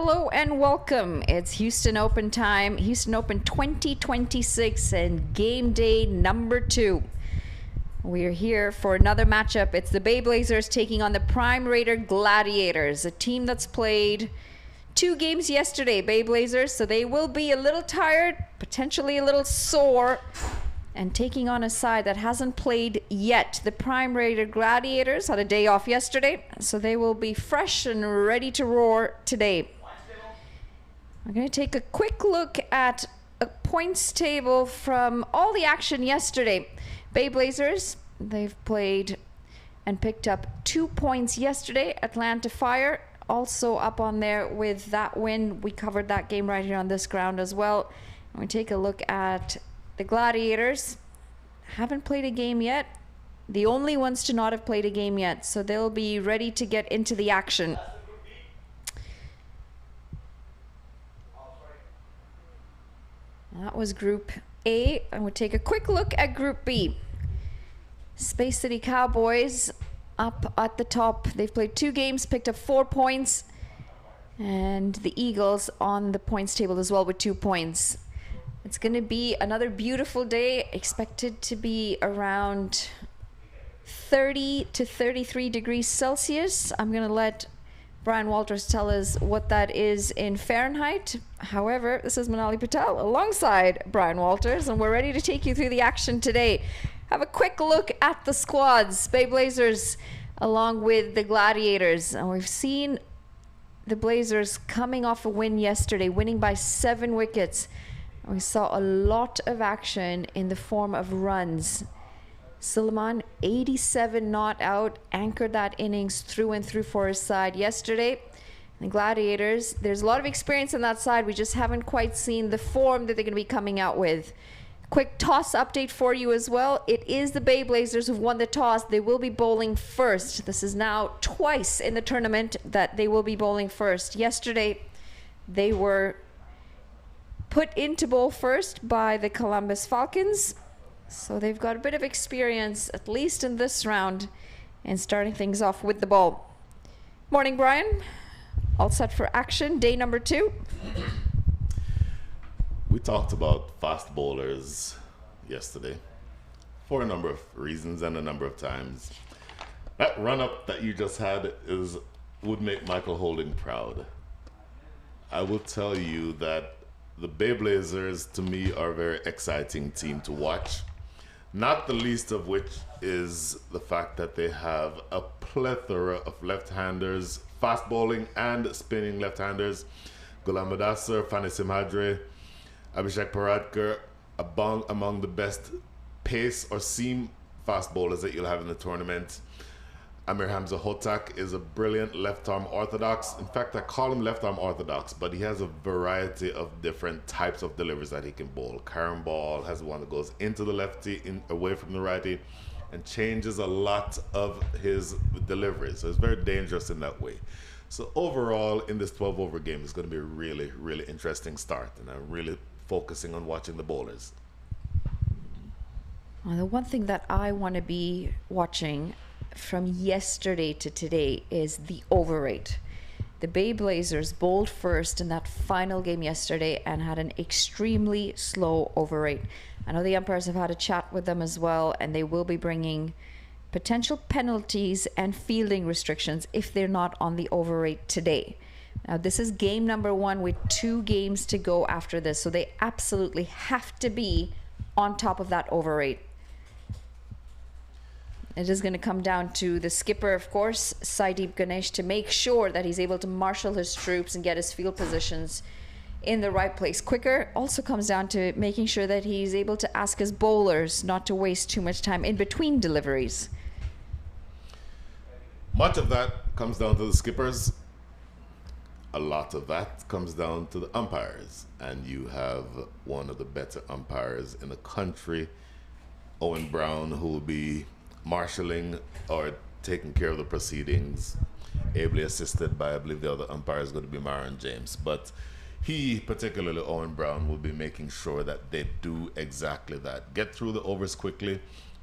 Hello and welcome. It's Houston Open time, Houston Open 2026 and game day number 2. We're here for another matchup. It's the Bay Blazers taking on the Prime Raider Gladiators, a team that's played 2 games yesterday, Bay Blazers, so they will be a little tired, potentially a little sore, and taking on a side that hasn't played yet. The Prime Raider Gladiators had a day off yesterday, so they will be fresh and ready to roar today. We're going to take a quick look at a points table from all the action yesterday. Bay Blazers, they've played and picked up 2 points yesterday. Atlanta Fire also up on there with that win. We covered that game right here on this ground as well. And we take a look at the Gladiators. Haven't played a game yet. The only ones to not have played a game yet, so they'll be ready to get into the action. That was Group A, and we'll take a quick look at Group B. Space City Cowboys up at the top. They've played 2 games, picked up 4 points, and the Eagles on the points table as well with 2 points. It's going to be another beautiful day, expected to be around 30 to 33 degrees Celsius. I'm going to let Brian Walters tell us what that is in Fahrenheit. However, this is Manali Patel alongside Brian Walters, and we're ready to take you through the action today. Have a quick look at the squads. Bay Blazers along with the Gladiators. And we've seen the Blazers coming off a win yesterday, winning by 7 wickets. We saw a lot of action in the form of runs. Suleiman, 87 not out, anchored that innings through and through for his side yesterday. The Gladiators, there's a lot of experience on that side. We just haven't quite seen the form that they're going to be coming out with. Quick toss update for you as well. It is the Bay Blazers who've won the toss. They will be bowling first. This is now twice in the tournament that they will be bowling first. Yesterday, they were put into bowl first by the Columbus Falcons. So they've got a bit of experience, at least in this round, in starting things off with the ball. Morning, Brian. All set for action, day number 2. We talked about fast bowlers yesterday for a number of reasons and a number of times. That run-up that you just had would make Michael Holding proud. I will tell you that the Bay Blazers, to me, are a very exciting team to watch. Not the least of which is the fact that they have a plethora of left-handers, fast bowling and spinning left-handers. Ghulam Mudassar, Fani Simhadre, Abhishek Paradkar, among the best pace or seam fast bowlers that you'll have in the tournament. Amir Hamza Hotak is a brilliant left-arm orthodox. In fact, I call him left-arm orthodox, but he has a variety of different types of deliveries that he can bowl. Karen Ball has one that goes into the lefty, away from the righty, and changes a lot of his deliveries. So it's very dangerous in that way. So overall, in this 12-over game, it's going to be a really, really interesting start, and I'm really focusing on watching the bowlers. Well, the one thing that I want to be watching from yesterday to today is the over rate. The Bay Blazers bowled first in that final game yesterday and had an extremely slow over rate. I know the umpires have had a chat with them as well, and they will be bringing potential penalties and fielding restrictions if they're not on the over rate today. Now, this is game number 1 with 2 games to go after this, so they absolutely have to be on top of that over rate. It is going to come down to the skipper, of course, Saideep Ganesh, to make sure that he's able to marshal his troops and get his field positions in the right place quicker. Also comes down to making sure that he's able to ask his bowlers not to waste too much time in between deliveries. Much of that comes down to the skippers. A lot of that comes down to the umpires. And you have one of the better umpires in the country, Owen Brown, who will be marshalling or taking care of the proceedings, ably assisted by, I believe, the other umpire is going to be Myron James. But he, particularly Owen Brown, will be making sure that they do exactly that. Get through the overs quickly,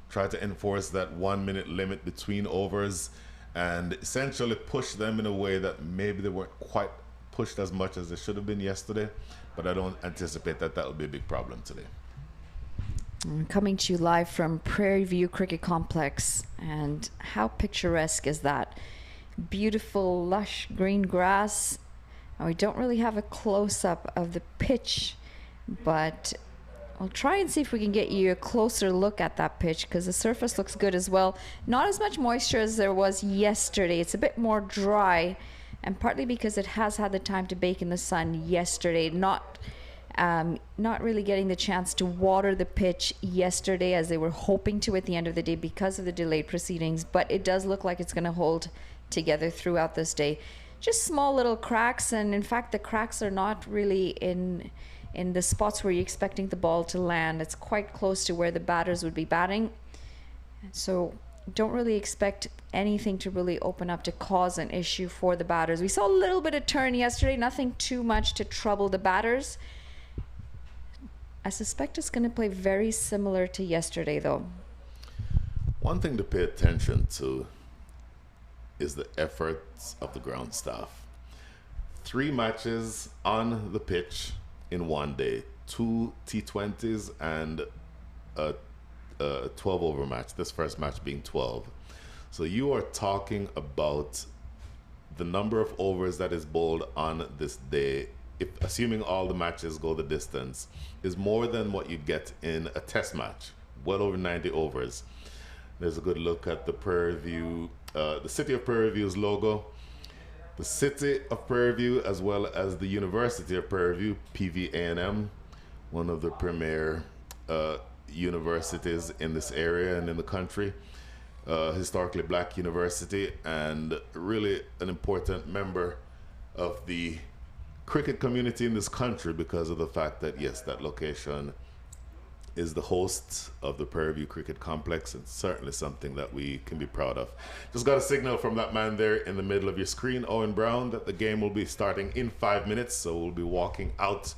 try to enforce that 1 minute limit between overs, and essentially push them in a way that maybe they weren't quite pushed as much as they should have been yesterday, but I don't anticipate that will be a big problem today. I'm coming to you live from Prairie View Cricket Complex, and how picturesque is that? Beautiful, lush green grass. And we don't really have a close-up of the pitch, but I'll try and see if we can get you a closer look at that pitch, because the surface looks good as well. Not as much moisture as there was yesterday. It's a bit more dry, and partly because it has had the time to bake in the sun yesterday. Not really getting the chance to water the pitch yesterday as they were hoping to at the end of the day because of the delayed proceedings, but it does look like it's going to hold together throughout this day. Just small little cracks, and in fact the cracks are not really in the spots where you're expecting the ball to land. It's quite close to where the batters would be batting, so don't really expect anything to really open up to cause an issue for the batters. We saw a little bit of turn yesterday, nothing too much to trouble the batters. I suspect it's going to play very similar to yesterday though. One thing to pay attention to is the efforts of the ground staff. 3 matches on the pitch in one day, 2 T20s and a 12-over match, this first match being 12. So you are talking about the number of overs that is bowled on this day, if assuming all the matches go the distance, is more than what you get in a test match, well over 90 overs. There's a good look at the Prairie View, the City of Prairie View's logo. The City of Prairie View, as well as the University of Prairie View, PVA&M, one of the premier universities in this area and in the country, historically black university, and really an important member of the cricket community in this country because of the fact that, yes, that location is the host of the Prairie View Cricket Complex, and certainly something that we can be proud of. Just got a signal from that man there in the middle of your screen, Owen Brown, that the game will be starting in 5 minutes, so we'll be walking out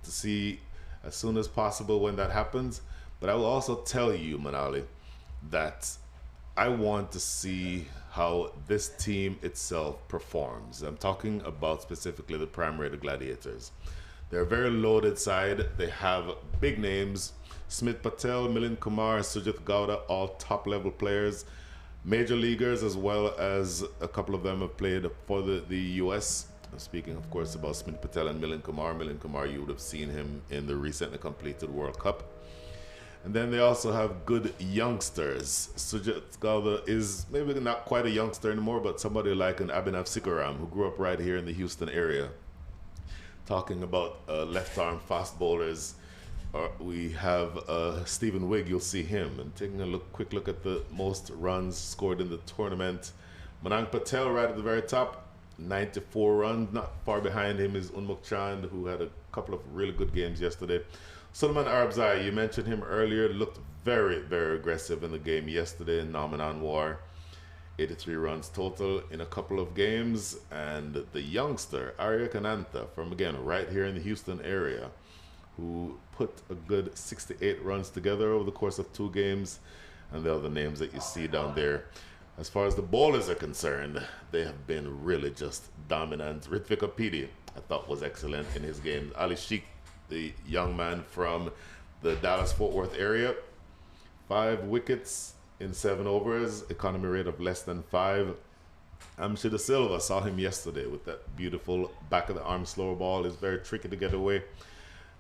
to see as soon as possible when that happens. But I will also tell you, Manali, that I want to see how this team itself performs. I'm talking about specifically the primary, the Gladiators. They're a very loaded side. They have big names. Smith Patel, Milind Kumar, Sujit Gowda, all top-level players, major leaguers, as well as a couple of them have played for the U.S. Speaking, of course, about Smith Patel and Milind Kumar. Milind Kumar, you would have seen him in the recently completed World Cup. And then they also have good youngsters. Sujit Gowda is maybe not quite a youngster anymore, but somebody like an Abhinav Sikaram, who grew up right here in the Houston area. Talking about left-arm fast bowlers, we have Stephen Wigg, you'll see him. And taking a quick look at the most runs scored in the tournament. Manang Patel right at the very top, 94 runs. Not far behind him is Unmuk Chand, who had a couple of really good games yesterday. Sulaiman Arabzai, you mentioned him earlier, looked very, very aggressive in the game yesterday. Nauman Anwar, 83 runs total in a couple of games. And the youngster, Arya Kananta, from again right here in the Houston area, who put a good 68 runs together over the course of 2 games. And the other names that you see down there. As far as the bowlers are concerned, they have been really just dominant. Ritvik Apidi, I thought, was excellent in his game. Ali Sheikh, the young man from the Dallas-Fort Worth area, 5 wickets in 7 overs, economy rate of less than 5. Amshida Silva, saw him yesterday with that beautiful back of the arm slower ball. Is very tricky to get away.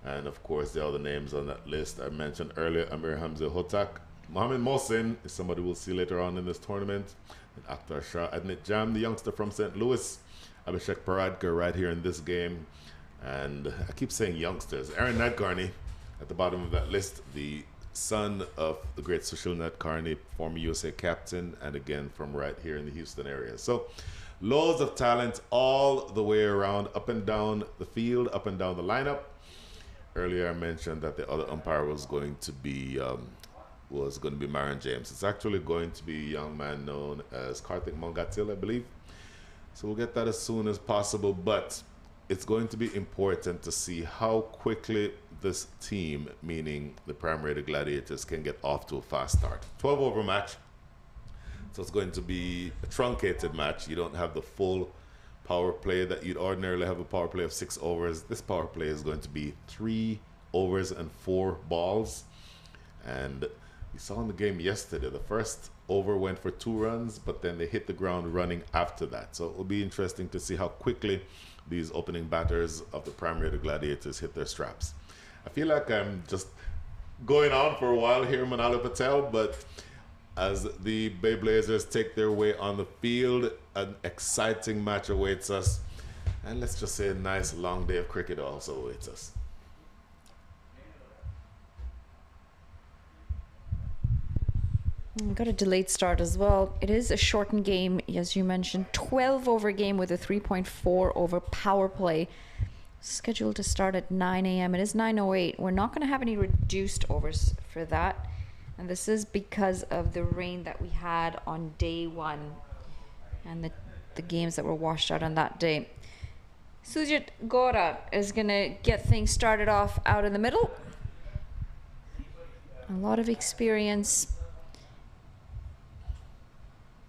And of course, the other names on that list I mentioned earlier, Amir Hamza Hotak. Mohamed Mohsin is somebody we'll see later on in this tournament. And Akhtar Shah Adnit Jam, the youngster from St. Louis. Abhishek Paradkar right here in this game. And I keep saying youngsters. Aaron Nadkarni at the bottom of that list, the son of the great Sushil Nadkarni, former USA captain, and again from right here in the Houston area. So loads of talent all the way around, up and down the field, up and down the lineup. Earlier I mentioned that the other umpire was going to be Maran James. It's actually going to be a young man known as Karthik Mongatil, I believe. So we'll get that as soon as possible, but it's going to be important to see how quickly this team, meaning the primary, the Gladiators, can get off to a fast start. 12-over match, so it's going to be a truncated match. You don't have the full power play that you'd ordinarily have a power play of 6 overs. This power play is going to be 3 overs and 4 balls. And you saw in the game yesterday, the first over went for 2 runs, but then they hit the ground running after that. So it will be interesting to see how quickly these opening batters of the primary, the Gladiators, hit their straps. I feel like I'm just going on for a while here, Manali Patel, but as the Bay Blazers take their way on the field, an exciting match awaits us. And let's just say a nice long day of cricket also awaits us. Got a delayed start as well. It is a shortened game, as you mentioned, 12 over game with a 3.4 over power play. Scheduled to start at 9 a.m. It is 9:08. We're not going to have any reduced overs for that. And this is because of the rain that we had on day 1 and the games that were washed out on that day. Sujit Gora is going to get things started off out in the middle. A lot of experience.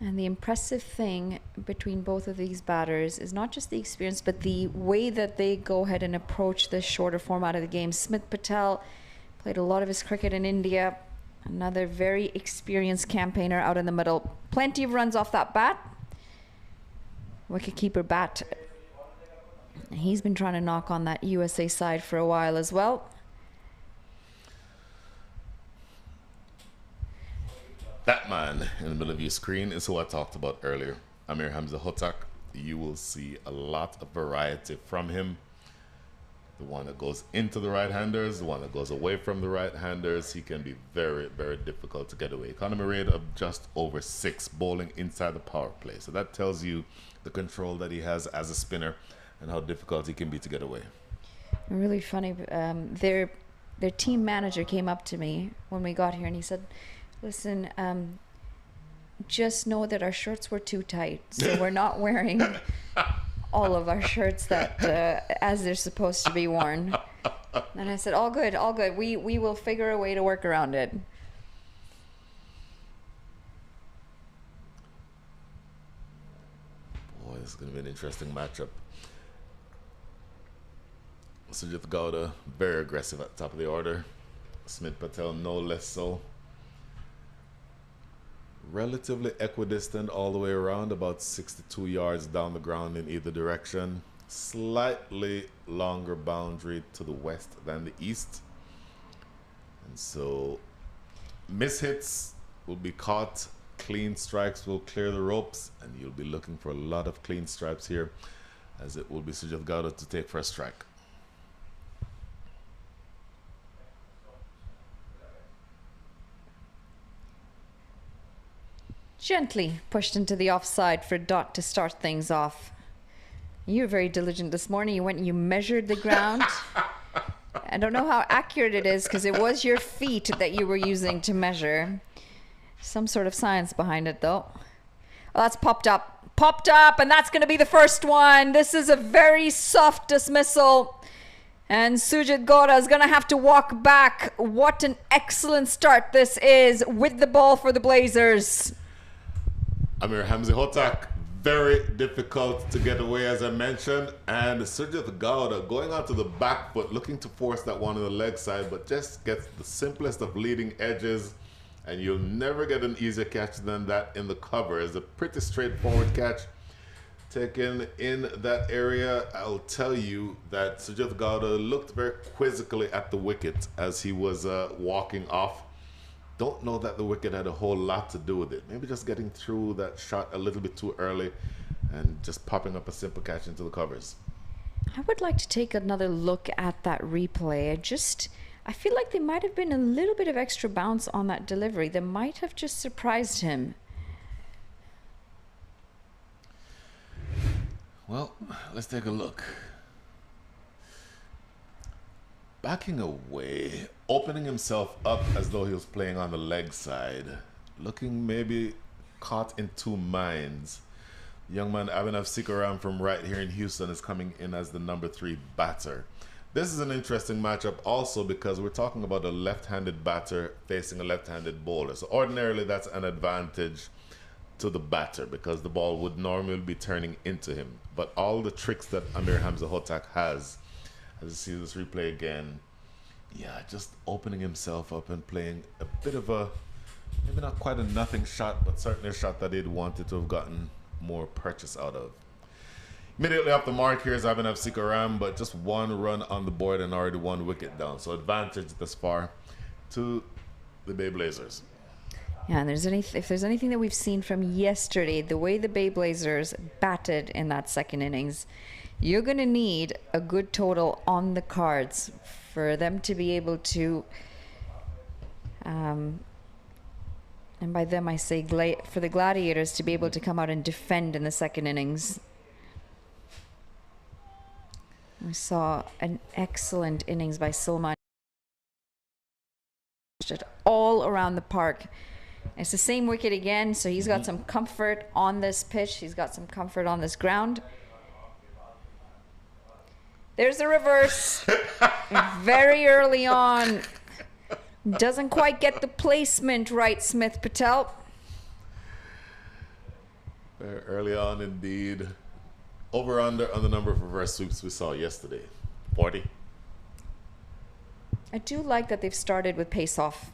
And the impressive thing between both of these batters is not just the experience, but the way that they go ahead and approach this shorter format of the game. Smith Patel played a lot of his cricket in India. Another very experienced campaigner out in the middle. Plenty of runs off that bat. Wicketkeeper bat. He's been trying to knock on that USA side for a while as well. That man in the middle of your screen is who I talked about earlier, Amir Hamza Hotak. You will see a lot of variety from him. The one that goes into the right-handers, the one that goes away from the right-handers. He can be very, very difficult to get away. Economy rate of just over 6, bowling inside the power play. So that tells you the control that he has as a spinner and how difficult he can be to get away. Really funny. Their team manager came up to me when we got here and he said, listen, just know that our shirts were too tight, so we're not wearing all of our shirts that as they're supposed to be worn. And I said, all good, all good. We will figure a way to work around it. Boy, this is going to be an interesting matchup. Sujit Gowda, very aggressive at the top of the order. Smith Patel, no less so. Relatively equidistant all the way around, about 62 yards down the ground in either direction. Slightly longer boundary to the west than the east. And so mishits will be caught, clean strikes will clear the ropes, and you'll be looking for a lot of clean stripes here, as it will be Sujit Gowda to take first strike. Gently pushed into the offside for Dot to start things off. You were very diligent this morning. You went and you measured the ground. I don't know how accurate it is because it was your feet that you were using to measure. Some sort of science behind it though. Oh, that's popped up. Popped up, and that's going to be the first one. This is a very soft dismissal. And Sujit Gowda is going to have to walk back. What an excellent start this is with the ball for the Blazers. Amir Hamza Hotak, very difficult to get away, as I mentioned. And Sujit Gowda going out to the back foot, looking to force that one on the leg side, but just gets the simplest of leading edges. And you'll never get an easier catch than that in the cover. It's a pretty straightforward catch. Taken in that area, I'll tell you that Sujit Gowda looked very quizzically at the wicket as he was walking off. Don't know that the wicket had a whole lot to do with it. Maybe just getting through that shot a little bit too early and just popping up a simple catch into the covers. I would like to take another look at that replay. I feel like there might have been a little bit of extra bounce on that delivery. That might have just surprised him. Well, let's take a look. Backing away, opening himself up as though he was playing on the leg side, looking maybe caught in two minds. Young man Abhinav Sikaram from right here in Houston is coming in as the number 3 batter. This is an interesting matchup also because we're talking about a left-handed batter facing a left-handed bowler. So ordinarily that's an advantage to the batter because the ball would normally be turning into him. But all the tricks that Amir Hamza Hotak has, as you see this replay again, yeah, just opening himself up and playing a bit of a, maybe not quite a nothing shot, but certainly a shot that he'd wanted to have gotten more purchase out of. Immediately off the mark here is Abhinav Sikaram, but just one run on the board and already one wicket down. So advantage this far to the Bay Blazers. Yeah, and if there's anything that we've seen from yesterday, the way the Bay Blazers batted in that second innings, you're going to need a good total on the cards for them to be able to, and by them I say for the Gladiators to be able to come out and defend in the second innings. We saw an excellent innings by Silman all around the park. It's the same wicket again, so he's got some comfort on this pitch. He's got some comfort on this ground. There's the reverse. Very early on. Doesn't quite get the placement right, Smith Patel. Very early on indeed. Over under on the number of reverse sweeps we saw yesterday. 40. I do like that they've started with pace off.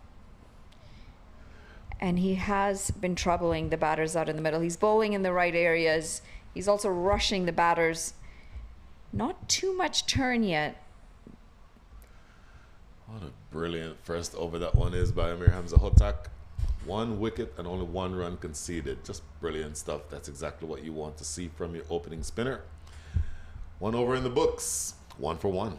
And he has been troubling the batters out in the middle. He's bowling in the right areas. He's also rushing the batters. Not too much turn yet. What a brilliant first over that one is by Amir Hamza Hotak. One wicket and only one run conceded. Just brilliant stuff. That's exactly what you want to see from your opening spinner. One over in the books. 1 for 1.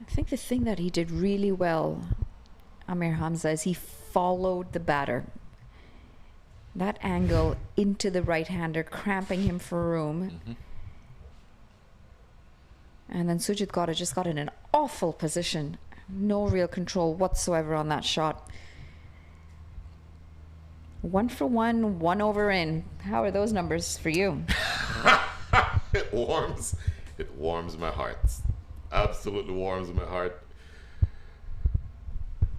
I think the thing that he did really well, Amir Hamza, is he followed the batter. That angle into the right-hander, cramping him for room. And then Sujit Gauda just got in an awful position. No real control whatsoever on that shot. 1 for 1, 1 over in. How are those numbers for you? It warms my heart. Absolutely warms my heart.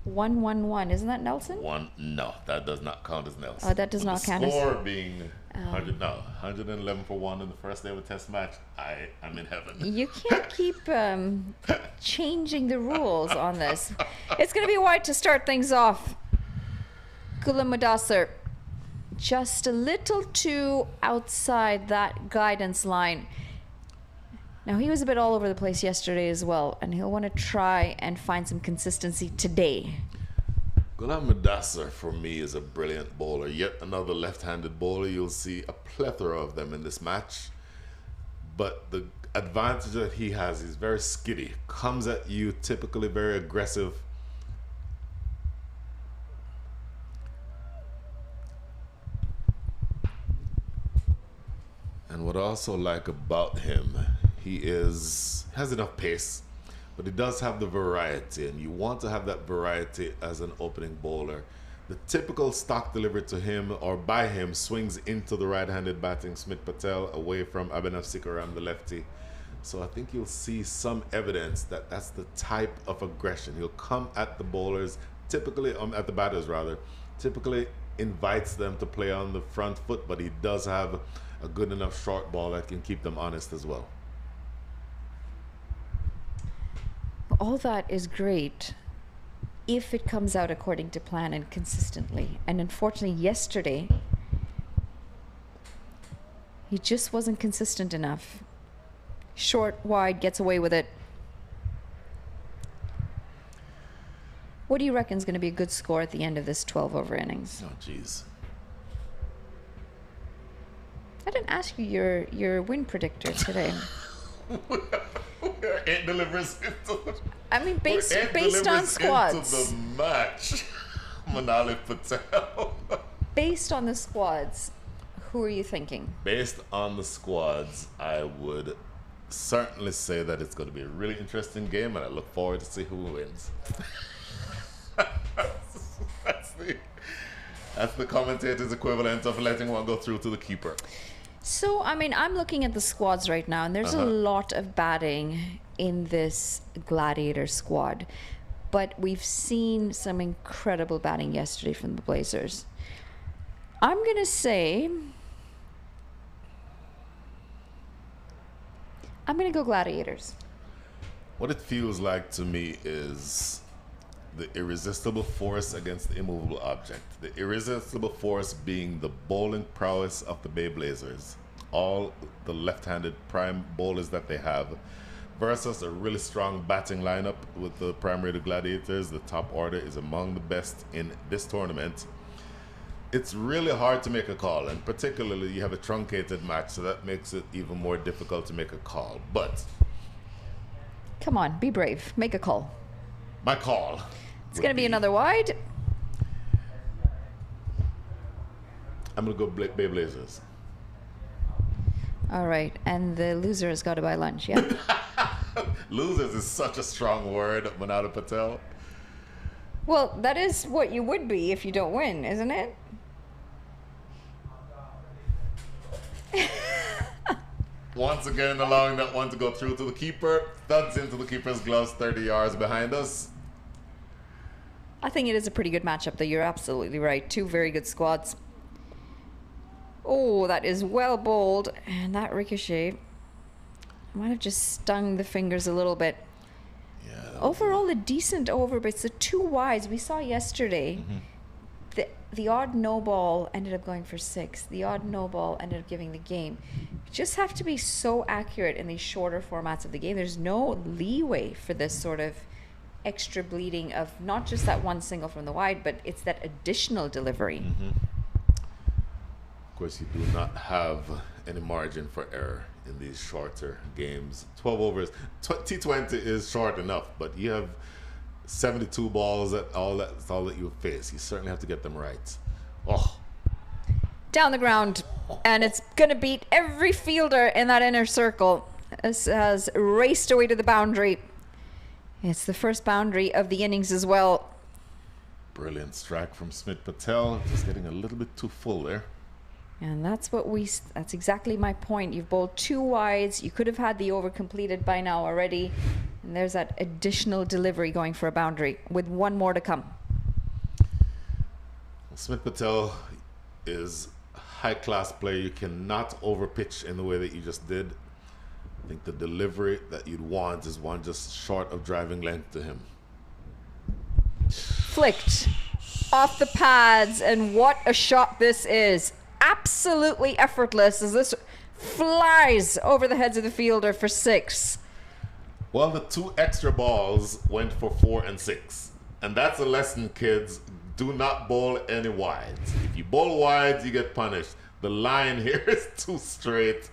1-1-1. Isn't that Nelson? No, that does not count as Nelson. Oh, that does not count as... Score being 111 for 1 in the first day of a test match. I'm in heaven. You can't keep changing the rules on this. It's going to be wide to start things off. Ghulam Mudassir, just a little too outside that guidance line. Now, he was a bit all over the place yesterday as well, and he'll want to try and find some consistency today. Ghulam Mudassir, for me, is a brilliant bowler. Yet another left-handed bowler. You'll see a plethora of them in this match. But the advantage that he has, he's very skiddy. Comes at you typically very aggressive. And what I also like about him, he has enough pace, but he does have the variety, and you want to have that variety as an opening bowler. The typical stock delivery to him or by him swings into the right-handed batting Smith Patel away from Abhinav Sikaram, the lefty. So I think you'll see some evidence that that's the type of aggression. He'll come at the bowlers, typically at the batters rather, typically invites them to play on the front foot, but he does have a good enough short ball that can keep them honest as well. All that is great if it comes out according to plan and consistently. And unfortunately, yesterday, he just wasn't consistent enough. Short, wide, gets away with it. What do you reckon is going to be a good score at the end of this 12-over innings? Oh, jeez. I didn't ask you your win predictor today. We're 8 deliveries into I mean, based on squads. Into the match, Manali Patel. Based on the squads, who are you thinking? Based on the squads, I would certainly say that it's going to be a really interesting game, and I look forward to see who wins. That's the commentator's equivalent of letting one go through to the keeper. So, I mean, I'm looking at the squads right now, and there's a lot of batting in this Gladiator squad. But we've seen some incredible batting yesterday from the Blazers. I'm going to say... I'm going to go Gladiators. What it feels like to me is the irresistible force against the immovable object. The irresistible force being the bowling prowess of the Bay Blazers. All the left-handed prime bowlers that they have versus a really strong batting lineup with the primary the Gladiators. The top order is among the best in this tournament. It's really hard to make a call, and particularly you have a truncated match, so that makes it even more difficult to make a call. But come on, be brave. Make a call. My call. It's going to be another wide. I'm going to go Bay Blazers. All right, and the loser has got to buy lunch, yeah? Losers is such a strong word, Manada Patel. Well, that is what you would be if you don't win, isn't it? Once again, allowing that one to go through to the keeper. Thuds into the keeper's gloves, 30 yards behind us. I think it is a pretty good matchup, though. You're absolutely right. Two very good squads. Oh, that is well bowled. And that ricochet might have just stung the fingers a little bit. Yeah. Overall, a decent over, but it's the two wides we saw yesterday. The odd no ball ended up going for 6. The odd no ball ended up giving the game. You just have to be so accurate in these shorter formats of the game. There's no leeway for this sort of extra bleeding of not just that one single from the wide, but it's that additional delivery. Of course, you do not have any margin for error in these shorter games. 12 overs. T20 is short enough, but you have 72 balls. That's all that you face. You certainly have to get them right. Oh. Down the ground, and it's going to beat every fielder in that inner circle. This has raced away to the boundary. It's the first boundary of the innings as well. Brilliant strike from Smith Patel. Just getting a little bit too full there. And that's exactly my point. You've bowled two wides. You could have had the over completed by now already. And there's that additional delivery going for a boundary with one more to come. Smith Patel is a high-class player. You cannot overpitch in the way that you just did. I think the delivery that you'd want is one just short of driving length to him. Flicked off the pads, and what a shot this is. Absolutely effortless as this flies over the heads of the fielder for 6. Well, the 2 extra balls went for 4 and 6. And that's a lesson, kids. Do not bowl any wides. If you bowl wides, you get punished. The line here is too straight.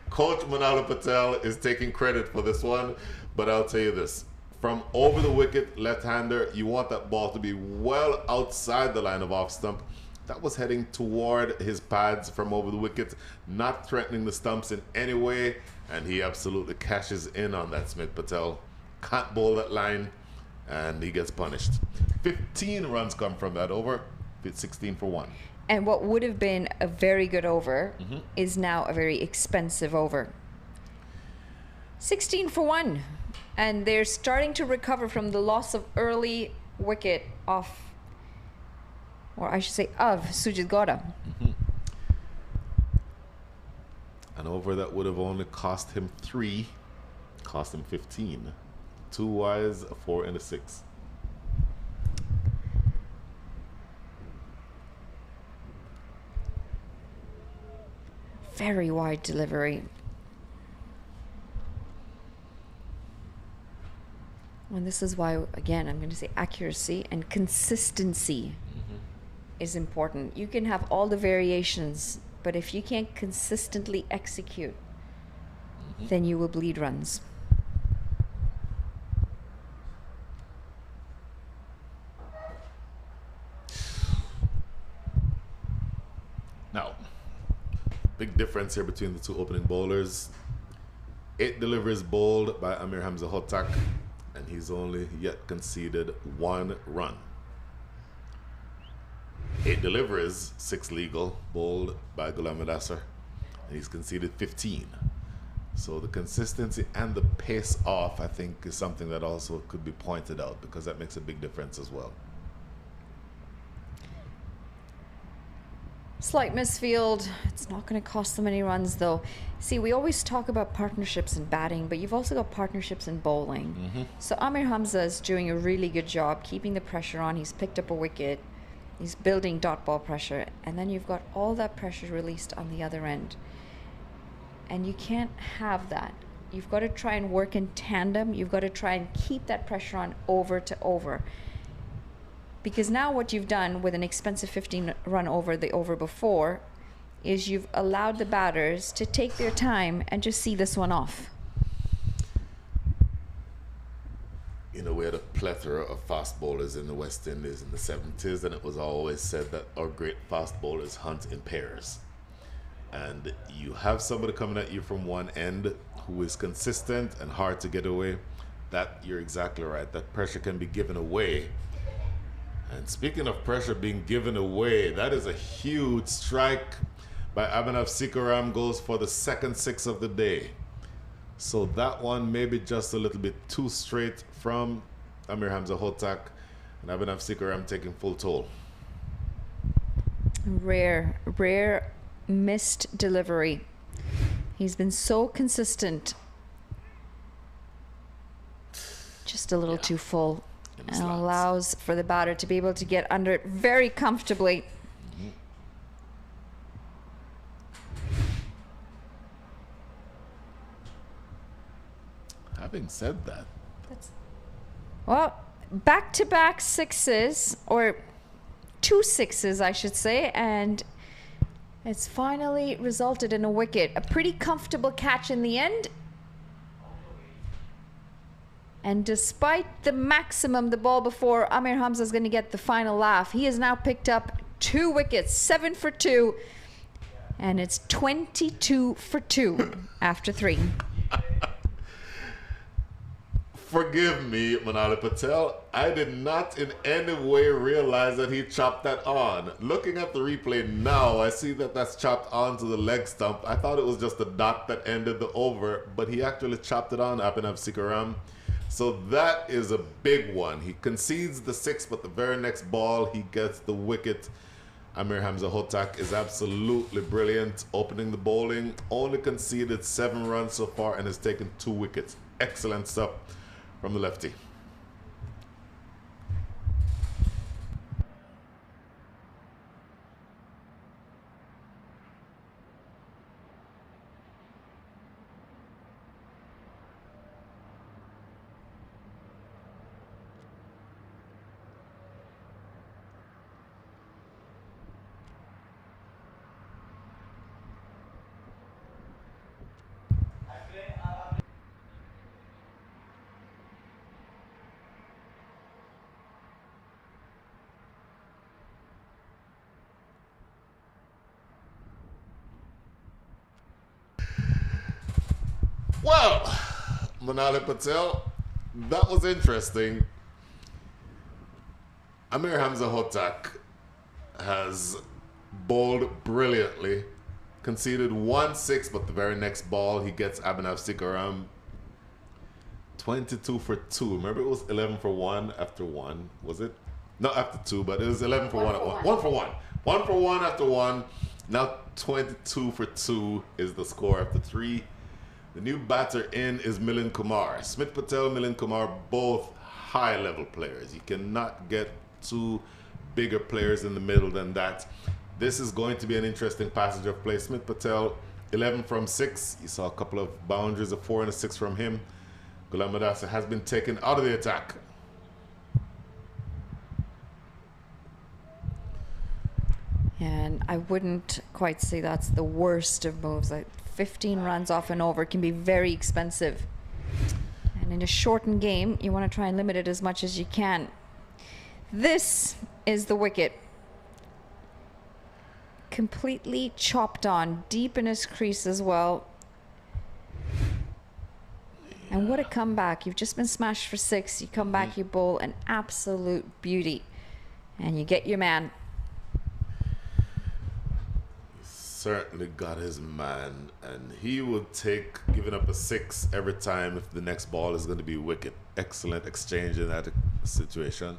Coach Manala Patel is taking credit for this one. But I'll tell you this. From over the wicket, left-hander, you want that ball to be well outside the line of off stump. That was heading toward his pads from over the wicket, not threatening the stumps in any way, and he absolutely cashes in on that, Smith Patel. Can't bowl that line, and he gets punished. 15 runs come from that over, 16 for 1. And what would have been a very good over is now a very expensive over. 16 for 1. And they're starting to recover from the loss of early wicket off, or I should say of Sujit Gowda. An over that would have only cost him 3, cost him 15. 2 wides, a 4 and a 6. Very wide delivery. And this is why, again, I'm going to say accuracy and consistency is important. You can have all the variations, but if you can't consistently execute, then you will bleed runs. Now, big difference here between the 2 opening bowlers. 8 deliveries bowled by Amir Hamza Hotak, and he's only yet conceded 1 run. 8 deliveries, 6 legal, bowled by Ghulam Mudassar, and he's conceded 15. So the consistency and the pace off, I think, is something that also could be pointed out, because that makes a big difference as well. Slight misfield. It's not going to cost them any runs, though. See, we always talk about partnerships in batting, but you've also got partnerships in bowling. So Amir Hamza is doing a really good job keeping the pressure on. He's picked up a wicket. He's building dot ball pressure. And then you've got all that pressure released on the other end. And you can't have that. You've got to try and work in tandem. You've got to try and keep that pressure on over to over. Because now what you've done with an expensive 15 run over the over before is you've allowed the batters to take their time and just see this one off. You know, we had a plethora of fast bowlers in the West Indies in the 70s, and it was always said that our great fast bowlers hunt in pairs. And you have somebody coming at you from one end who is consistent and hard to get away. That, you're exactly right. That pressure can be given away. And speaking of pressure being given away, that is a huge strike by Abhinav Sikaram, goes for the second 6 of the day. So that one maybe just a little bit too straight from Amir Hamza Hotak, and Abhinav Sikaram taking full toll. Rare missed delivery. He's been so consistent. Just a little too full. And allows for the batter to be able to get under it very comfortably. Having said that, well, back-to-back sixes, or 2 sixes, I should say, and it's finally resulted in a wicket. A pretty comfortable catch in the end. And despite the maximum the ball before, Amir Hamza is going to get the final laugh. He has now picked up 2 wickets, 7 for 2, and it's 22 for 2 after 3. forgive me, Manali Patel. I did not in any way realize that he chopped that on. Looking at the replay now, I see that that's chopped onto the leg stump. I thought it was just the dot that ended the over, but he actually chopped it on, Abhinav Sikaram. So that is a big one. He concedes the 6, but the very next ball, he gets the wicket. Amir Hamza Hotak is absolutely brilliant, opening the bowling. Only conceded 7 runs so far and has taken 2 wickets. Excellent stuff from the lefty. Well, Manali Patel, that was interesting. Amir Hamza Hotak has bowled brilliantly, conceded 1-6, but the very next ball he gets Abhinav Sikaram 22 for 2. Remember, it was 11 for 1 after 1, was it? Not after 2, but it was 11 for 1 at 1. 1 for 1. 1 for 1 after 1. Now 22 for 2 is the score after 3. The new batter in is Milind Kumar. Smith Patel, Milind Kumar, both high-level players. You cannot get 2 bigger players in the middle than that. This is going to be an interesting passage of play. Smith Patel, 11 from 6. You saw a couple of boundaries, a 4 and a 6 from him. Ghulam Mudassar has been taken out of the attack. And I wouldn't quite say that's the worst of moves. Like 15 runs off and over can be very expensive. And in a shortened game, you want to try and limit it as much as you can. This is the wicket. Completely chopped on, deep in his crease as well. And what a comeback. You've just been smashed for 6. You come back, you bowl an absolute beauty. And you get your man. certainly got his man, and he would take giving up a 6 every time if the next ball is going to be wicket. Excellent exchange in that situation.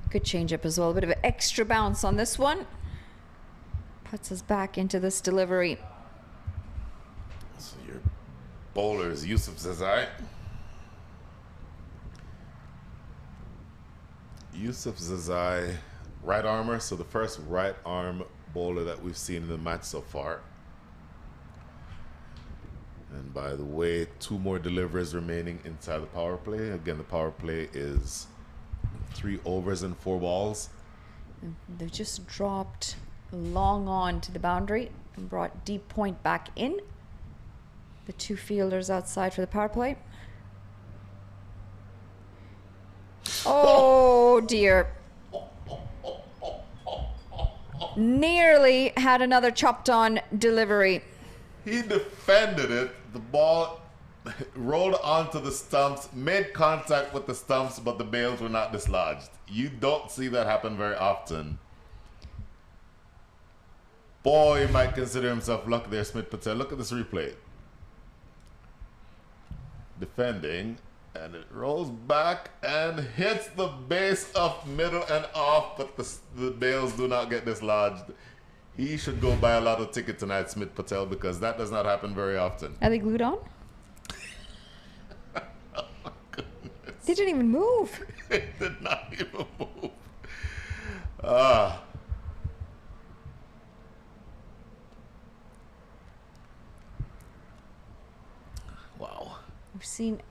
Good change-up as well. A bit of an extra bounce on this one. Puts us back into this delivery. So your bowler is Yusuf Zazai. Yusuf Zazai, right armer, so the first right arm bowler that we've seen in the match so far. And by the way, 2 more deliveries remaining inside the power play. Again, the power play is 3 overs and 4 balls. They've just dropped long on to the boundary and brought deep point back in. The 2 fielders outside for the power play. Oh dear. Nearly had another chopped on delivery. He defended it. The ball rolled onto the stumps, made contact with the stumps, but the bails were not dislodged. You don't see that happen very often. Boy, he might consider himself lucky there, Smith Patel. Look at this replay. Defending, and it rolls back and hits the base of middle and off, but the bails do not get dislodged. He should go buy a lotto ticket tonight, Smith Patel, because that does not happen very often. Are they glued on? Oh my goodness. They didn't even move. They did not even move. Wow. We've seen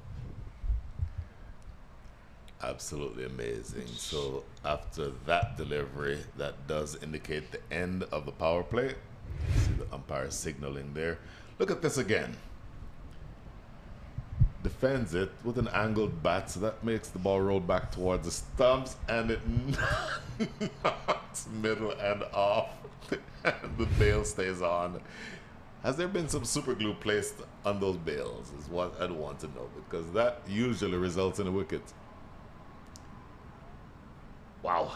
Absolutely amazing. So after that delivery, that does indicate the end of the power play. See the umpire signaling there. Look at this again. Defends it with an angled bat, so that makes the ball roll back towards the stumps, and it knocks middle and off, and the bail stays on. Has there been some super glue placed on those bails is what I'd want to know, because that usually results in a wicket. Wow.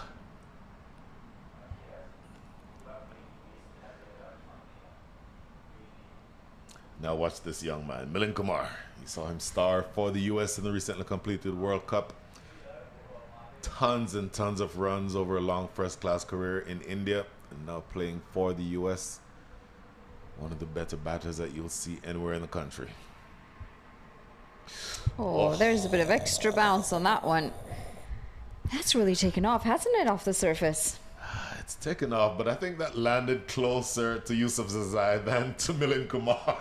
Now watch this young man, Milind Kumar. You saw him star for the U.S. in the recently completed World Cup. Tons and tons of runs over a long first-class career in India, and now playing for the U.S. One of the better batters that you'll see anywhere in the country. Oh, there's a bit of extra bounce on that one. That's really taken off, hasn't it, off the surface? It's taken off, but I think that landed closer to Yusuf Zazai than to Milind Kumar.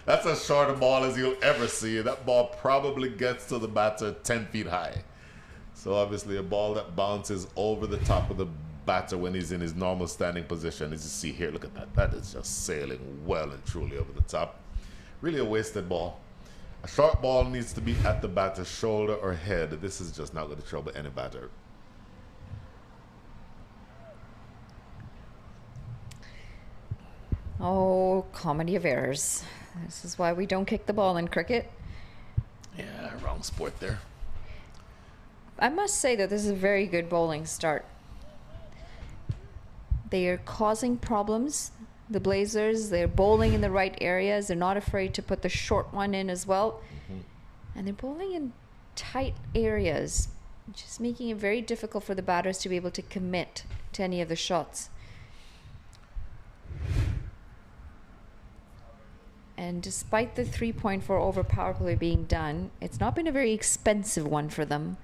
That's as short a ball as you'll ever see. That ball probably gets to the batter 10 feet high. So obviously a ball that bounces over the top of the batter when he's in his normal standing position. As you see here, look at that. That is just sailing well and truly over the top. Really a wasted ball. A short ball needs to be at the batter's shoulder or head. This is just not going to trouble any batter. Oh, comedy of errors. This is why we don't kick the ball in cricket. Yeah, wrong sport there. I must say that this is a very good bowling start. They are causing problems. The Blazers, they're bowling in the right areas. They're not afraid to put the short one in as well. And they're bowling in tight areas, just making it very difficult for the batters to be able to commit to any of the shots. And despite the 3.4 over power play being done, it's not been a very expensive one for them.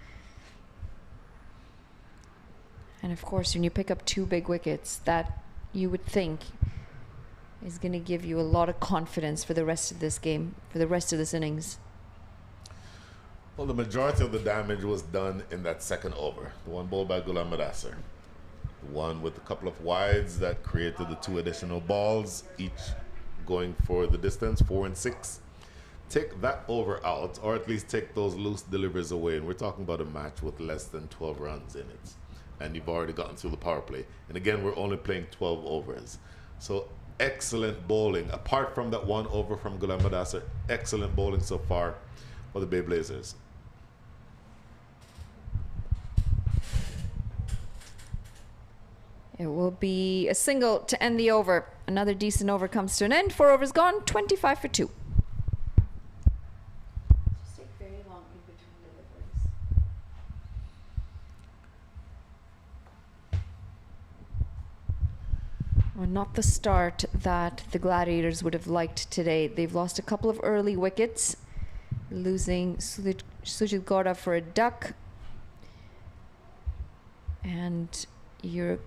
And of course, when you pick up 2 big wickets, that you would think is going to give you a lot of confidence for the rest of this game, for the rest of this innings. Well, the majority of the damage was done in that second over. The one bowled by Ghulam Mudassar. The one with a couple of wides that created the 2 additional balls, each going for the distance, 4 and 6. Take that over out, or at least take those loose deliveries away, and we're talking about a match with less than 12 runs in it. And you've already gotten through the power play. And again, we're only playing 12 overs. So excellent bowling. Apart from that 1 over from Ghulam Mudassar, excellent bowling so far for the Bay Blazers. It will be a single to end the over. Another decent over comes to an end. 4 overs gone, 25 for 2. Well, not the start that the Gladiators would have liked today. They've lost a couple of early wickets, losing Sujit Gowda for a duck. And you're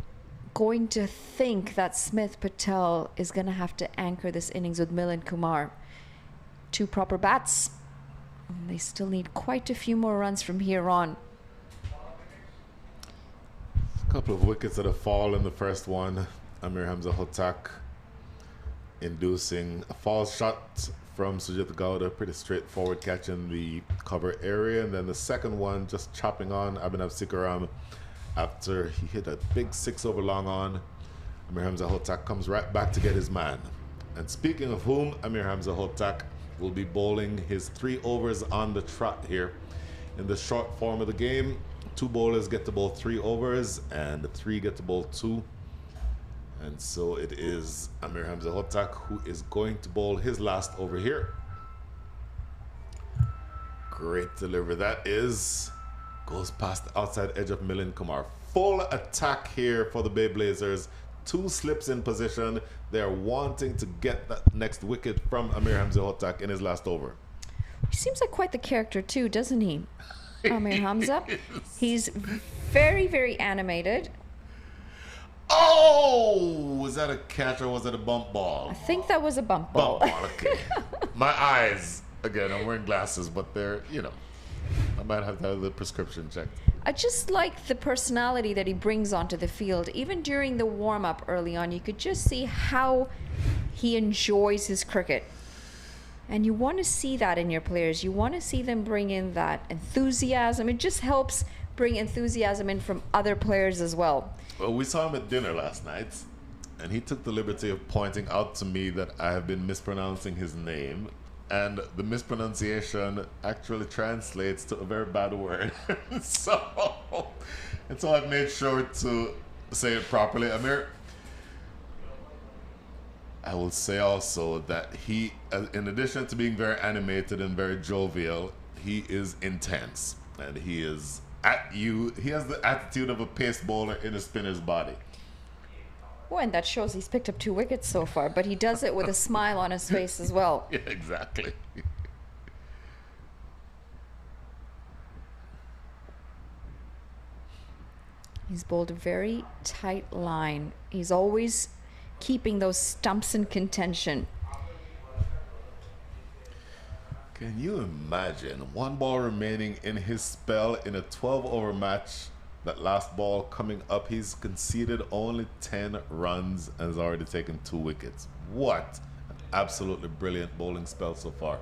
going to think that Smith Patel is going to have to anchor this innings with Milind Kumar. 2 proper bats. And they still need quite a few more runs from here on. A couple of wickets that have fallen in the first one. Amir Hamza Hotak inducing a false shot from Sujit Gowda, pretty straightforward catch in the cover area. And then the second one just chopping on Abhinav Sikaram after he hit a big 6 over long on. Amir Hamza Hotak comes right back to get his man. And speaking of whom, Amir Hamza Hotak will be bowling his 3 overs on the trot here. In the short form of the game, 2 bowlers get to bowl 3 overs and 3 get to bowl 2. And so it is Amir Hamza Hotak who is going to bowl his last over here. Great delivery that is. Goes past the outside edge of Milind Kumar. Full attack here for the Bay Blazers. 2 slips in position. They are wanting to get that next wicket from Amir Hamza Hotak in his last over. He seems like quite the character too, doesn't he? Amir Hamza. He's very, very animated. Oh! Was that a catch or was it a bump ball? I think that was a bump ball. Bump ball, okay. My eyes, again, I'm wearing glasses, but they're, you know, I might have to have the prescription checked. I just like the personality that he brings onto the field. Even during the warm-up early on, you could just see how he enjoys his cricket. And you want to see that in your players. You want to see them bring in that enthusiasm. It just helps bring enthusiasm in from other players as well. Well, we saw him at dinner last night, and he took the liberty of pointing out to me that I have been mispronouncing his name, and the mispronunciation actually translates to a very bad word. so I've made sure to say it properly. Amir, I will say also that he, in addition to being very animated and very jovial, he is intense, and he is at you. He has the attitude of a pace bowler in a spinner's body. Well, and that shows he's picked up 2 wickets so far, but he does it with a smile on his face as well. Yeah, exactly. He's bowled a very tight line. He's always keeping those stumps in contention. Can you imagine 1 ball remaining in his spell in a 12-over match? That last ball coming up, he's conceded only 10 runs and has already taken 2 wickets. What an absolutely brilliant bowling spell so far.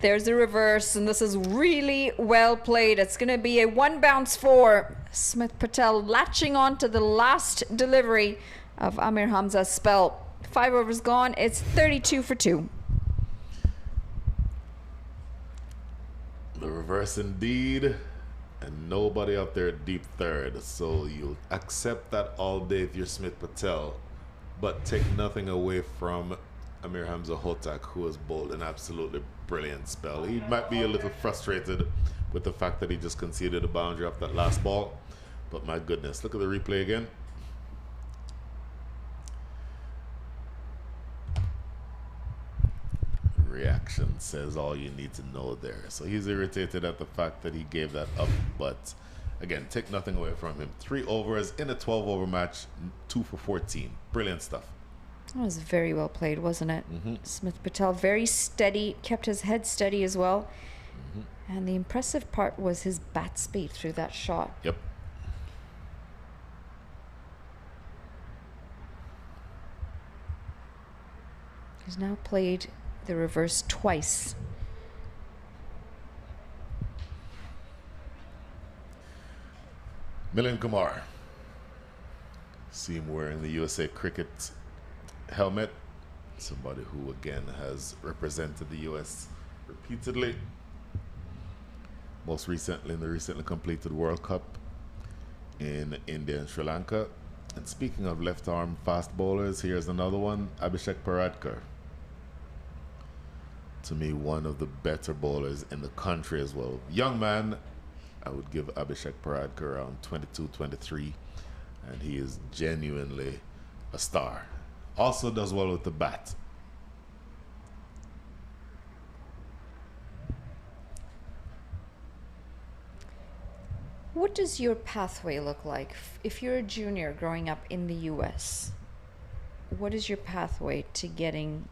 There's the reverse, and this is really well played. It's going to be a 1 bounce 4. Smith Patel latching on to the last delivery of Amir Hamza's spell. 5 overs gone. It's 32 for 2. The reverse indeed, and nobody out there at deep third. So you'll accept that all day if you're Smith Patel, but take nothing away from Amir Hamza Hotak, who has bowled an absolutely brilliant spell. He might be a little frustrated with the fact that he just conceded a boundary off that last ball, but my goodness, look at the replay again. Reaction says all you need to know there. So he's irritated at the fact that he gave that up, but again, take nothing away from him. 3 overs in a 12-over match, 2 for 14. Brilliant stuff. That was very well played, wasn't it? Smith Patel very steady, kept his head steady as well. And the impressive part was his bat speed through that shot. Yep. He's now played the reverse twice. Milind Kumar. See him wearing the USA Cricket helmet. Somebody who again has represented the US repeatedly. most recently in the recently completed World Cup in India and Sri Lanka. And speaking of left arm fast bowlers, here's another one, Abhishek Paradkar. To me, one of the better bowlers in the country as well. Young man, I would give Abhishek Paradkar around 22, 23, and he is genuinely a star. Also does well with the bat. What does your pathway look like? If you're a junior growing up in the US, what is your pathway to getting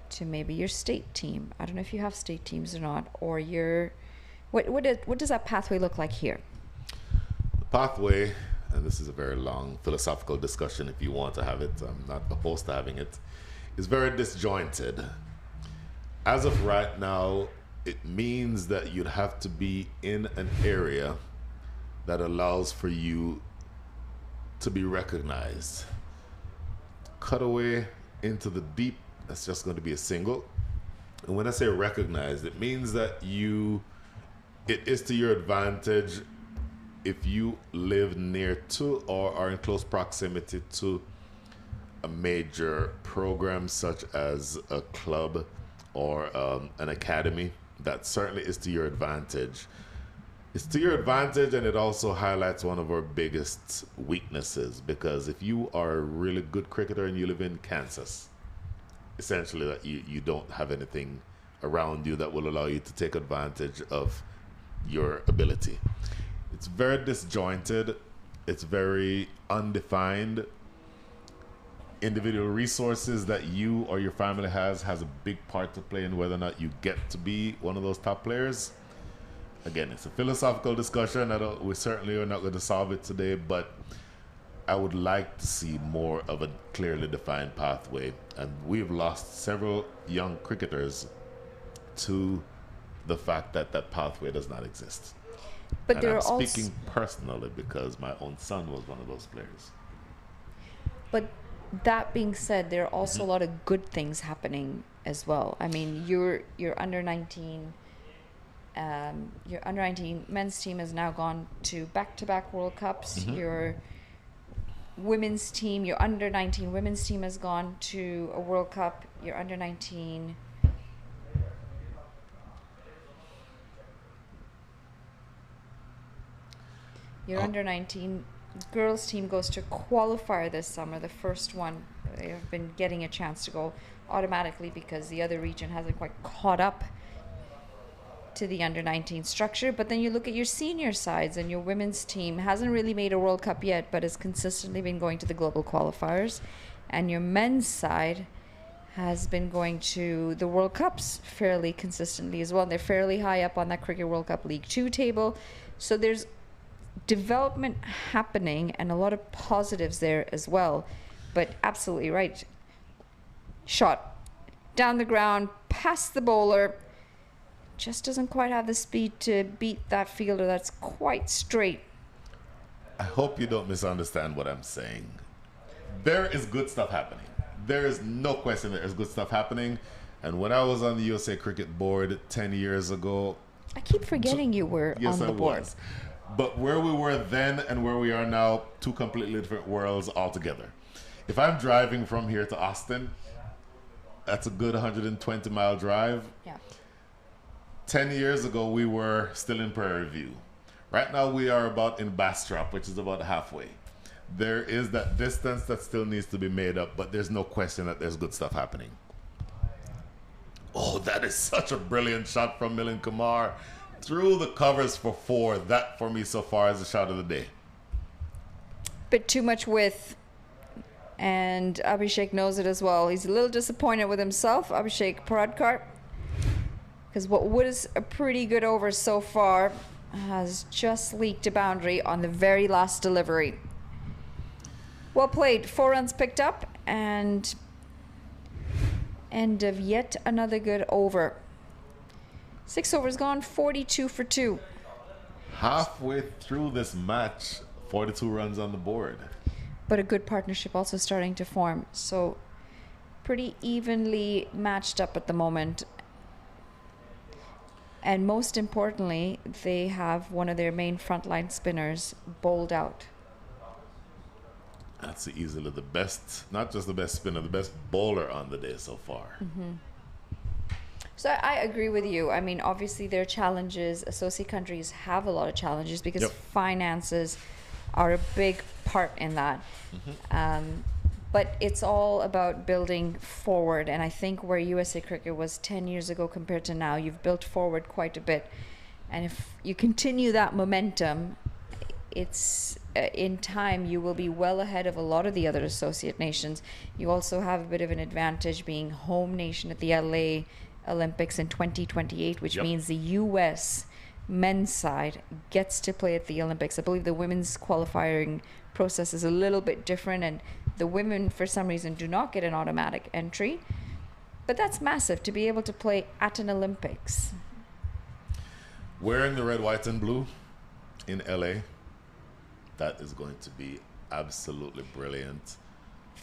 to maybe your state team? I don't know if you have state teams or not, or your what does that pathway look like here? The pathway, and this is a very long philosophical discussion if you want to have it, I'm not opposed to having it, is very disjointed. As of right now, it means that you'd have to be in an area that allows for you to be recognized. Cut away into the deep, that's just going to be a single. And when I say recognized, it means that it is to your advantage if you live near to or are in close proximity to a major program such as a club or an academy. That certainly is to your advantage. It's to your advantage, and it also highlights one of our biggest weaknesses, because if you are a really good cricketer and you live in Kansas, essentially that you don't have anything around you that will allow you to take advantage of your ability. It's very disjointed. It's very undefined. Individual resources that you or your family has a big part to play in whether or not you get to be one of those top players. Again, it's a philosophical discussion. We certainly are not going to solve it today, but I would like to see more of a clearly defined pathway. And we've lost several young cricketers to the fact that that pathway does not exist. But and there I'm are also speaking personally because my own son was one of those players. But that being said, there are also a lot of good things happening as well. I mean, your under 19 men's team has now gone to back-to-back World Cups. Your women's team, your under 19 women's team has gone to a World Cup. Your under 19 under 19 girls team goes to qualifier this summer, the first one. They have been getting a chance to go automatically because the other region hasn't quite caught up to the under 19 structure. But then you look at your senior sides, and your women's team hasn't really made a World Cup yet, but has consistently been going to the global qualifiers. And your men's side has been going to the World Cups fairly consistently as well. They're fairly high up on that Cricket World Cup League 2 table. So there's development happening and a lot of positives there as well. But absolutely right. Shot down the ground, past the bowler. Just doesn't quite have the speed to beat that fielder that's quite straight. I hope you don't misunderstand what I'm saying. There is good stuff happening. There is no question there is good stuff happening. And when I was on the USA Cricket Board 10 years ago... I keep forgetting you were on the board. Was. But where we were then and where we are now, two completely different worlds altogether. If I'm driving from here to Austin, that's a good 120-mile drive. Yeah. 10 years ago, we were still in Prairie View. Right now, we are about in Bastrop, which is about halfway. There is that distance that still needs to be made up, but there's no question that there's good stuff happening. Oh, that is such a brilliant shot from Milind Kumar. Through the covers for 4. That, for me, so far, is the shot of the day. Bit too much width. And Abhishek knows it as well. He's a little disappointed with himself, Abhishek Paradkar, because what was a pretty good over so far has just leaked a boundary on the very last delivery. Well played. 4 runs picked up, and end of yet another good over. 6 overs gone, 42 for 2. Halfway through this match, 42 runs on the board. But a good partnership also starting to form. So pretty evenly matched up at the moment. And most importantly, they have one of their main frontline spinners bowled out. That's easily the best, not just the best spinner, the best bowler on the day so far. So I agree with you. I mean, obviously there are challenges. Associate countries have a lot of challenges because Yep. finances are a big part in that. But it's all about building forward. And I think where USA Cricket was 10 years ago compared to now, you've built forward quite a bit. And if you continue that momentum, it's in time you will be well ahead of a lot of the other associate nations. You also have a bit of an advantage being home nation at the LA Olympics in 2028, which Yep. means the US men's side gets to play at the Olympics. I believe the women's qualifying process is a little bit different, and the women for some reason do not get an automatic entry. But that's massive to be able to play at an Olympics. Wearing the red, white, and blue in LA, that is going to be absolutely brilliant.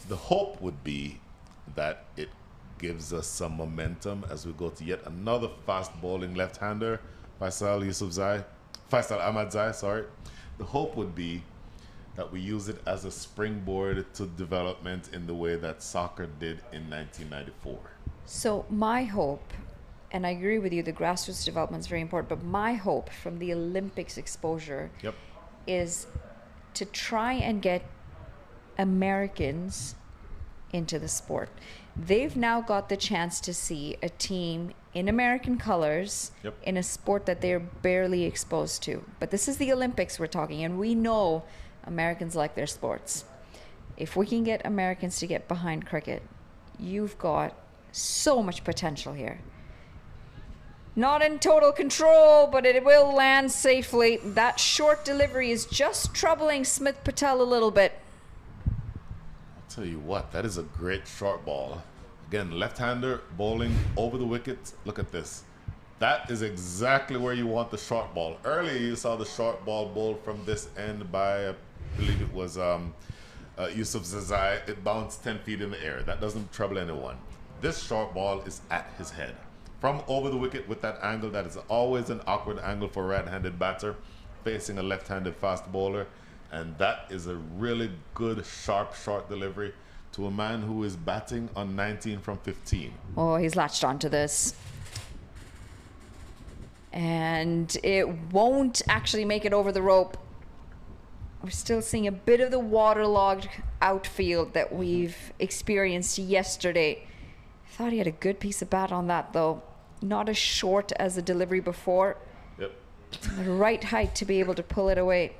The hope would be that it gives us some momentum as we go to yet another fast bowling left-hander, Faisal Ahmadzai, sorry. The hope would be that we use it as a springboard to development in the way that soccer did in 1994. So my hope, and I agree with you, the grassroots development is very important, but my hope from the Olympics exposure Yep. is to try and get Americans into the sport. They've now got the chance to see a team in American colors Yep. in a sport that they're barely exposed to. But this is the Olympics we're talking, and we know Americans like their sports. If we can get Americans to get behind cricket, you've got so much potential here. Not in total control, but it will land safely. That short delivery is just troubling Smith Patel a little bit. I'll tell you what, that is a great short ball. Again, left-hander bowling over the wicket. Look at this. That is exactly where you want the short ball. Earlier, you saw the short ball bowled from this end by, I believe it was Yusuf Zazai. It bounced 10 feet in the air. That doesn't trouble anyone. This short ball is at his head. From over the wicket with that angle, that is always an awkward angle for a right-handed batter facing a left-handed fast bowler. And that is a really good, sharp, short delivery to a man who is batting on 19 from 15. Oh, he's latched onto this. And it won't actually make it over the rope. We're still seeing a bit of the waterlogged outfield that we've experienced yesterday. Thought he had a good piece of bat on that, though. Not as short as the delivery before. Yep. The right height to be able to pull it away.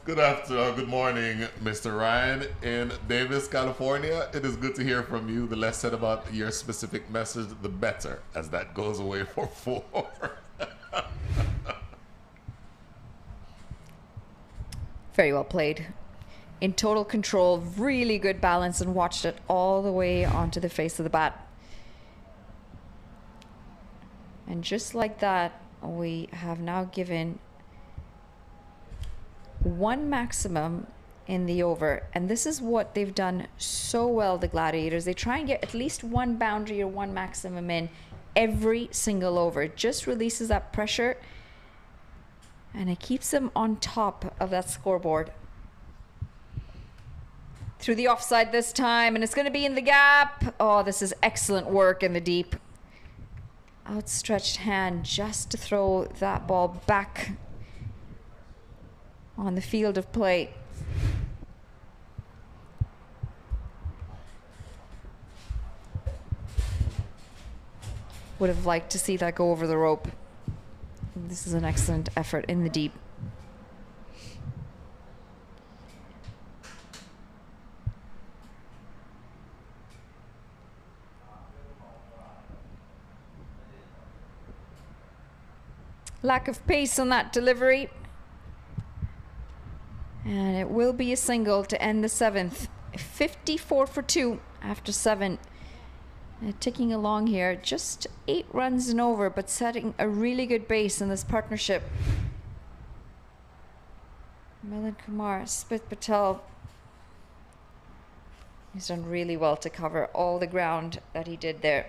Good morning, Mr. Ryan in Davis, California. It is good to hear from you. The less said about your specific message, the better, as that goes away for 4. Very well played. In total control, really good balance, and watched it all the way onto the face of the bat. And just like that, we have now given one maximum in the over. And this is what they've done so well, the Gladiators. They try and get at least one boundary or one maximum in every single over. It just releases that pressure, and it keeps them on top of that scoreboard. Through the offside this time, and it's going to be in the gap. Oh, this is excellent work in the deep. Outstretched hand just to throw that ball back on the field of play. Would have liked to see that go over the rope. This is an excellent effort in the deep. Lack of pace on that delivery. And it will be a single to end the 7th. 54 for 2 after 7. Ticking along here. Just 8 runs and over, but setting a really good base in this partnership. Milind Kumar, Smith Patel. He's done really well to cover all the ground that he did there.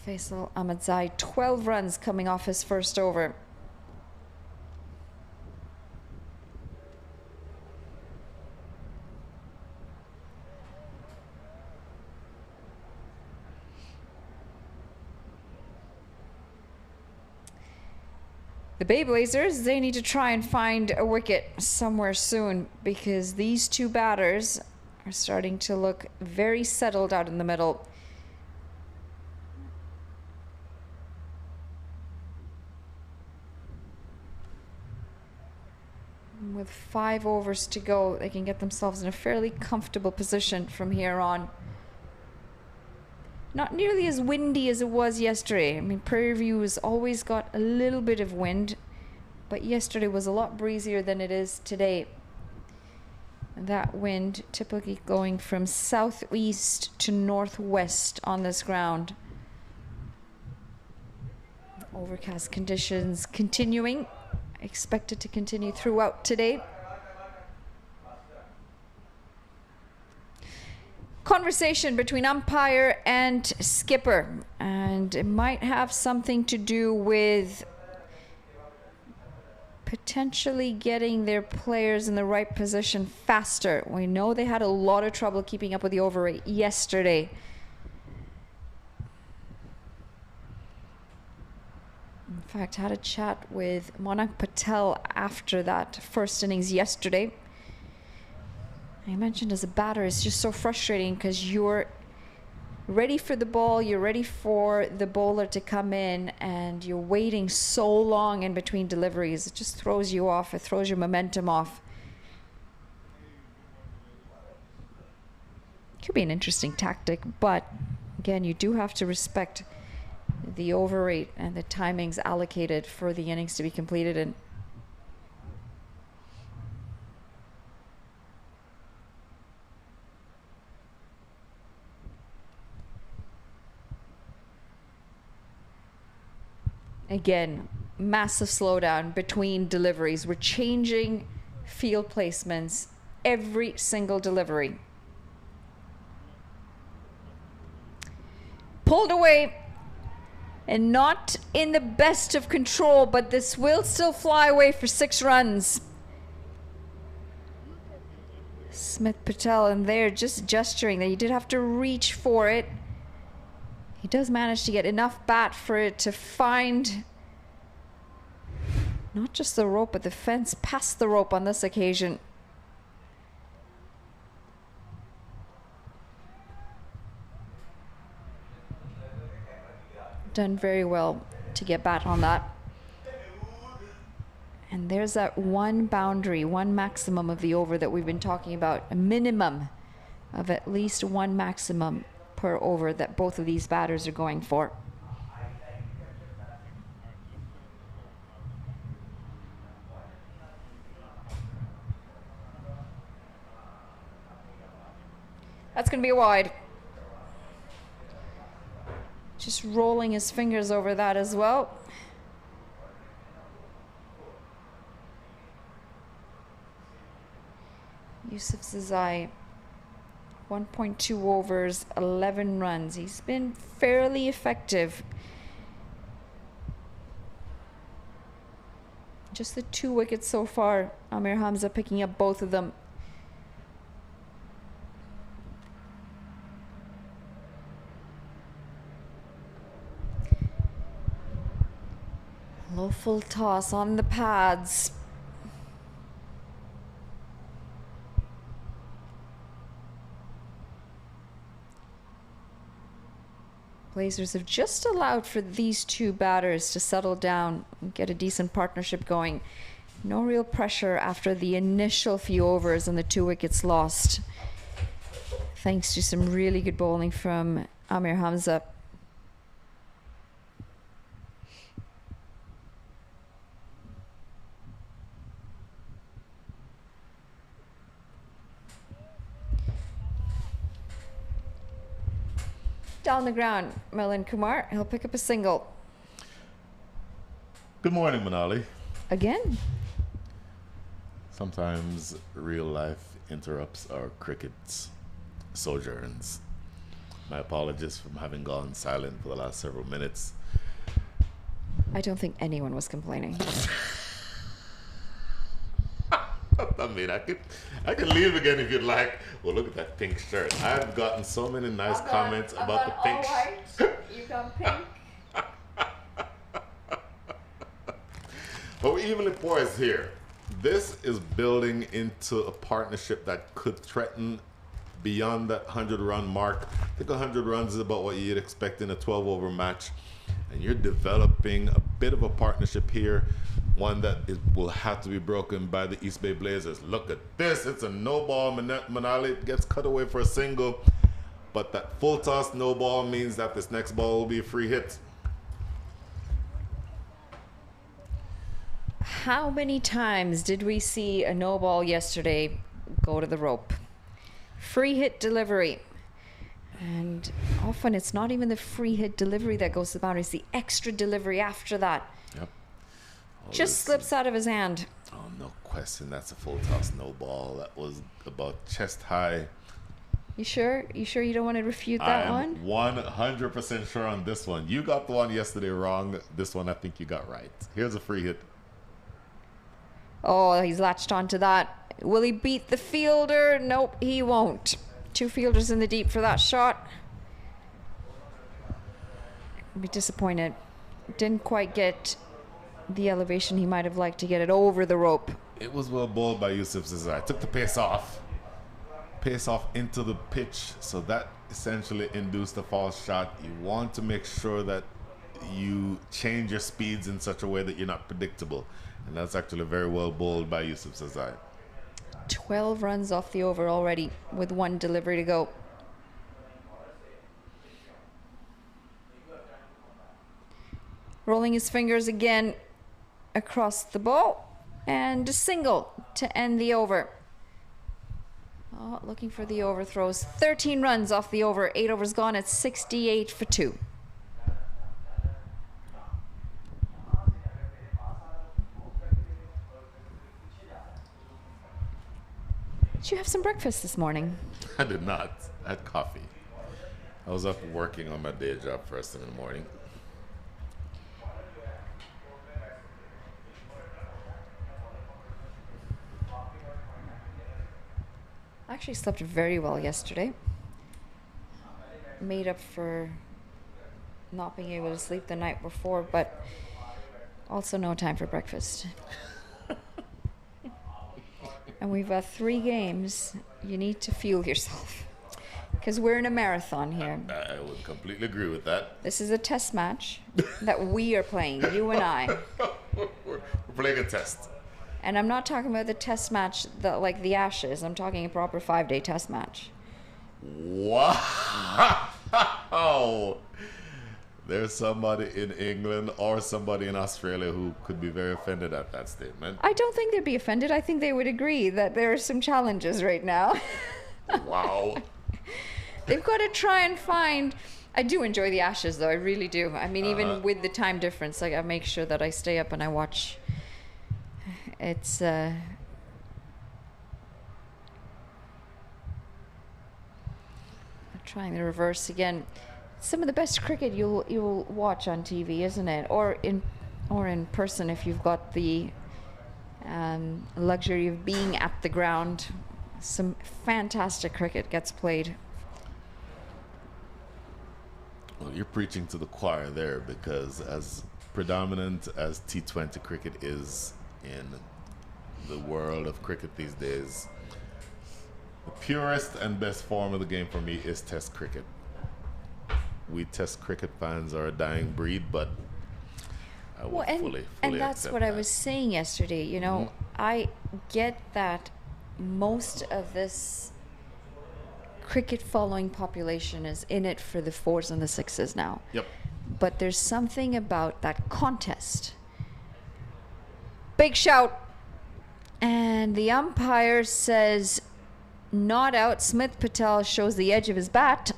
Faisal Ahmadzai, 12 runs coming off his first over. The Bay Blazers, they need to try and find a wicket somewhere soon because these two batters are starting to look very settled out in the middle. With 5 overs to go, they can get themselves in a fairly comfortable position from here on. Not nearly as windy as it was yesterday. I mean, Prairie View has always got a little bit of wind, but yesterday was a lot breezier than it is today. And that wind typically going from southeast to northwest on this ground. Overcast conditions continuing. Expected to continue throughout today. Conversation between umpire and skipper, and it might have something to do with potentially getting their players in the right position faster. We know they had a lot of trouble keeping up with the over rate yesterday. In fact, had a chat with Monak Patel after that first innings yesterday. I mentioned as a batter, it's just so frustrating because you're ready for the ball, you're ready for the bowler to come in, and you're waiting so long in between deliveries. It just throws you off, it throws your momentum off. Could be an interesting tactic, but again, you do have to respect the over rate and the timings allocated for the innings to be completed in. Again, massive slowdown between deliveries. We're changing field placements every single delivery. Pulled away and not in the best of control, but this will still fly away for 6 runs. Smith Patel in there just gesturing that you did have to reach for it. He does manage to get enough bat for it to find not just the rope, but the fence past the rope on this occasion. Done very well to get bat on that. And there's that one boundary, one maximum of the over that we've been talking about. A minimum of at least one maximum per over that both of these batters are going for. That's going to be a wide. Just rolling his fingers over that as well. Yusuf Zazai, 1.2 overs, 11 runs. He's been fairly effective. Just the 2 wickets so far. Amir Hamza picking up both of them. Low full toss on the pads. Blazers have just allowed for these 2 batters to settle down and get a decent partnership going. No real pressure after the initial few overs and the 2 wickets lost. Thanks to some really good bowling from Amir Hamza. Down the ground, Milind Kumar. He'll pick up a single. Good morning, Manali. again. Sometimes real life interrupts our cricket's sojourns. My apologies for having gone silent for the last several minutes. I don't think anyone was complaining. I mean, I could leave again if you'd like. Well, look at that pink shirt. I've gotten so many nice comments about the pink shirt. You got pink. But we're evenly poised here. This is building into a partnership that could threaten beyond that 100-run mark. I think 100 runs is about what you'd expect in a 12-over match. And you're developing a bit of a partnership here, one that will have to be broken by the East Bay Blazers. Look at this. It's a no ball. Manali gets cut away for a single. But that full toss no ball means that this next ball will be a free hit. How many times did we see a no ball yesterday go to the rope? Free hit delivery. And often it's not even the free hit delivery that goes to the boundary, it's the extra delivery after that. Yep. Just slips out of his hand. Oh, no question. That's a full toss no ball. That was about chest high. You sure? You sure you don't want to refute that one? I am 100% sure on this one. You got the one yesterday wrong. This one I think you got right. Here's a free hit. Oh, he's latched onto that. Will he beat the fielder? Nope, he won't. 2 fielders in the deep for that shot. I'd be disappointed. Didn't quite get the elevation he might have liked to get it over the rope. It was well bowled by Yusuf Zazai. Took the pace off. Pace off into the pitch. So that essentially induced a false shot. You want to make sure that you change your speeds in such a way that you're not predictable. And that's actually very well bowled by Yusuf Zazai. 12 runs off the over already with 1 delivery to go. Rolling his fingers again across the ball and a single to end the over. Oh, looking for the overthrows. 13 runs off the over. 8 overs gone at 68 for 2. Did you have some breakfast this morning? I did not. I had coffee. I was up working on my day job first thing in the morning. I actually slept very well yesterday. Made up for not being able to sleep the night before, but also no time for breakfast. And we've got 3 games. You need to fuel yourself because we're in a marathon here. I would completely agree with that. This is a test match that we are playing, you and I. We're playing a test. And I'm not talking about the test match that, like the Ashes. I'm talking a proper 5-day test match. Wow! There's somebody in England or somebody in Australia who could be very offended at that statement. I don't think they'd be offended. I think they would agree that there are some challenges right now. Wow. They've got to try and find... I do enjoy the Ashes, though. I really do. I mean, even with the time difference, like, I make sure that I stay up and I watch. It's... I'm trying the reverse again. Some of the best cricket you'll watch on TV, isn't it? Or in person if you've got the luxury of being at the ground. Some fantastic cricket gets played. Well, you're preaching to the choir there, because as predominant as T20 cricket is in the world of cricket these days, the purest and best form of the game for me is Test cricket. We Test cricket fans are a dying breed, but I will fully and that's accept what that. I was saying yesterday. You know, I get that most of this cricket following population is in it for the 4s and the 6s now. Yep. But there's something about that contest. Big shout. And the umpire says, not out. Smith Patel shows the edge of his bat.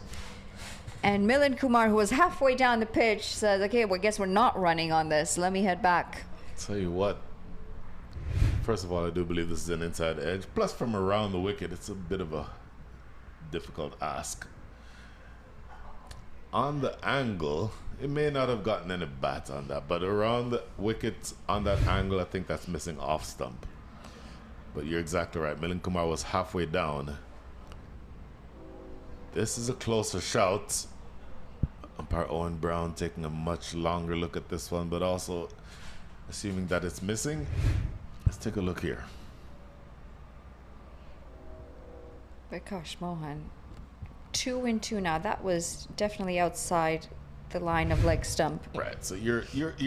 And Milind Kumar, who was halfway down the pitch, says, okay, well, I guess we're not running on this. Let me head back. Tell you what, First of all, I do believe this is an inside edge. Plus, from around the wicket, it's a bit of a difficult ask. On the angle, it may not have gotten any bat on that, but around the wicket on that angle, I think that's missing off stump. But you're exactly right. Milind Kumar was halfway down. This is a closer shout. Umpire Owen Brown taking a much longer look at this one, but also assuming that it's missing. Let's take a look here. Vikash Mohan, 2-2 now. That was definitely outside the line of leg stump. Right. So you're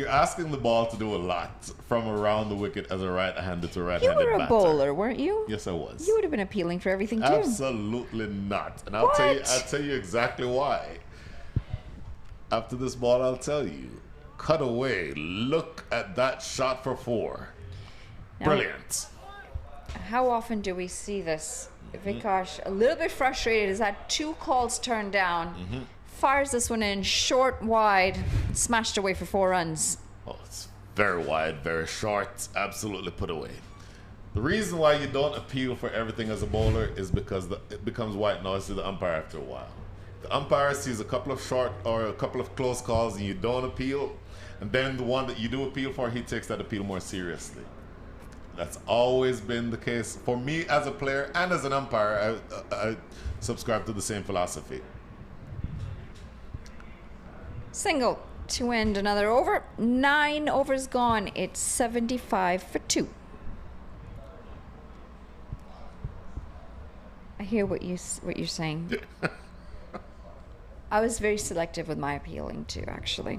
asking the ball to do a lot from around the wicket as a right-handed to right-handed batter. You were a bowler, weren't you? Yes, I was. You would have been appealing for everything too. Absolutely not. And I'll tell you exactly why. After this ball, I'll tell you. Cut away. Look at that shot for 4. Now, brilliant. How often do we see this? Vikash, a little bit frustrated, has had 2 calls turned down. Fires this one in short, wide, smashed away for 4 runs. Oh, it's very wide, very short, absolutely put away. The reason why you don't appeal for everything as a bowler is because it becomes white noise to the umpire after a while. The umpire sees a couple of short or a couple of close calls and you don't appeal, and then the one that you do appeal for, he takes that appeal more seriously. That's always been the case for me as a player and as an umpire. I subscribe to the same philosophy. Single to end another over. 9 overs gone. It's 75 for 2. I hear what you're saying. I was very selective with my appealing too, actually.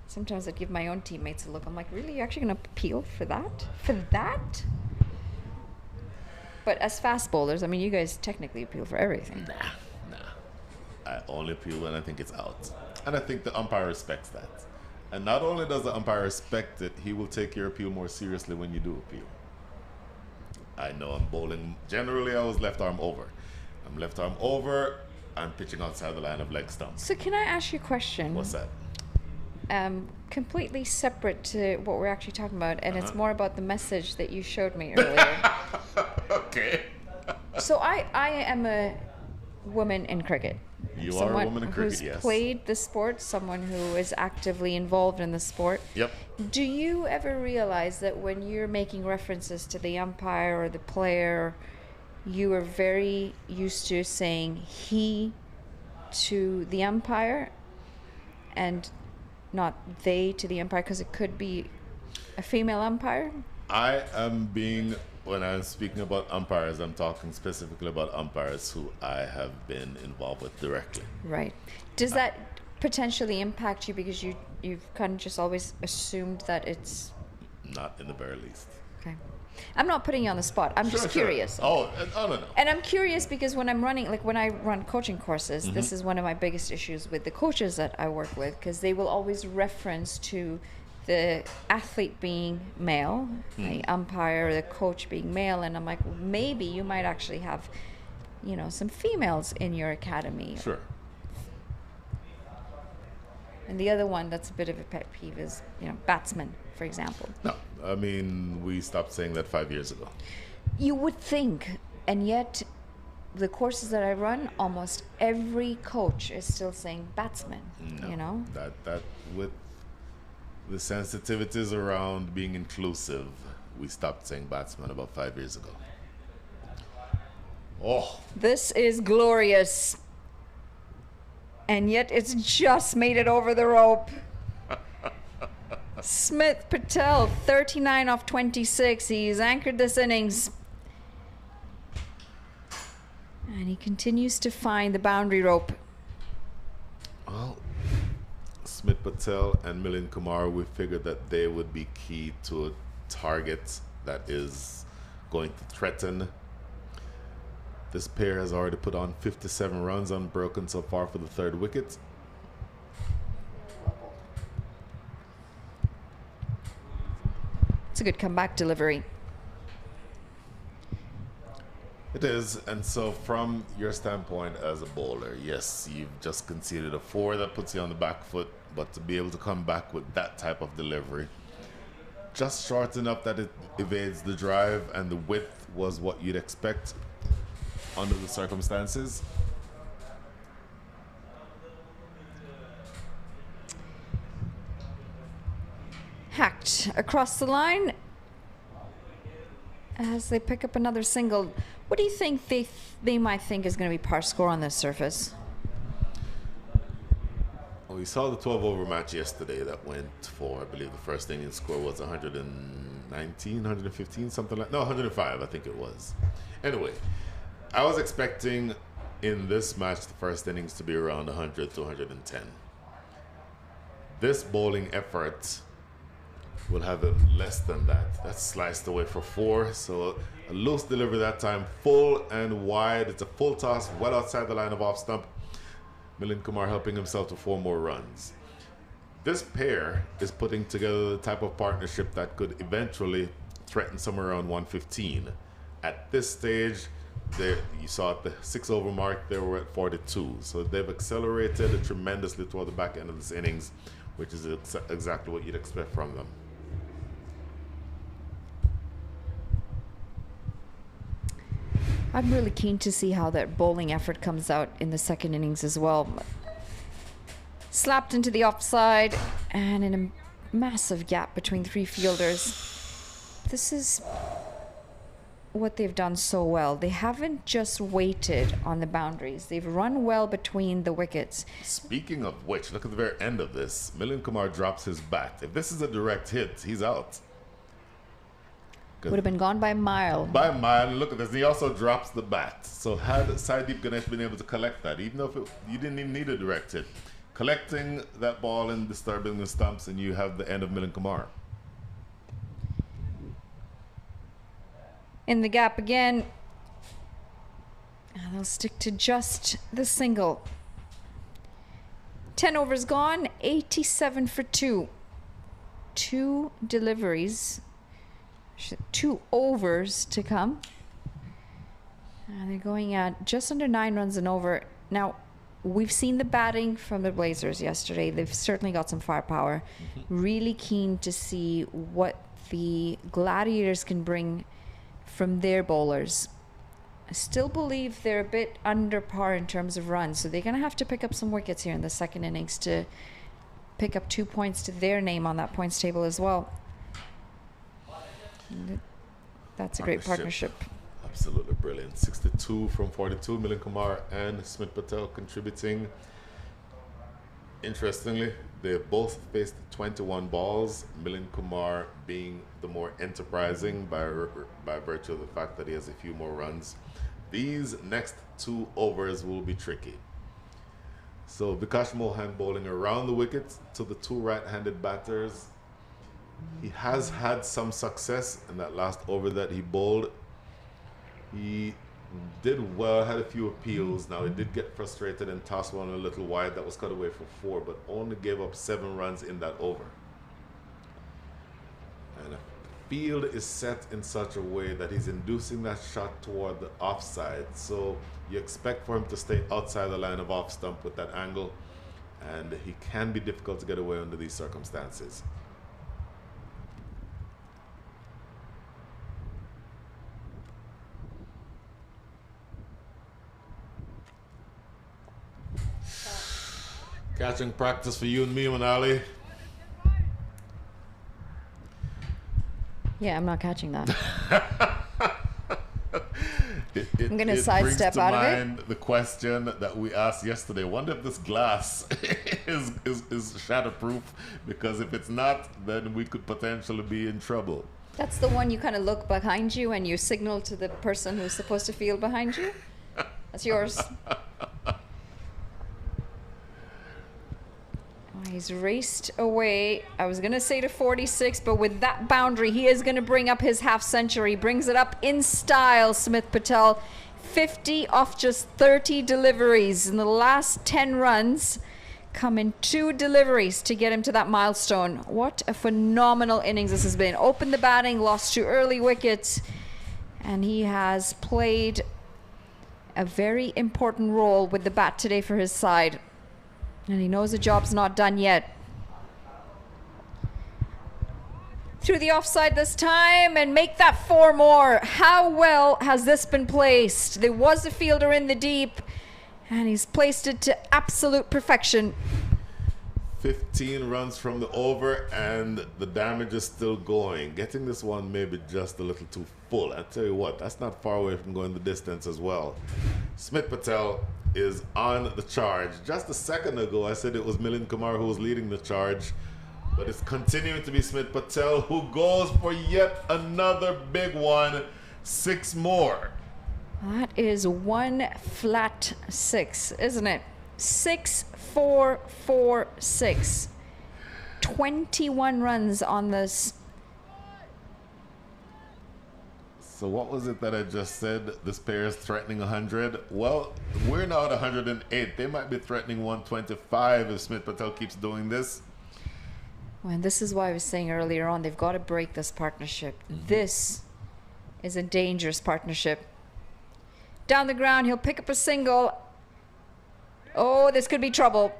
Sometimes I'd give my own teammates a look. I'm like, really? You're actually going to appeal for that? For that? But as fast bowlers, I mean, you guys technically appeal for everything. Nah. I only appeal when I think it's out. And I think the umpire respects that. And not only does the umpire respect it, he will take your appeal more seriously when you do appeal. I know I'm bowling. Generally, I was left arm over. I'm left arm over. I'm pitching outside the line of leg stump. So can I ask you a question? What's that? Completely separate to what we're actually talking about, and it's more about the message that you showed me earlier. Okay. So I am a woman in cricket. You are a woman in cricket, yes. Who's played the sport, someone who is actively involved in the sport. Yep. Do you ever realize that when you're making references to the umpire or the player, you are very used to saying he to the umpire and not they to the umpire, because it could be a female umpire? When I'm speaking about umpires, I'm talking specifically about umpires who I have been involved with directly. Right. Does that potentially impact you because you've kind of just always assumed that it's... Not in the very least. Okay. I'm not putting you on the spot. I'm just curious. Oh, no. And I'm curious because when I'm running, like when I run coaching courses, this is one of my biggest issues with the coaches that I work with, because they will always reference to the athlete being male, the umpire or the coach being male, and I'm like, well, maybe you might actually have, some females in your academy. Sure. And the other one that's a bit of a pet peeve is, batsmen, for example. No, I mean, we stopped saying that 5 years ago. You would think, and yet the courses that I run, almost every coach is still saying batsman. No, that with the sensitivities around being inclusive, we stopped saying batsman about 5 years ago. Oh. This is glorious. And yet it's just made it over the rope. Smith Patel, 39 off 26. He's anchored this innings. And he continues to find the boundary rope. Well, Smith Patel and Milind Kumar, we figured that they would be key to a target that is going to threaten. This pair has already put on 57 runs unbroken so far for the third wicket. It's a good comeback delivery. It is, and so from your standpoint as a bowler, yes, you've just conceded a 4 that puts you on the back foot, but to be able to come back with that type of delivery, just short enough that it evades the drive, and the width was what you'd expect under the circumstances. Hacked across the line as they pick up another single. What do you think they might think is going to be par score on this surface? Well, we saw the 12 over match yesterday that went for, I believe the first inning score was 119, 115, something like, no, 105, I think it was. Anyway, I was expecting in this match the first innings to be around 100 to 110. This bowling effort will have it less than that. That's sliced away for 4, so a loose delivery that time, full and wide. It's a full toss, well outside the line of off stump. Milind Kumar helping himself to 4 more runs. This pair is putting together the type of partnership that could eventually threaten somewhere around 115. At this stage, you saw at the 6 over mark, they were at 42. So they've accelerated tremendously toward the back end of this innings, which is exactly what you'd expect from them. I'm really keen to see how that bowling effort comes out in the second innings as well. Slapped into the offside and in a massive gap between 3 fielders. This is what they've done so well. They haven't just waited on the boundaries. They've run well between the wickets. Speaking of which, look at the very end of this. Milind Kumar drops his bat. If this is a direct hit, he's out. Would have been gone by a mile. By a mile, and look at this. He also drops the bat. So had Saideep Ganesh been able to collect that, even though you didn't even need a direct hit, collecting that ball and disturbing the stumps, and you have the end of Milind Kumar. In the gap again. And they'll stick to just the single. 10 overs gone, 87 for 2. 2 deliveries. 2 overs to come. And they're going at just under 9 runs and over. Now, we've seen the batting from the Blazers yesterday. They've certainly got some firepower. Really keen to see what the Gladiators can bring from their bowlers. I still believe they're a bit under par in terms of runs, so they're going to have to pick up some wickets here in the second innings to pick up 2 points to their name on that points table as well. That's a great partnership. Absolutely brilliant. 62 from 42. Milind Kumar and Smith Patel contributing. Interestingly, they both faced 21 balls. Milind Kumar being the more enterprising by virtue of the fact that he has a few more runs. These next 2 overs will be tricky. So Vikash Mohan bowling around the wickets to the 2 right-handed batters. He has had some success in that last over that he bowled. He did well, had a few appeals. Now, he did get frustrated and tossed one a little wide that was cut away for 4, but only gave up 7 runs in that over. And the field is set in such a way that he's inducing that shot toward the offside. So you expect for him to stay outside the line of off stump with that angle, and he can be difficult to get away under these circumstances. Catching practice for you and me, Manali. Yeah, I'm not catching that. I'm going to sidestep out of it. The question that we asked yesterday: wonder if this glass is shatterproof? Because if it's not, then we could potentially be in trouble. That's the one you kind of look behind you and you signal to the person who's supposed to field behind you. That's yours. He's raced away. I was going to say to 46, but with that boundary, he is going to bring up his half century. Brings it up in style, Smith Patel. 50 off just 30 deliveries. In the last 10 runs, come in 2 deliveries to get him to that milestone. What a phenomenal innings this has been. Opened the batting, lost 2 early wickets, and he has played a very important role with the bat today for his side. And he knows the job's not done yet. through the offside this time and make that 4 more. How well has this been placed? There was a fielder in the deep, and he's placed it to absolute perfection. 15 runs from the over, and the damage is still going. Getting this one maybe just a little too full. I tell you what, that's not far away from going the distance as well. Smith Patel is on the charge. Just a second ago, I said it was Milind Kumar who was leading the charge, but it's continuing to be Smith Patel who goes for yet another big one. 6 more. That is 1 flat 6, isn't it? 6, 4, 4, 6. 21 runs on this. So what was it that I just said? This pair is threatening 100. Well, we're now at 108. They might be threatening 125 if Smith Patel keeps doing this. Well, and this is why I was saying earlier on, they've got to break this partnership. This is a dangerous partnership. Down the ground, he'll pick up a single. Oh, this could be trouble.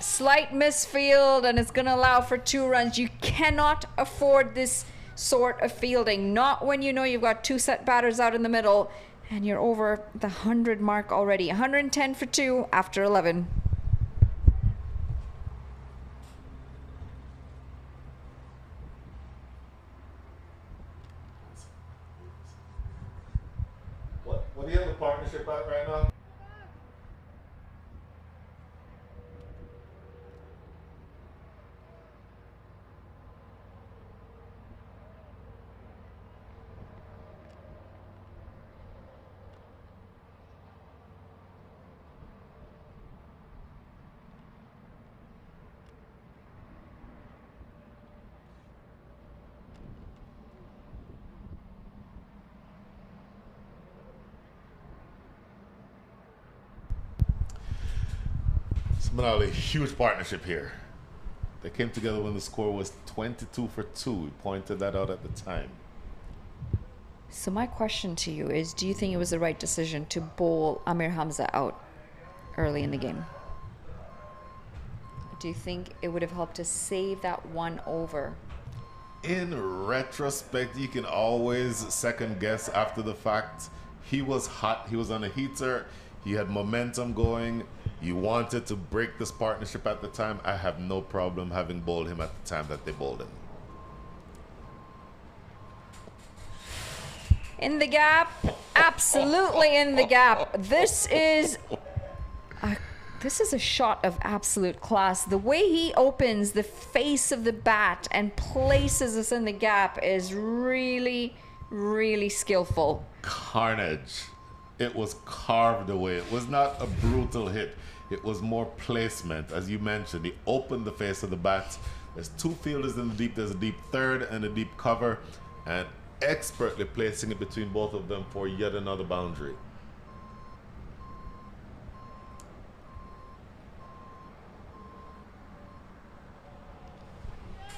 Slight misfield, and it's going to allow for 2 runs. You cannot afford this sort of fielding. Not when you know you've got 2 set batters out in the middle, and you're over the 100 mark already. 110 for 2 after 11. What do you have the partnership at right now? Manali, huge partnership here. They came together when the score was 22 for 2. We pointed that out at the time. So my question to you is, do you think it was the right decision to bowl Amir Hamza out early in the game? Do you think it would have helped to save that 1 over? In retrospect, you can always second guess after the fact. He was hot. He was on a heater. He had momentum going. You wanted to break this partnership at the time. I have no problem having bowled him at the time that they bowled him. In the gap, absolutely in the gap. This is a shot of absolute class. The way he opens the face of the bat and places us in the gap is really, really skillful. Carnage. It was carved away. It was not a brutal hit. It was more placement. As you mentioned, he opened the face of the bat. There's 2 fielders in the deep. There's a deep third and a deep cover, and expertly placing it between both of them for yet another boundary.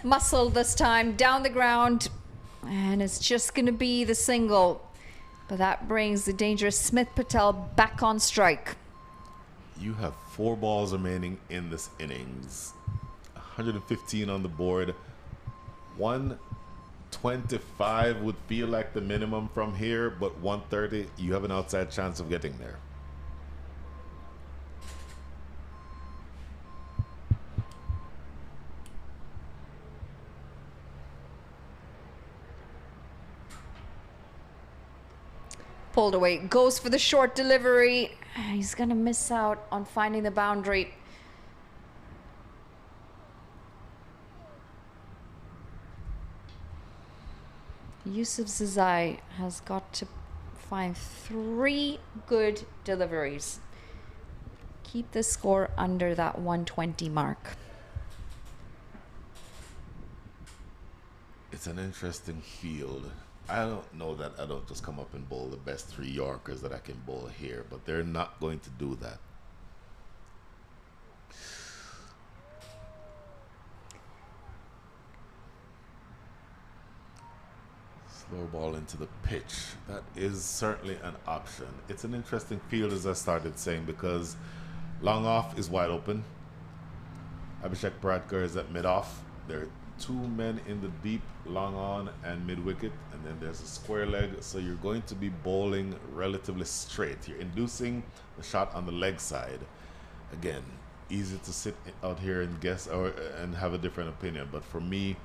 Muscle this time, down the ground, and it's just going to be the single. But that brings the dangerous Smith Patel back on strike. You have 4 balls remaining in this innings. 115 on the board. 125 would feel like the minimum from here, but 130, you have an outside chance of getting there. Pulled away, goes for the short delivery. He's gonna miss out on finding the boundary. Yusuf Zazai has got to find 3 good deliveries. Keep the score under that 120 mark. It's an interesting field. I don't know that I don't just come up and bowl the best 3 Yorkers that I can bowl here, but they're not going to do that. Slow ball into the pitch. That is certainly an option. It's an interesting field, as I started saying, because long off is wide open. Abhishek Bradkar is at mid off. They're two men in the deep, long on and mid wicket, and then there's a square leg. So you're going to be bowling relatively straight. You're inducing the shot on the leg side. Again, easy to sit out here and guess and have a different opinion, but for me,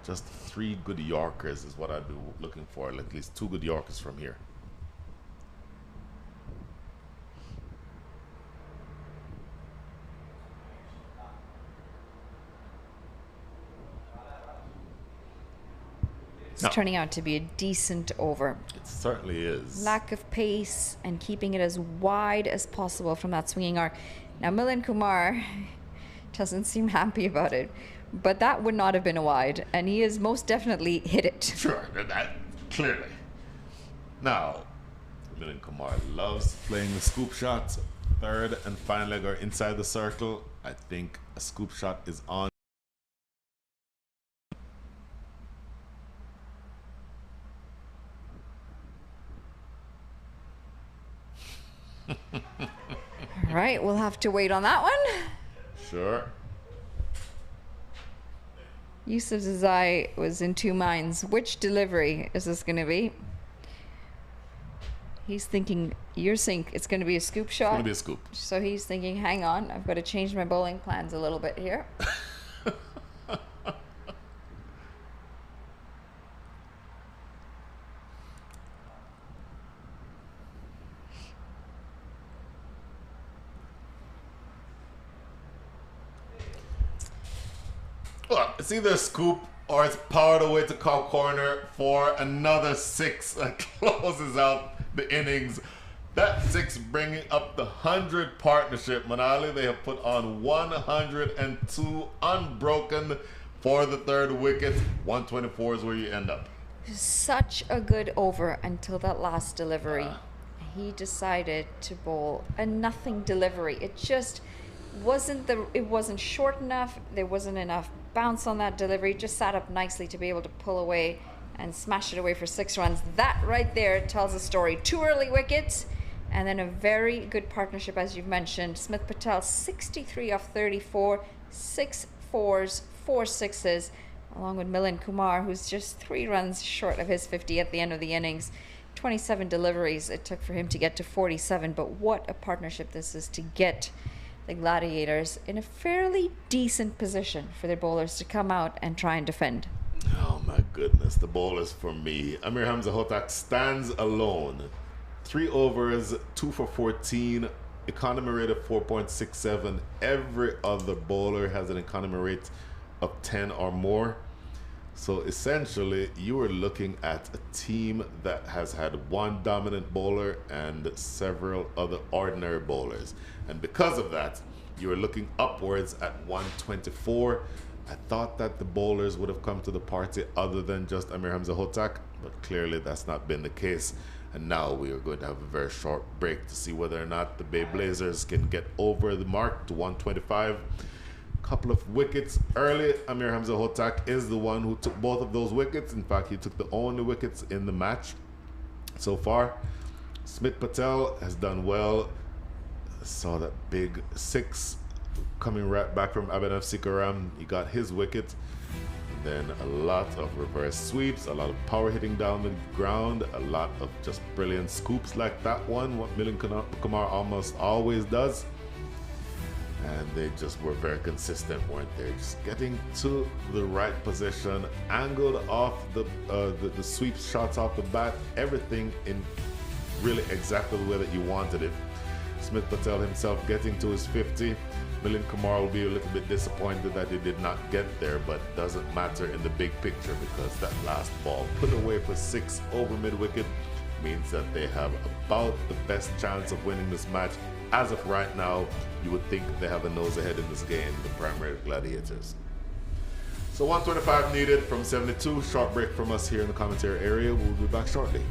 just 3 good Yorkers is what I'd be looking for. At least 2 good Yorkers from here. It's turning out to be a decent over. It certainly is. Lack of pace and keeping it as wide as possible from that swinging arc. Now, Milind Kumar doesn't seem happy about it, but that would not have been a wide, and he has most definitely hit it. Sure, that clearly. Now, Milind Kumar loves playing the scoop shots. Third and final leg are inside the circle. I think a scoop shot is on. All right, we'll have to wait on that one. Sure. Yusuf Zazai was in 2 minds. Which delivery is this going to be? He's thinking, you're saying it's going to be a scoop shot? It's going to be a scoop. So he's thinking, hang on, I've got to change my bowling plans a little bit here. Well, it's either a scoop or it's powered away to cow corner for another 6 that closes out the innings. That 6 bringing up the 100 partnership. Manali, they have put on 102 unbroken for the 3rd wicket. 124 is where you end up. Such a good over until that last delivery. He decided to bowl a nothing delivery. It just wasn't short enough. There wasn't enough bounce on that delivery. Just sat up nicely to be able to pull away and smash it away for 6 runs. That right there tells a story. 2 early wickets and then a very good partnership, as you've mentioned. Smith Patel 63 off 34, 6 fours, 4 sixes, along with Milind Kumar, who's just 3 runs short of his 50 at the end of the innings. 27 deliveries it took for him to get to 47, but what a partnership this is to get the Gladiators in a fairly decent position for their bowlers to come out and try and defend. Oh my goodness, the bowlers for me. Amir Hamza Hotak stands alone. 3 overs, 2 for 14, economy rate of 4.67. Every other bowler has an economy rate of 10 or more. So essentially, you are looking at a team that has had 1 dominant bowler and several other ordinary bowlers. And because of that, you are looking upwards at 124. I thought that the bowlers would have come to the party other than just Amir Hamza Hotak, but clearly that's not been the case. And now we are going to have a very short break to see whether or not the Bay Blazers can get over the mark to 125. Couple of wickets early. Amir Hamza Hotak is the one who took both of those wickets. In fact, he took the only wickets in the match so far. Smith Patel has done well. Saw that big 6 coming right back from Abhinav Sikaram. He got his wicket. And then a lot of reverse sweeps, a lot of power hitting down the ground, a lot of just brilliant scoops like that one, what Milind Kumar almost always does. And they just were very consistent, weren't they? Just getting to the right position, angled off the sweep shots off the bat, everything in really exactly the way that you wanted it. Smith Patel himself getting to his 50. Milind Kumar will be a little bit disappointed that he did not get there, but doesn't matter in the big picture because that last ball put away for 6 over mid-wicket means that they have about the best chance of winning this match. As of right now, you would think they have a nose ahead in this game, the primary Gladiators. So 125 needed from 72. Short break from us here in the commentary area. We'll be back shortly.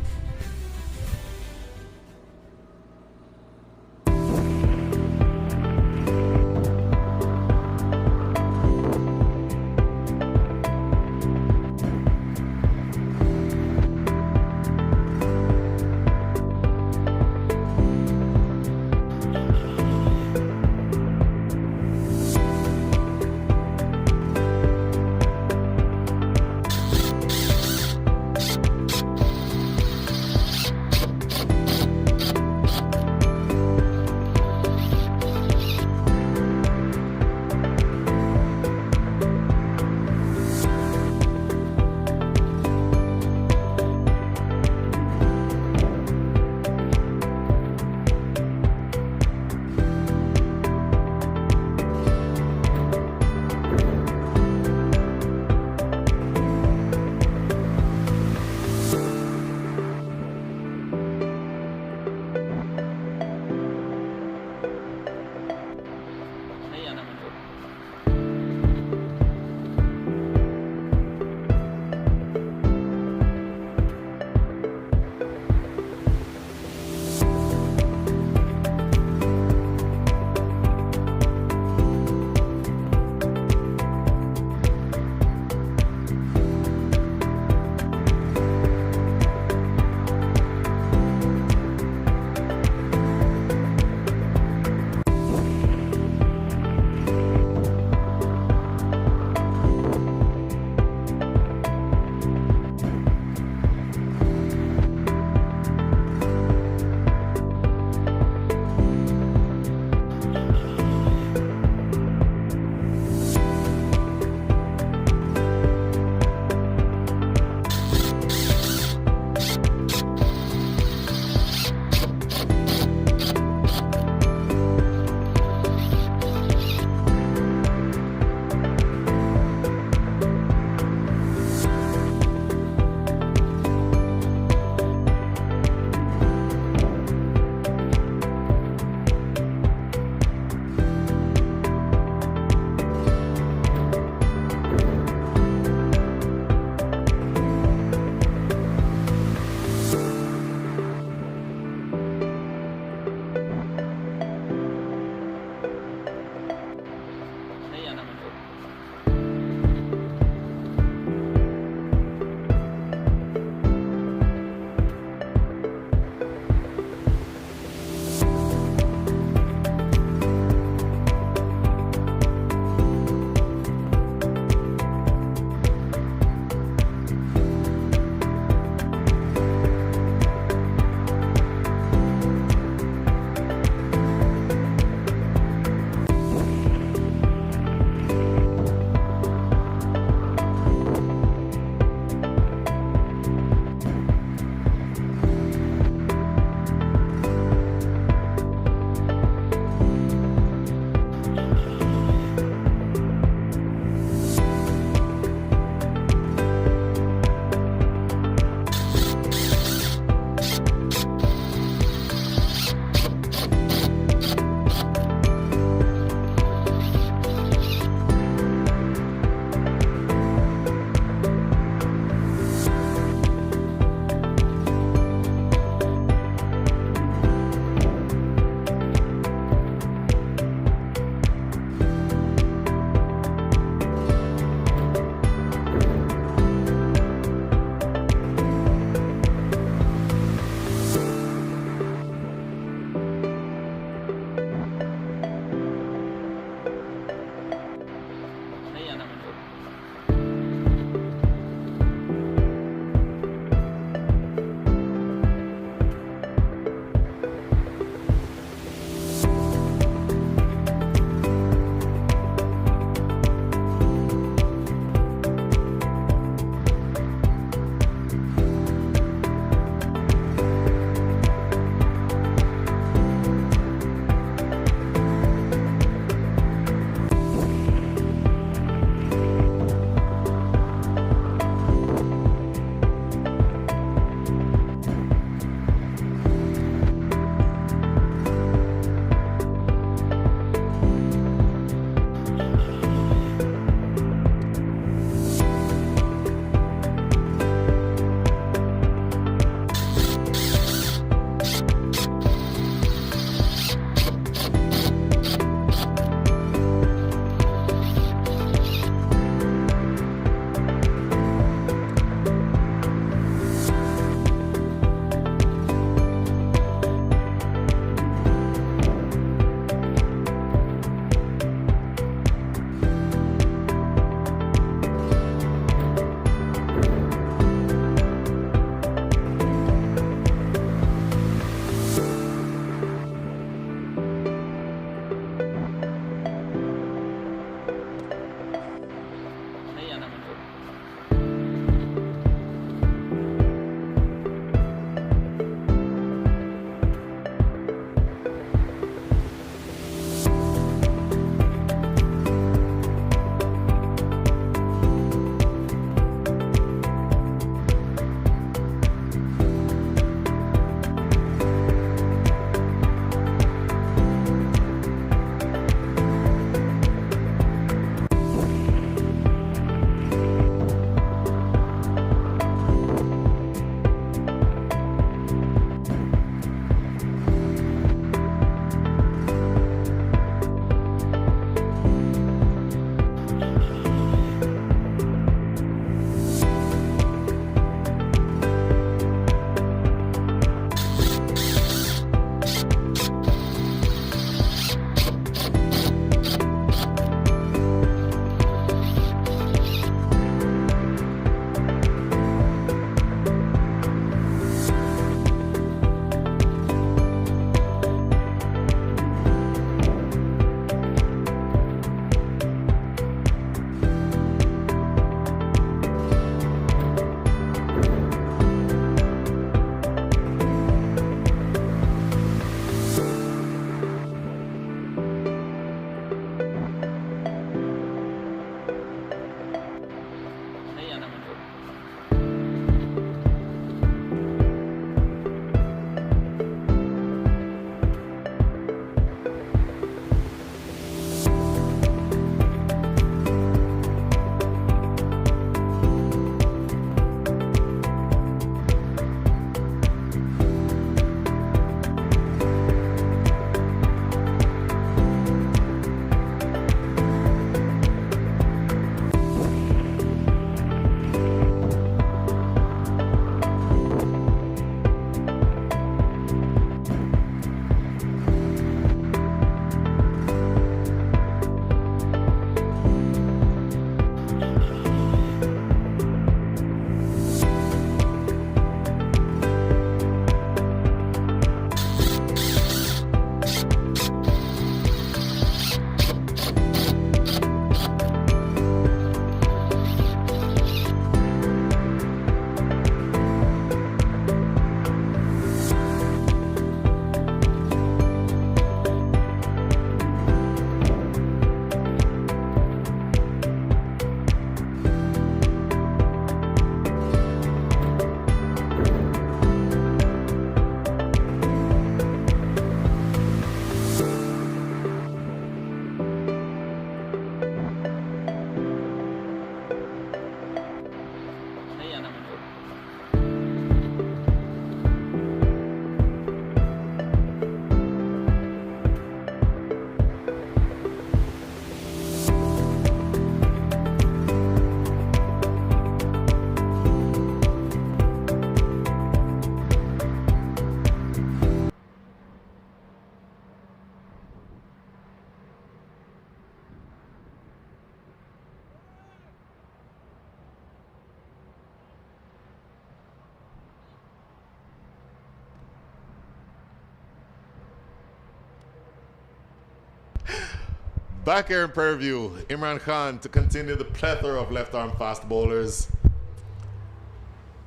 Back here in Purview, Imran Khan to continue the plethora of left-arm fast bowlers.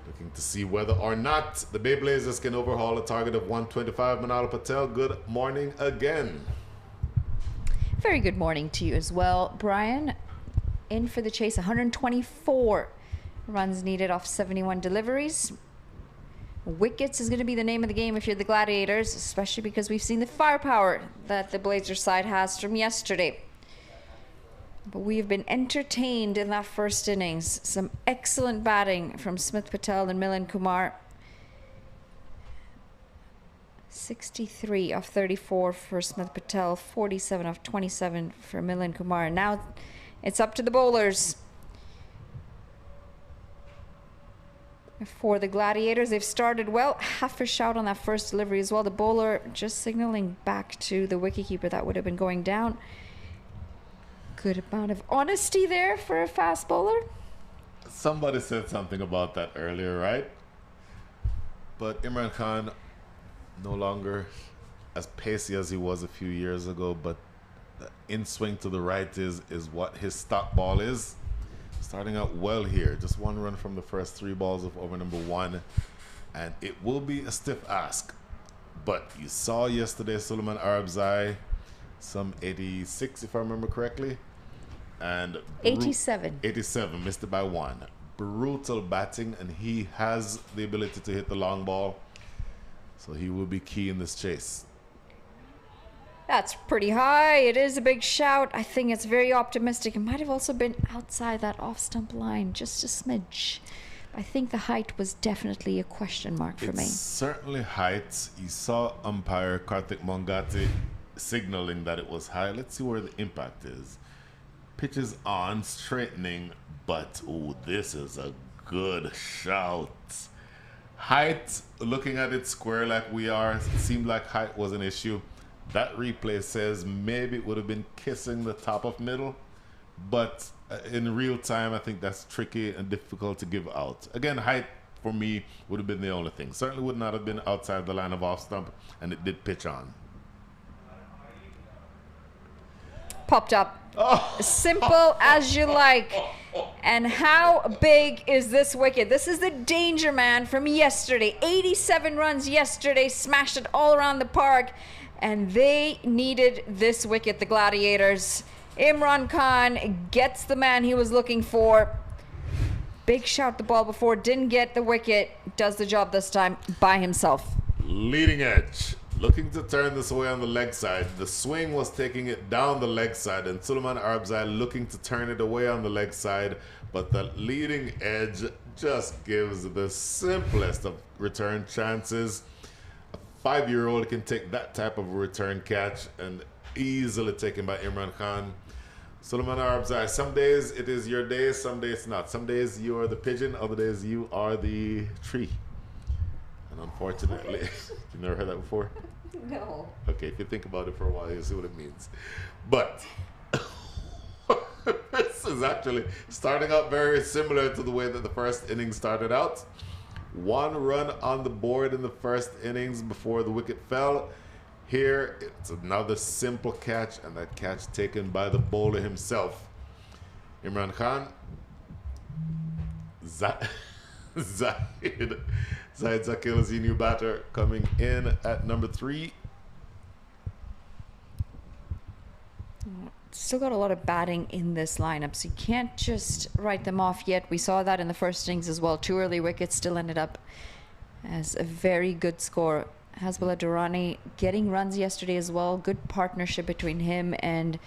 Looking to see whether or not the Bay Blazers can overhaul a target of 125. Manal Patel, good morning again. Very good morning to you as well, Brian. In for the chase, 124 runs needed off 71 deliveries. Wickets is going to be the name of the game if you're the Gladiators, especially because we've seen the firepower that the Blazers side has from yesterday. But we've been entertained in that first innings. Some excellent batting from Smith Patel and Milind Kumar. 63 off 34 for Smith Patel, 47 off 27 for Milind Kumar. Now it's up to the bowlers. For the Gladiators, they've started well. Half a shout on that first delivery as well. The bowler just signaling back to the wicketkeeper that would have been going down. Good amount of honesty there for a fast bowler. Somebody said something about that earlier, right? But Imran Khan no longer as pacey as he was a few years ago, but the in swing to the right is what his stop ball is. Starting out well here, just one run from the first 3 balls of over number 1, and it will be a stiff ask. But you saw yesterday Suleiman Arabzai, some 86 if I remember correctly, and 87, missed it by 1. Brutal batting, and he has the ability to hit the long ball, so he will be key in this chase. That's pretty high. It is a big shout. I think it's very optimistic. It might have also been outside that off-stump line, just a smidge. I think the height was definitely a question mark for me. Certainly height. You saw umpire Karthik Mongati signaling that it was high. Let's see where the impact is. Pitch is on, straightening, but this is a good shout. Height, looking at it square like we are, it seemed like height was an issue. That replay says maybe it would have been kissing the top of middle, but in real time, I think that's tricky and difficult to give out. Again, height for me would have been the only thing. Certainly would not have been outside the line of off stump, and it did pitch on. Popped up. Simple as you like. And how big is this wicket? This is the danger man from yesterday. 87 runs yesterday, smashed it all around the park. And they needed this wicket, the Gladiators. Imran Khan gets the man he was looking for. Big shout the ball before, didn't get the wicket. Does the job this time by himself. Leading edge. Looking to turn this away on the leg side. The swing was taking it down the leg side, and Suleiman Arabzai looking to turn it away on the leg side. But the leading edge just gives the simplest of return chances. 5-year-old can take that type of a return catch and easily taken by Imran Khan. Suleiman Arabzai, some days it is your day, some days it's not. Some days you are the pigeon, other days you are the tree. And unfortunately, you've never heard that before? No. Okay, if you think about it for a while, you'll see what it means. But this is actually starting out very similar to the way that the first inning started out. 1 run on the board in the first innings before the wicket fell. Here, it's another simple catch, and that catch taken by the bowler himself. Imran Khan. Zahid Zakil is the new batter coming in at number 3. Still got a lot of batting in this lineup, so you can't just write them off yet. We saw that in the first innings as well. 2 early wickets still ended up as a very good score. Hasbullah Durrani getting runs yesterday as well. Good partnership between him and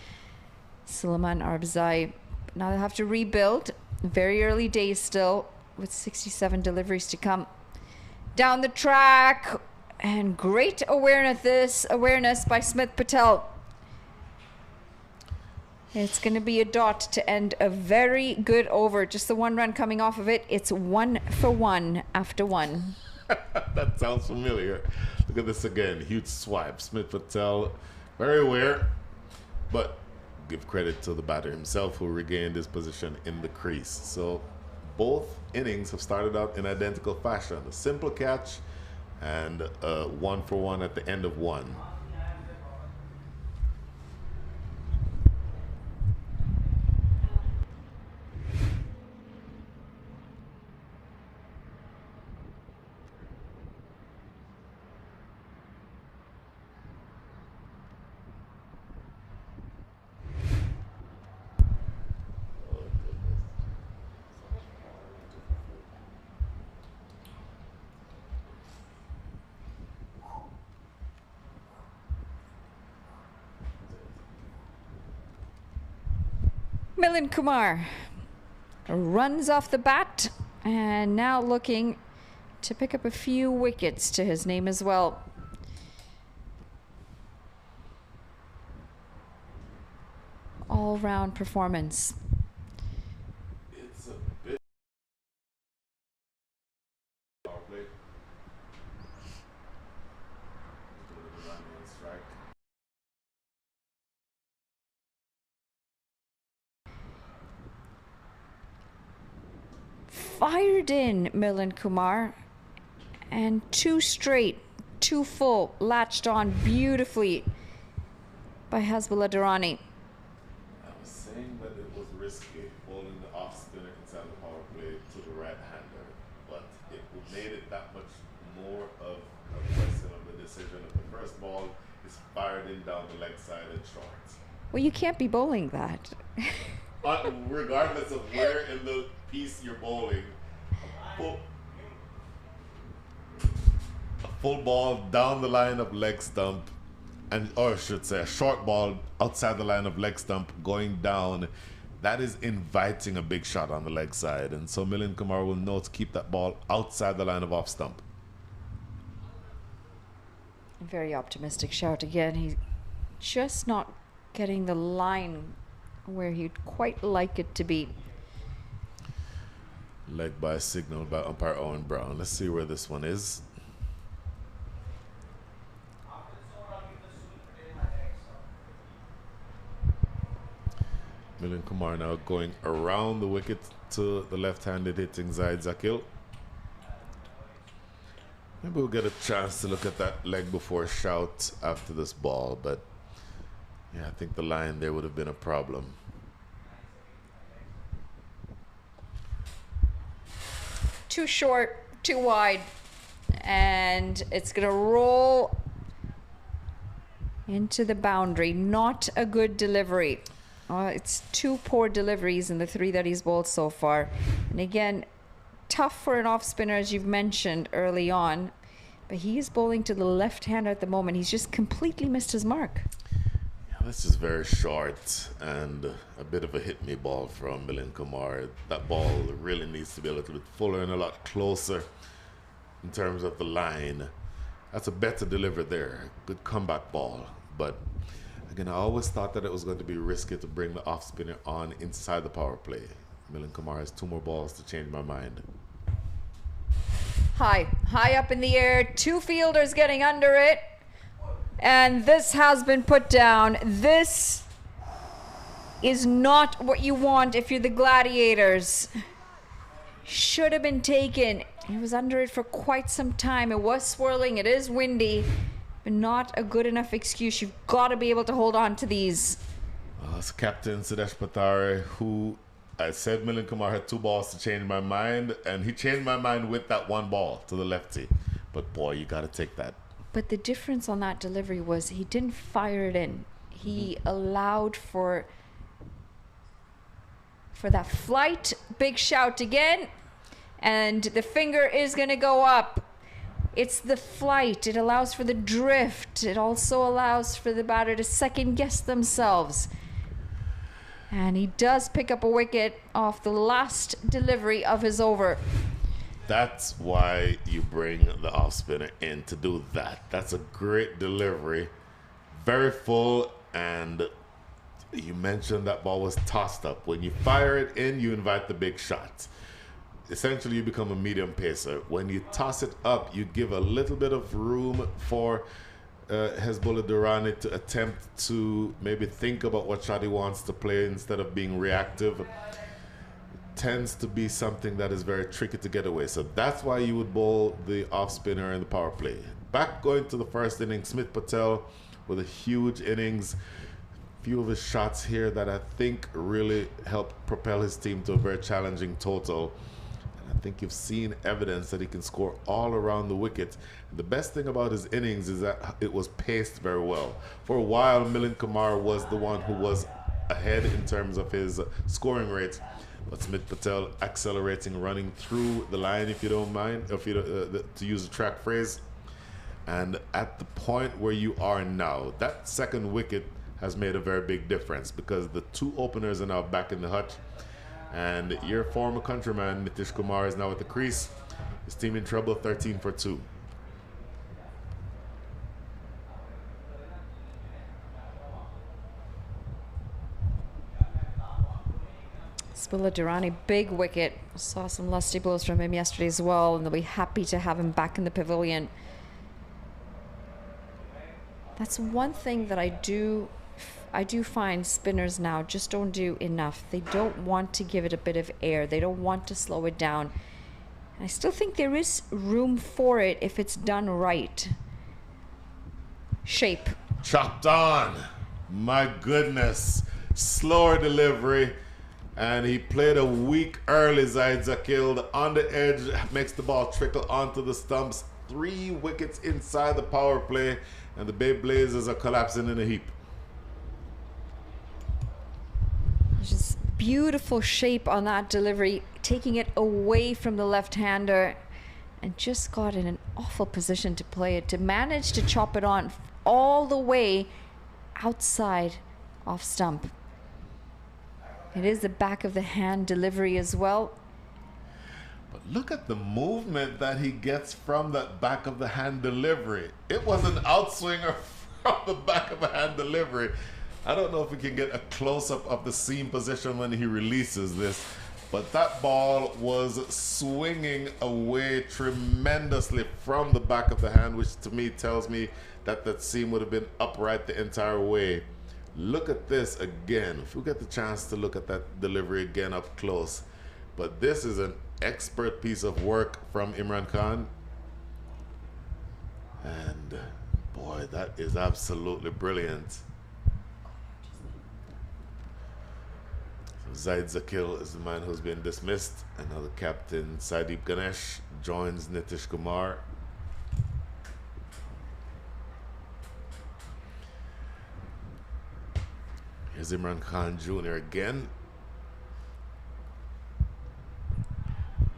Suleiman Arabzai. Now they have to rebuild. Very early days still, with 67 deliveries to come. Down the track, and great awareness by Smith Patel. It's going to be a dot to end a very good over. Just the 1 run coming off of it. It's 1 for 1 after 1. That sounds familiar. Look at this again. Huge swipe. Smith Patel, very aware, but give credit to the batter himself who regained his position in the crease. So both innings have started out in identical fashion. A simple catch and 1 for 1 at the end of 1. Milind Kumar runs off the bat and now looking to pick up a few wickets to his name as well. All-round performance. It's a bit power play. Strike. Fired in Milind Kumar, and two straight, two full, latched on beautifully by Hasbullah Durrani. I was saying that it was risky bowling the off spinner inside the power play to the right hander, but it made it that much more of a question of the decision of the first ball is fired in down the leg side and short. Well, you can't be bowling that. Regardless of where in the piece you're bowling, a full ball down the line of leg stump, and or I should say a short ball outside the line of leg stump going down, that is inviting a big shot on the leg side. And so Milind Kumar will know to keep that ball outside the line of off stump. Very optimistic shout again. He's just not getting the line where he'd quite like it to be. Leg by signal by umpire Owen Brown. Let's see where this one is. Milind Kumar now going around the wicket to the left-handed hitting Zaid Zakil. Maybe we'll get a chance to look at that leg before shout after this ball, but yeah, I think the line there would have been a problem. Too short, too wide, and it's going to roll into the boundary. Not a good delivery. It's two poor deliveries in the three that he's bowled so far. And again, tough for an off spinner, as you've mentioned early on, but he is bowling to the left hander at the moment. He's just completely missed his mark. Yeah, this is very short and a bit of a hit me ball from Milind Kumar. That ball really needs to be a little bit fuller and a lot closer in terms of the line. That's a better deliver there. Good comeback ball. But again, I always thought that it was going to be risky to bring the off spinner on inside the power play. Milind Kumar has two more balls to change my mind. High up in the air, two fielders getting under it, and this has been put down. This is not what you want if you're the Gladiators. Should have been taken. He was under it for quite some time. It was swirling, it is windy, but not a good enough excuse. You've got to be able to hold on to these. It's Captain Siddhesh Patare, who I said Milind Kumar had two balls to change my mind, and he changed my mind with that one ball to the lefty. But boy, you got to take that. But the difference on that delivery was he didn't fire it in. He allowed for that flight. Big shout again, and the finger is going to go up. It's the flight. It allows for the drift. It also allows for the batter to second guess themselves. And he does pick up a wicket off the last delivery of his over. That's why you bring the off spinner in to do that. That's a great delivery. Very full, and you mentioned that ball was tossed up. When you fire it in, you invite the big shot. Essentially, you become a medium pacer. When you toss it up, you give a little bit of room for Hasbullah Durrani to attempt to maybe think about what shot he wants to play instead of being reactive. It tends to be something that is very tricky to get away. So that's why you would bowl the off spinner in the power play. Back going to the first inning, Smith Patel with a huge innings. Few of his shots here that I think really helped propel his team to a very challenging total. I think you've seen evidence that he can score all around the wicket. The best thing about his innings is that it was paced very well. For a while, Milind Kumar was the one who was ahead in terms of his scoring rate. But Smith Patel accelerating, running through the line, if you don't mind, if you to use a track phrase. And at the point where you are now, that second wicket has made a very big difference because the two openers are now back in the hutch. And your former countryman, Nitish Kumar, is now at the crease. His team in trouble, 13 for 2. Spilla Durrani, big wicket. Saw some lusty blows from him yesterday as well, and they'll be happy to have him back in the pavilion. That's one thing that I do find spinners now just don't do enough. They don't want to give it a bit of air. They don't want to slow it down. And I still think there is room for it if it's done right. Shape. Chopped on. My goodness. Slower delivery. And he played a weak early. Zaid Zakil on the edge, makes the ball trickle onto the stumps. 3 wickets inside the power play, and the Bay Blazers are collapsing in a heap. Just beautiful shape on that delivery, taking it away from the left-hander, and just got in an awful position to play it, to manage to chop it on all the way outside off stump. It is the back of the hand delivery as well. But look at the movement that he gets from that back of the hand delivery. It was an outswinger from the back of a hand delivery. I don't know if we can get a close-up of the seam position when he releases this, but that ball was swinging away tremendously from the back of the hand, which to me tells me that that seam would have been upright the entire way. Look at this again. If we get the chance to look at that delivery again up close. But this is an expert piece of work from Imran Khan. And boy, that is absolutely brilliant. So Zaid Zakil is the man who's been dismissed. And now the captain, Saideep Ganesh, joins Nitish Kumar. Here's Imran Khan Jr. again.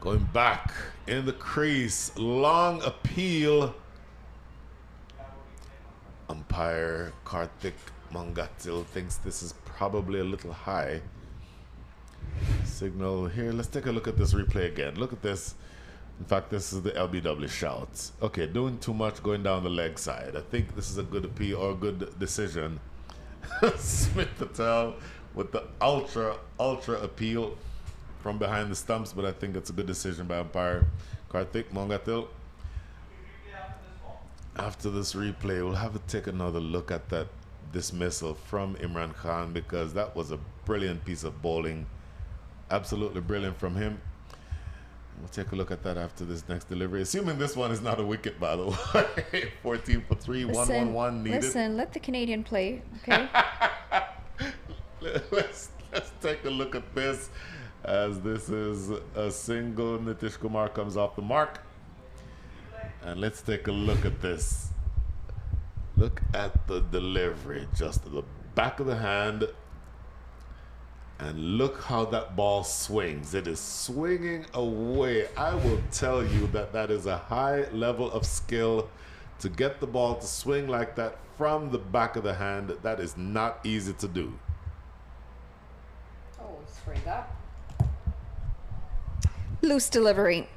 Going back in the crease. Long appeal. Umpire Karthik Mangatil thinks this is probably a little high. Signal here. Let's take a look at this replay again. Look at this. In fact, this is the LBW shout. Okay, doing too much going down the leg side. I think this is a good appeal or a good decision. Smith Patel with the ultra appeal from behind the stumps, but I think it's a good decision by umpire Karthik Mangatil. After this replay, we'll have to take another look at that dismissal from Imran Khan, because that was a brilliant piece of bowling. Absolutely brilliant from him. We'll take a look at that after this next delivery. Assuming this one is not a wicket, by the way. 14 for 3, 1-1-1 needed. Listen, let the Canadian play, okay? let's take a look at this, as this is a single. Nitish Kumar comes off the mark. And let's take a look at this. Look at the delivery, just to the back of the hand. And look how that ball swings. It is swinging away. I will tell you that that is a high level of skill to get the ball to swing like that from the back of the hand. That is not easy to do. Oh, spray that. Loose delivery.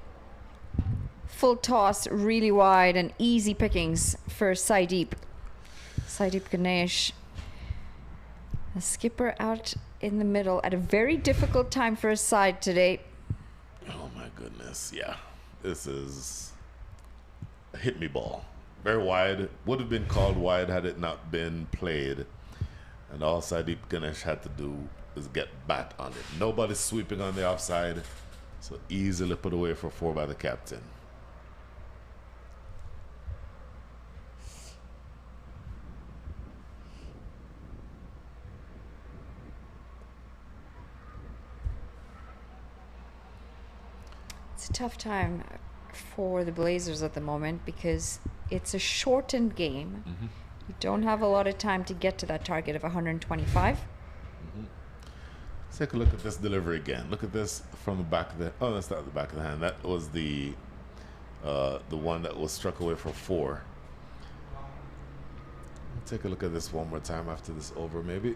Full toss, really wide, and easy pickings for Saideep Ganesh. The skipper out in the middle at a very difficult time for his side today. Oh my goodness, yeah. This is a hit me ball. Very wide. Would have been called wide had it not been played. And all Saideep Ganesh had to do is get bat on it. Nobody sweeping on the offside. So easily put away for 4 by the captain. It's a tough time for the Blazers at the moment because it's a shortened game. Mm-hmm. You don't have a lot of time to get to that target of 125. Mm-hmm. Let's take a look at this delivery again. Look at this from the back of the... Oh, that's not the back of the hand. That was the one that was struck away for 4. Take a look at this one more time after this over, maybe.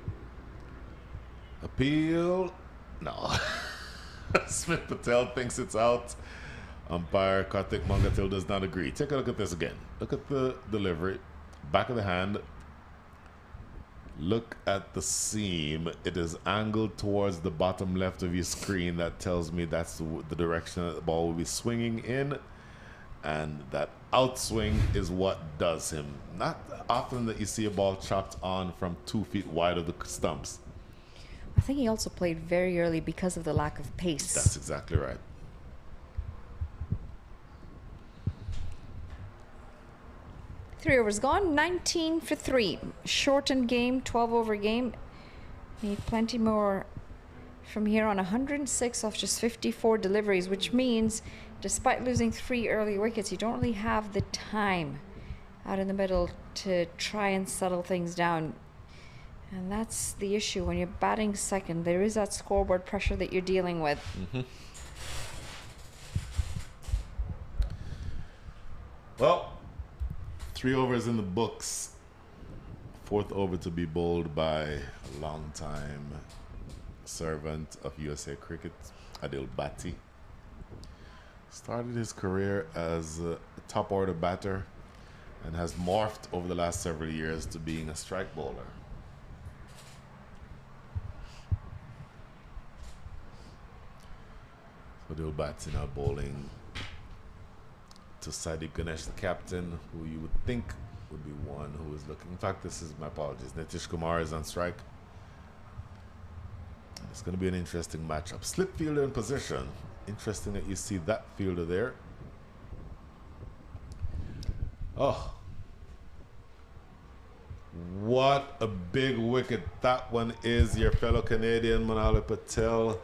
Appeal. No. Smith Patel thinks it's out. Umpire Karthik Mangatil does not agree. Take a look at this again. Look at the delivery. Back of the hand. Look at the seam. It is angled towards the bottom left of your screen. That tells me that's the direction that the ball will be swinging in. And that outswing is what does him. Not often that you see a ball chopped on from 2 feet wide of the stumps. I think he also played very early because of the lack of pace. That's exactly right. Three overs gone, 19 for 3. Shortened game, 12-over game. Need plenty more from here on. 106 off just 54 deliveries, which means despite losing 3 early wickets, you don't really have the time out in the middle to try and settle things down. And that's the issue when you're batting second. There is that scoreboard pressure that you're dealing with. Mm-hmm. Well, 3 overs in the books. 4th over to be bowled by a long-time servant of USA Cricket, Adil Bhatti. Started his career as a top-order batter and has morphed over the last several years to being a strike bowler. Adil Bhatti now bowling to Sadiq Ganesh, the captain, who you would think would be one who is looking. In fact, this is my apologies. Nitish Kumar is on strike. It's going to be an interesting matchup. Slip fielder in position. Interesting that you see that fielder there. Oh. What a big wicket that one is. Your fellow Canadian, Manali Patel,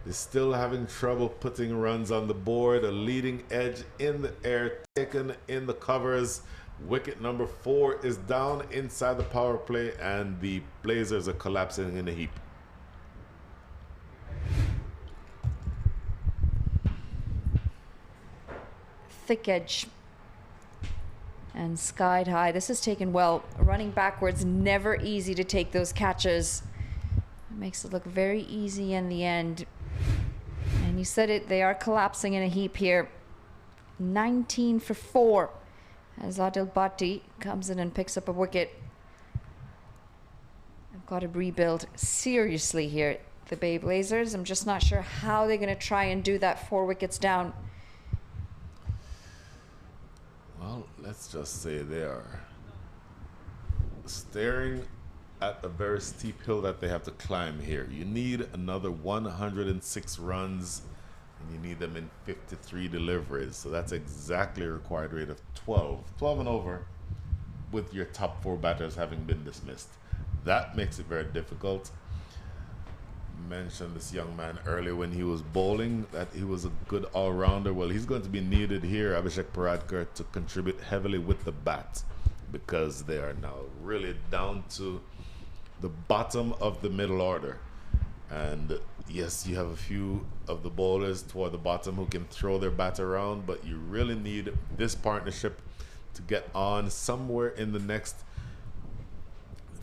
is still having trouble putting runs on the board. A leading edge in the air, taken in the covers. Wicket number 4 is down inside the power play, and the Blazers are collapsing in a heap. Thick edge and skied high. This is taken well. Running backwards, never easy to take those catches. It makes it look very easy in the end. And you said it, they are collapsing in a heap here. 19 for 4 as Adil Bhatti comes in and picks up a wicket. I've got to rebuild seriously here, the Bay Blazers. I'm just not sure how they're going to try and do that 4 wickets down. Well, let's just say they are staring at a very steep hill that they have to climb here. You need another 106 runs, and you need them in 53 deliveries. So that's exactly a required rate of 12 and over, with your top 4 batters having been dismissed. That makes it very difficult. Mentioned this young man earlier when he was bowling, that he was a good all-rounder. Well, he's going to be needed here, Abhishek Paradkar, to contribute heavily with the bat, because they are now really down to the bottom of the middle order. And yes, you have a few of the bowlers toward the bottom who can throw their bat around, but you really need this partnership to get on somewhere in the next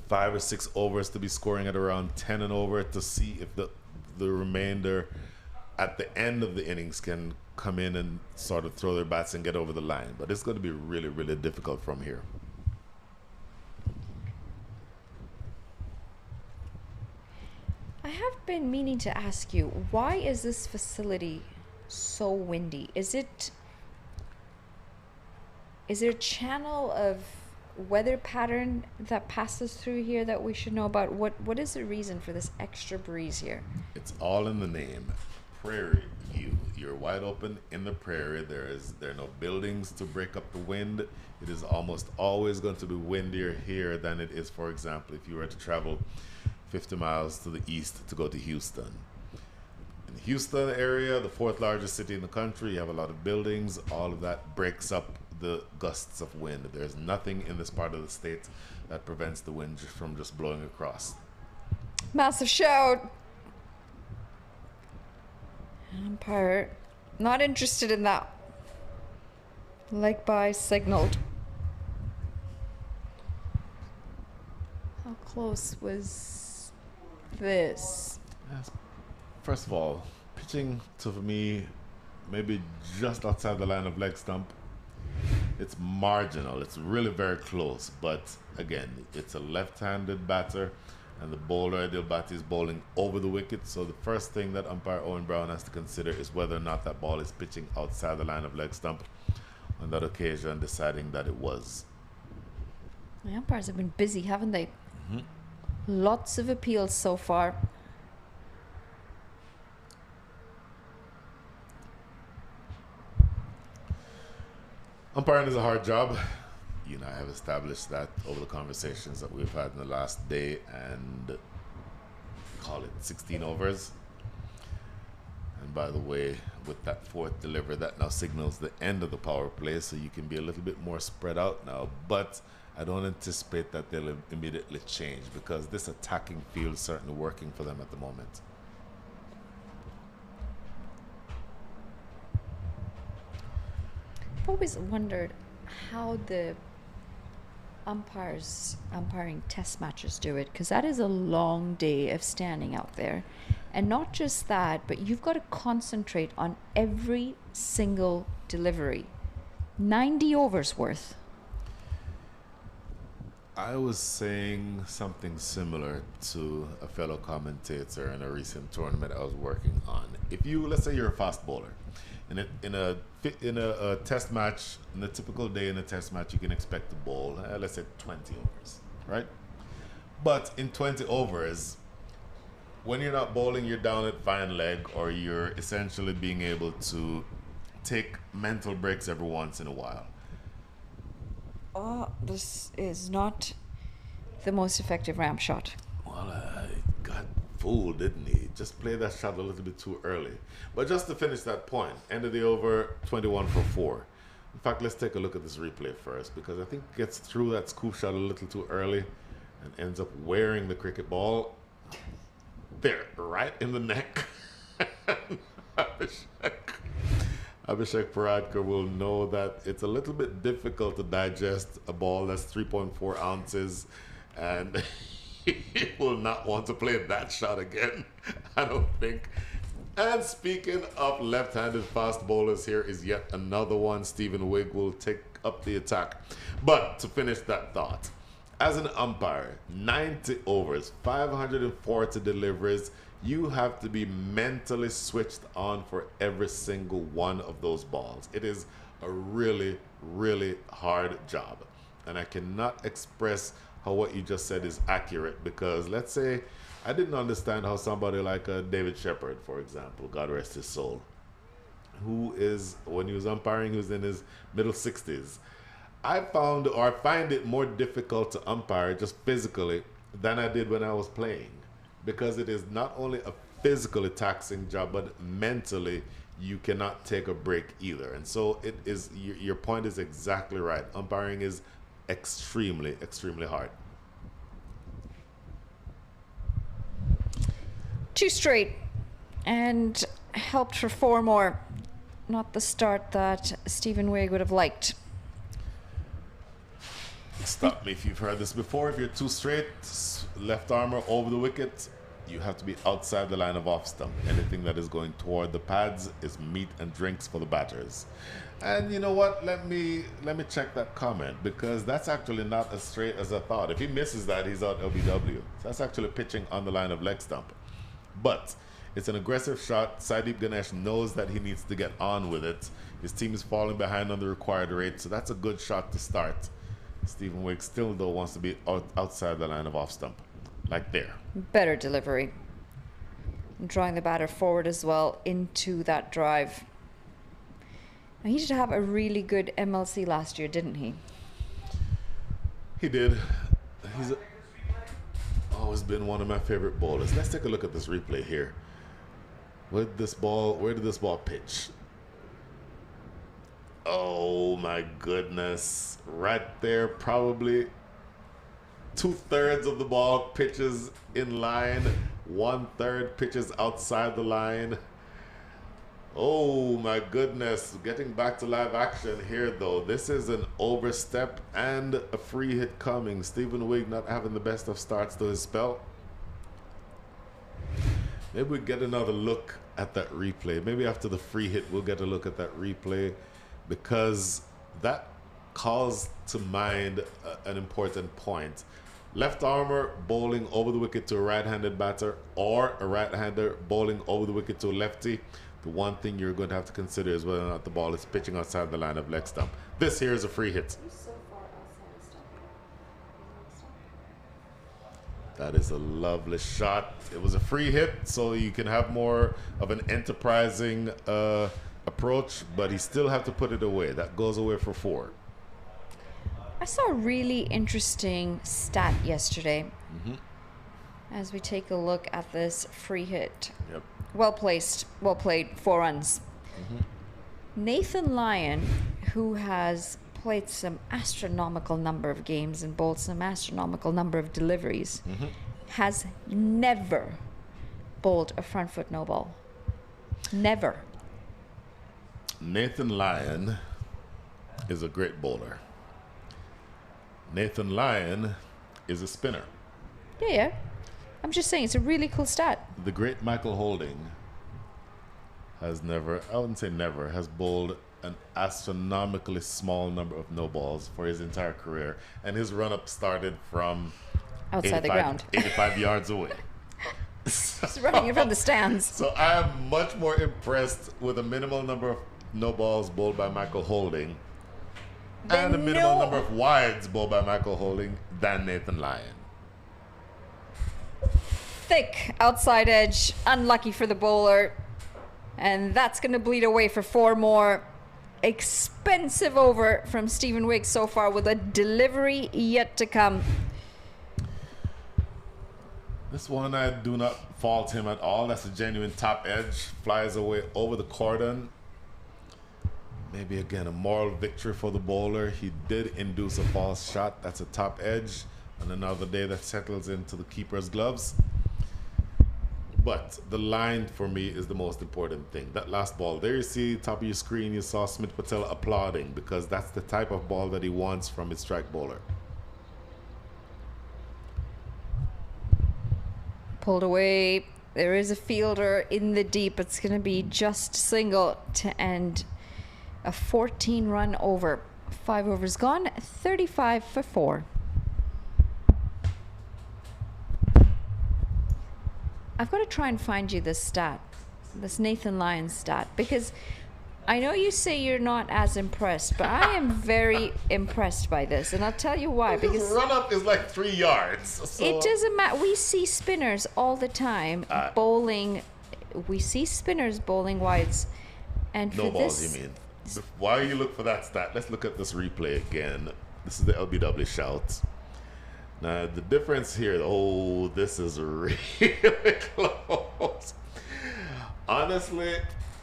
5 or 6 overs to be scoring at around 10 and over, to see if the remainder at the end of the innings can come in and sort of throw their bats and get over the line. But it's going to be really, really difficult from here. I have been meaning to ask you, why is this facility so windy? Is there a channel of weather pattern that passes through here that we should know about? What is the reason for this extra breeze here? It's all in the name. Prairie view. You're wide open in the prairie. There are no buildings to break up the wind. It is almost always going to be windier here than it is, for example, if you were to travel 50 miles to the east to go to Houston. In the Houston area, the 4th largest city in the country, you have a lot of buildings. All of that breaks up the gusts of wind. There's nothing in this part of the state that prevents the wind from just blowing across. Massive shout. Umpire not interested in that. Like by signaled. close was this? Yes. First of all, pitching to me maybe just outside the line of leg stump. It's marginal. It's really very close. But again, it's a left-handed batter, and the bowler, ideal batter, is bowling over the wicket. So the first thing that umpire Owen Brown has to consider is whether or not that ball is pitching outside the line of leg stump. On that occasion, deciding that it was. The umpires have been busy, haven't they? Mm-hmm. Lots of appeals so far. Umpiring is a hard job. You and I have established that over the conversations that we've had in the last day and call it 16 overs. And by the way, with that fourth delivery, that now signals the end of the power play, so you can be a little bit more spread out now. But I don't anticipate that they'll immediately change because this attacking field is certainly working for them at the moment. I've always wondered how the umpires umpiring test matches do it, because that is a long day of standing out there. And not just that, but you've got to concentrate on every single delivery. 90 overs worth. I was saying something similar to a fellow commentator in a recent tournament I was working on. If you, let's say you're a fast bowler, in a test match, in a typical day in a test match, you can expect to bowl, let's say 20 overs, right? But in 20 overs, when you're not bowling, you're down at fine leg, or you're essentially being able to take mental breaks every once in a while. Oh, this is not the most effective ramp shot. Well, got fooled, didn't he? Just played that shot a little bit too early. But just to finish that point, end of the over, 21 for 4. In fact, let's take a look at this replay first, because I think it gets through that scoop shot a little too early and ends up wearing the cricket ball there, right in the neck. Abhishek Paradkar will know that it's a little bit difficult to digest a ball that's 3.4 ounces, and he will not want to play that shot again, I don't think. And speaking of left-handed fast bowlers, here is yet another one. Stephen Wigg will take up the attack. But to finish that thought, as an umpire, 90 overs, 540 deliveries, you have to be mentally switched on for every single one of those balls. It is a really, really hard job. And I cannot express how what you just said is accurate, because let's say I didn't understand how somebody like David Shepard, for example, God rest his soul, who is, when he was umpiring, he was in his middle 60s. I find it more difficult to umpire just physically than I did when I was playing, because it is not only a physically taxing job, but mentally you cannot take a break either. And so it is, your point is exactly right. Umpiring is extremely, extremely hard. 2 straight and helped for 4 more. Not the start that Stephen Wigg would have liked. Stop me if you've heard this before. If you're 2 straight, left armour over the wicket, you have to be outside the line of off stump. Anything that is going toward the pads is meat and drinks for the batters. And you know what? Let me check that comment, because that's actually not as straight as I thought. If he misses that, he's out LBW. So that's actually pitching on the line of leg stump. But it's an aggressive shot. Saideep Ganesh knows that he needs to get on with it. His team is falling behind on the required rate, so that's a good shot to start. Stephen Wigg still, though, wants to be outside the line of off stump. Like there. Better delivery. Drawing the batter forward as well into that drive. Now, he did have a really good MLC last year, didn't he? He did. He's always been one of my favorite bowlers. Let's take a look at this replay here. Where did this ball pitch? Oh my goodness. Right there, probably 2/3 of the ball pitches in line, 1/3 pitches outside the line. Oh my goodness. Getting back to live action here though. This is an overstep and a free hit coming. Stephen Wigg not having the best of starts to his spell. Maybe we get another look at that replay. Maybe after the free hit we'll get a look at that replay, because that calls to mind an important point. Left armor bowling over the wicket to a right-handed batter, or a right-hander bowling over the wicket to a lefty. The one thing you're going to have to consider is whether or not the ball is pitching outside the line of leg stump. This here is a free hit. That is a lovely shot. It was a free hit, so you can have more of an enterprising approach, but he still have to put it away. That goes away for 4. I saw a really interesting stat yesterday as we take a look at this free hit. Yep. Well placed, well played, 4 runs. Nathan Lyon, who has played some astronomical number of games and bowled some astronomical number of deliveries, has never bowled a front foot no ball. Never. Nathan Lyon is a great bowler. Nathan Lyon is a spinner. Yeah. I'm just saying, it's a really cool stat. The great Michael Holding has never, I wouldn't say never, has bowled an astronomically small number of no balls for his entire career. And his run-up started from Outside the ground. 85 yards away. He's running in from the stands. So I am much more impressed with a minimal number of no balls bowled by Michael Holding and a minimal number of wides bowled by Michael Holding than Nathan Lyon. Thick outside edge, unlucky for the bowler. And that's going to bleed away for 4 more. Expensive over from Stephen Wigg so far, with a delivery yet to come. This one, I do not fault him at all. That's a genuine top edge. Flies away over the cordon. Maybe again a moral victory for the bowler. He did induce a false shot. That's a top edge. And another day that settles into the keeper's gloves. But the line for me is the most important thing. That last ball, there you see, top of your screen, you saw Smith Patel applauding, because that's the type of ball that he wants from his strike bowler. Pulled away. There is a fielder in the deep. It's going to be just single to end a 14-run over. 5 overs gone, 35 for 4. I've got to try and find you this stat, this Nathan Lyon stat, because I know you say you're not as impressed, but I am very impressed by this, and I'll tell you why. Because Because run up is like 3 yards. So. it doesn't matter. We see spinners all the time bowling. We see spinners bowling wides, and for No balls, this, you mean? While you look for that stat, let's look at this replay again. This is the LBW shout. Now, the difference here, oh, this is really close. Honestly,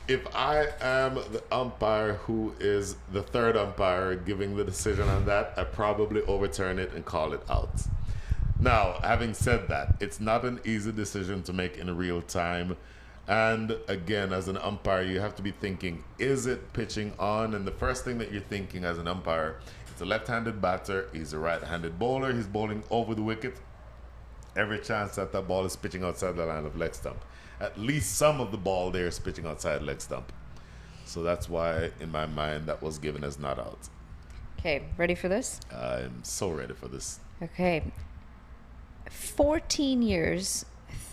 if I am the umpire who is the third umpire giving the decision on that, I probably overturn it and call it out. Now, having said that, it's not an easy decision to make in real time. And again, as an umpire, you have to be thinking, is it pitching on? And the first thing that you're thinking as an umpire, it's a left-handed batter, he's a right-handed bowler, he's bowling over the wicket. Every chance that that ball is pitching outside the line of leg stump. At least some of the ball there is pitching outside leg stump. So that's why, in my mind, that was given as not out. okay, ready for this? I'm so ready for this. Okay. 14 years,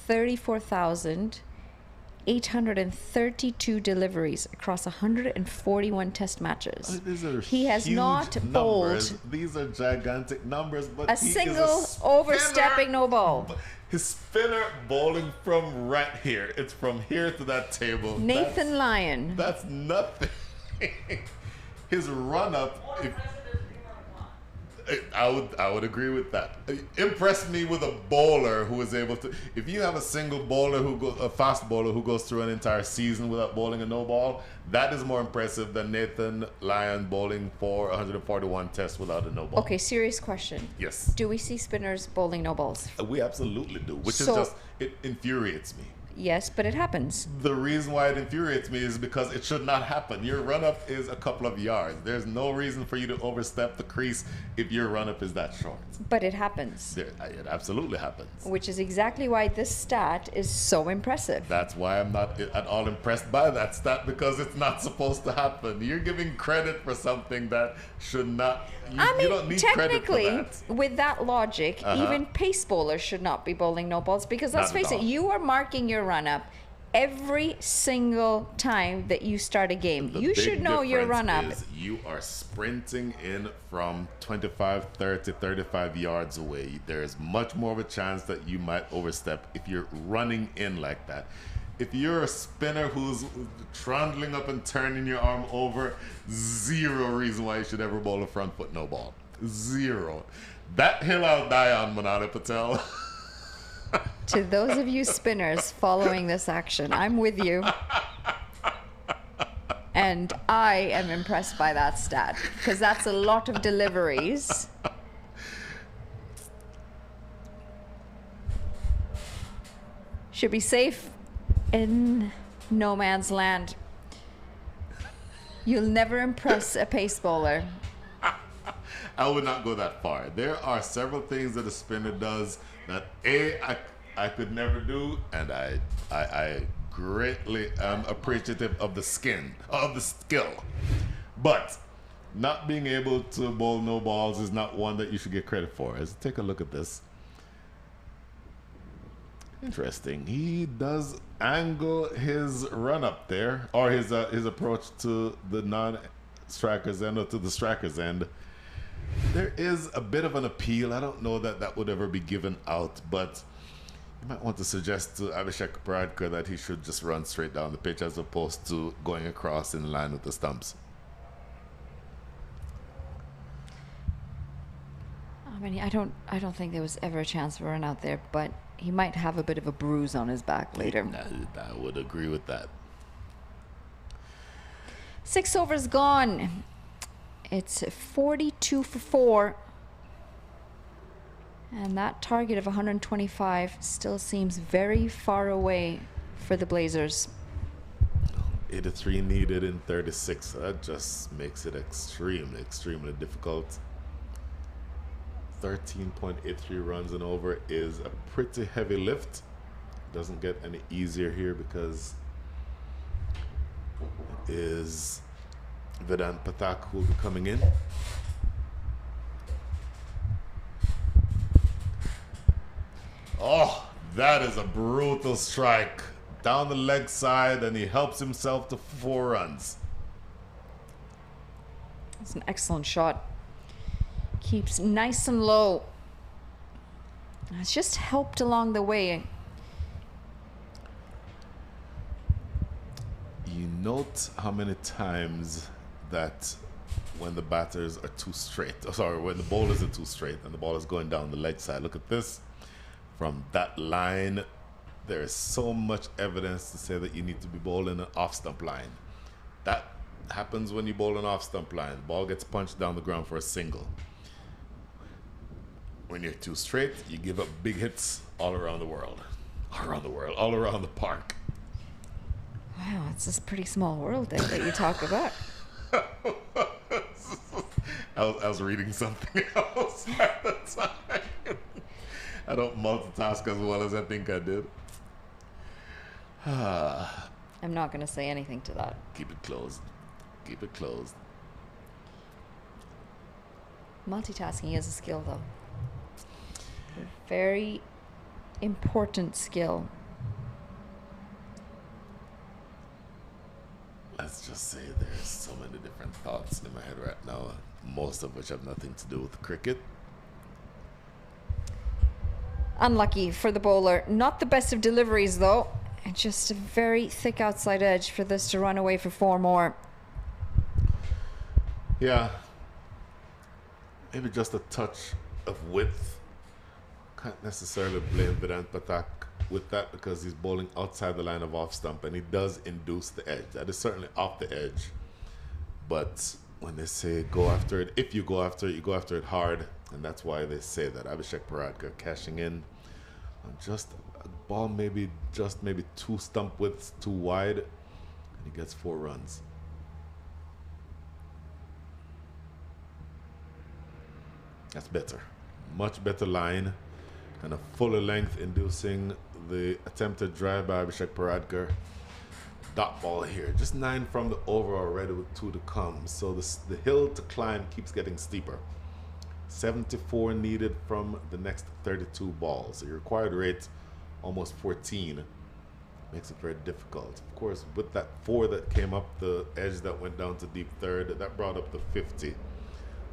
34,832 deliveries across 141 test matches. These are He has huge not numbers. bowled These are gigantic numbers, but a he is single spinner. overstepping no ball. His spinner bowling from right here. It's from here to that table. Nathan Lyon. That's nothing. His run up. I would agree with that. Impress me with a bowler who is able to. If you have a single bowler a fast bowler who goes through an entire season without bowling a no ball, that is more impressive than Nathan Lyon bowling for 141 tests without a no ball. Okay, serious question. Yes. Do we see spinners bowling no balls? We absolutely do, which is So- just, it infuriates me. Yes, but it happens. The reason why it infuriates me is because it should not happen. Your run-up is a couple of yards. There's no reason for you to overstep the crease if your run-up is that short. But it happens. It absolutely happens. Which is exactly why this stat is so impressive. That's why I'm not at all impressed by that stat, because it's not supposed to happen. You're giving credit for something that should not. You don't need credit for technically, that. with that logic, even pace bowlers should not be bowling no balls, because let's Not at face it, all. you are marking your run up every single time that you start a game. The You big should know your difference run up. is you are sprinting in from 25, 30, 35 yards away. There is much more of a chance that you might overstep if you're running in like that. If you're a spinner who's trundling up and turning your arm over, zero reason why you should ever bowl a front foot no ball. Zero. That hill I'll die on, Manada Patel. To those of you spinners following this action, I'm with you. And I am impressed by that stat, because that's a lot of deliveries. Should be safe in no man's land. You'll never impress a pace bowler. I would not go that far. There are several things that a spinner does that I could never do, and I greatly am appreciative of the skill. But not being able to bowl no balls is not one that you should get credit for. Let's take a look at this. Interesting. He does angle his run up there, or his approach to the non-striker's end, or to the striker's end. There is a bit of an appeal. I don't know that that would ever be given out, but you might want to suggest to Abhishek Paradkar that he should just run straight down the pitch as opposed to going across in line with the stumps. I mean, I don't think there was ever a chance for a run out there, but he might have a bit of a bruise on his back later. I would agree with that. 6 overs gone. It's 42 for 4. And that target of 125 still seems very far away for the Blazers. 83 needed in 36. That just makes it extremely difficult. 13.83 runs and over is a pretty heavy lift. Doesn't get any easier here because it is Vedant Pathak who will be coming in. Oh, that is a brutal strike. Down the leg side, and he helps himself to 4 runs. It's an excellent shot. Keeps nice and low. It's just helped along the way. You note how many times that when the batters are too straight, when the bowlers are too straight and the ball is going down the leg side. Look at this. From that line, there is so much evidence to say that you need to be bowling an off-stump line. That happens when you bowl an off-stump line. The ball gets punched down the ground for a single. When you're too straight, you give up big hits all around the world. All around the park. Wow, it's this pretty small world that you talk about. I was reading something else at the time. I don't multitask as well as I think I did. I'm not going to say anything to that. Keep it closed. Keep it closed. Multitasking is a skill, though. A very important skill. Let's just say there's so many different thoughts in my head right now, most of which have nothing to do with cricket. Unlucky for the bowler. Not the best of deliveries, though. And just a very thick outside edge for this to run away for 4 more. Yeah. Maybe just a touch of width. Can't necessarily blame Vedant Pathak with that because he's bowling outside the line of off stump and he does induce the edge. That is certainly off the edge. But when they say go after it, if you go after it, you go after it hard. And that's why they say that. Abhishek Paradkar cashing in on just a ball maybe just maybe 2 stump widths too wide, and he gets 4 runs. That's better. Much better line and a fuller length, inducing the attempted drive by Abhishek Paradkar. Dot ball here. Just 9 from the over already with 2 to come. So the hill to climb keeps getting steeper. 74 needed from the next 32 balls. The required rate, almost 14. Makes it very difficult. Of course, with that 4 that came up the edge that went down to deep third, that brought up the 50.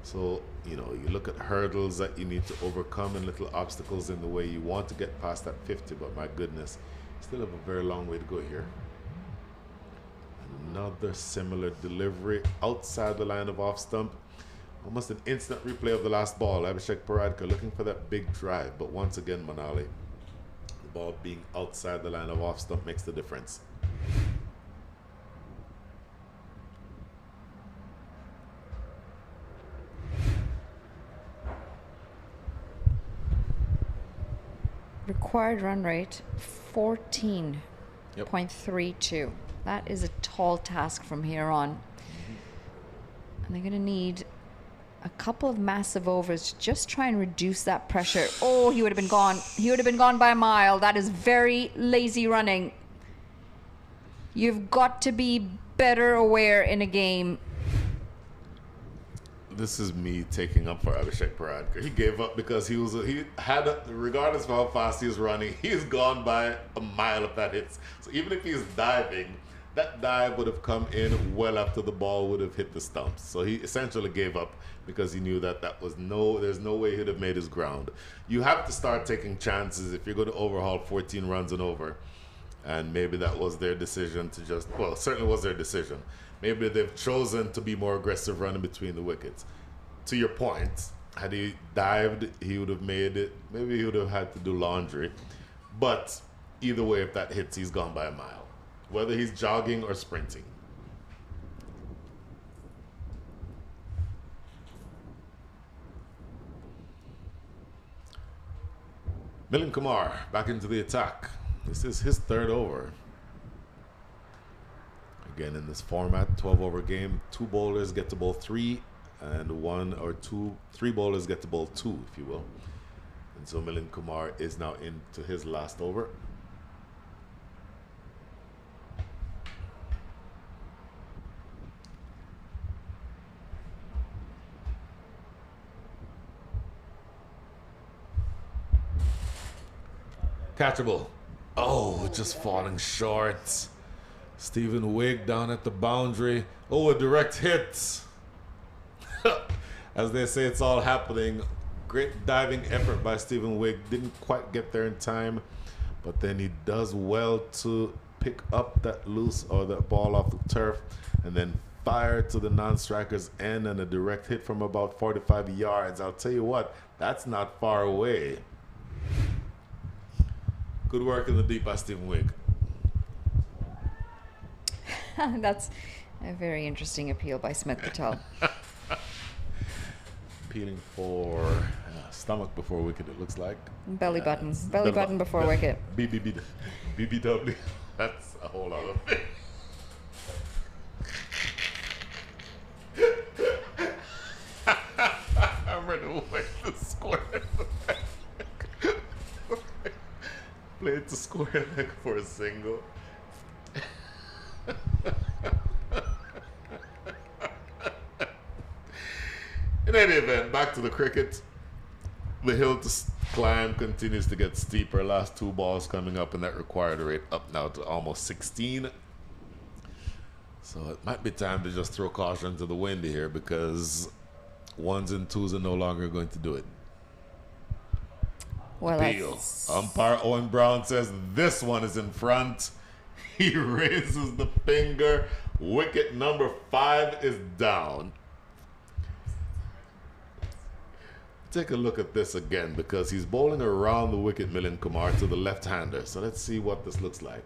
So, you know, you look at hurdles that you need to overcome and little obstacles in the way you want to get past that 50, but my goodness, you still have a very long way to go here. Another similar delivery outside the line of off stump. Almost an instant replay of the last ball. Abhishek Paradkar looking for that big drive, but once again, Manali, the ball being outside the line of off stump makes the difference. Required run rate 14.32. That is a tall task from here on. And they're going to need a couple of massive overs to just try and reduce that pressure. Oh, he would have been gone. He would have been gone by a mile. That is very lazy running. You've got to be better aware in a game. This is me taking up for Abhishek Paradkar. He gave up because he had, regardless of how fast he was running, he's gone by a mile if that hits. So even if he's diving, that dive would have come in well after the ball would have hit the stumps. So he essentially gave up because he knew that there's no way he'd have made his ground. You have to start taking chances if you're going to overhaul 14 runs and over. And maybe that was their decision to just, well, it certainly was their decision. Maybe they've chosen to be more aggressive running between the wickets. To your point, had he dived, he would have made it. Maybe he would have had to do laundry. But either way, if that hits, he's gone by a mile. Whether he's jogging or sprinting. Milind Kumar back into the attack. This is his 3rd over. Again, in this format, 12-over game, 2 bowlers get to bowl 3, and 3 bowlers get to bowl 2, if you will. And so Milind Kumar is now into his last over. Catchable. Oh, just falling short. Stephen Wigg down at the boundary. Oh, a direct hit. As they say, it's all happening. Great diving effort by Stephen Wigg. Didn't quite get there in time, but then he does well to pick up that loose or that ball off the turf and then fire to the non-striker's end, and a direct hit from about 45 yards. I'll tell you what, that's not far away. Good work in the deep by Stephen Wigg. That's a very interesting appeal by Smith Patel. Appealing for stomach before wicket, it looks like. Belly button. Belly button before wicket. BBW. That's a whole other thing. I'm ready to wait the square. Play it to square leg for a single. In any event, back to the cricket. The hill to climb continues to get steeper. Last 2 balls coming up, and that required rate up now to almost 16. So it might be time to just throw caution to the wind here, because 1s and 2s are no longer going to do it. Well, Appeal. Umpire Owen Brown says this one is in front. He raises the finger. Wicket number 5 is down. Take a look at this again, because he's bowling around the wicket, Milind Kumar, to the left-hander. So let's see what this looks like.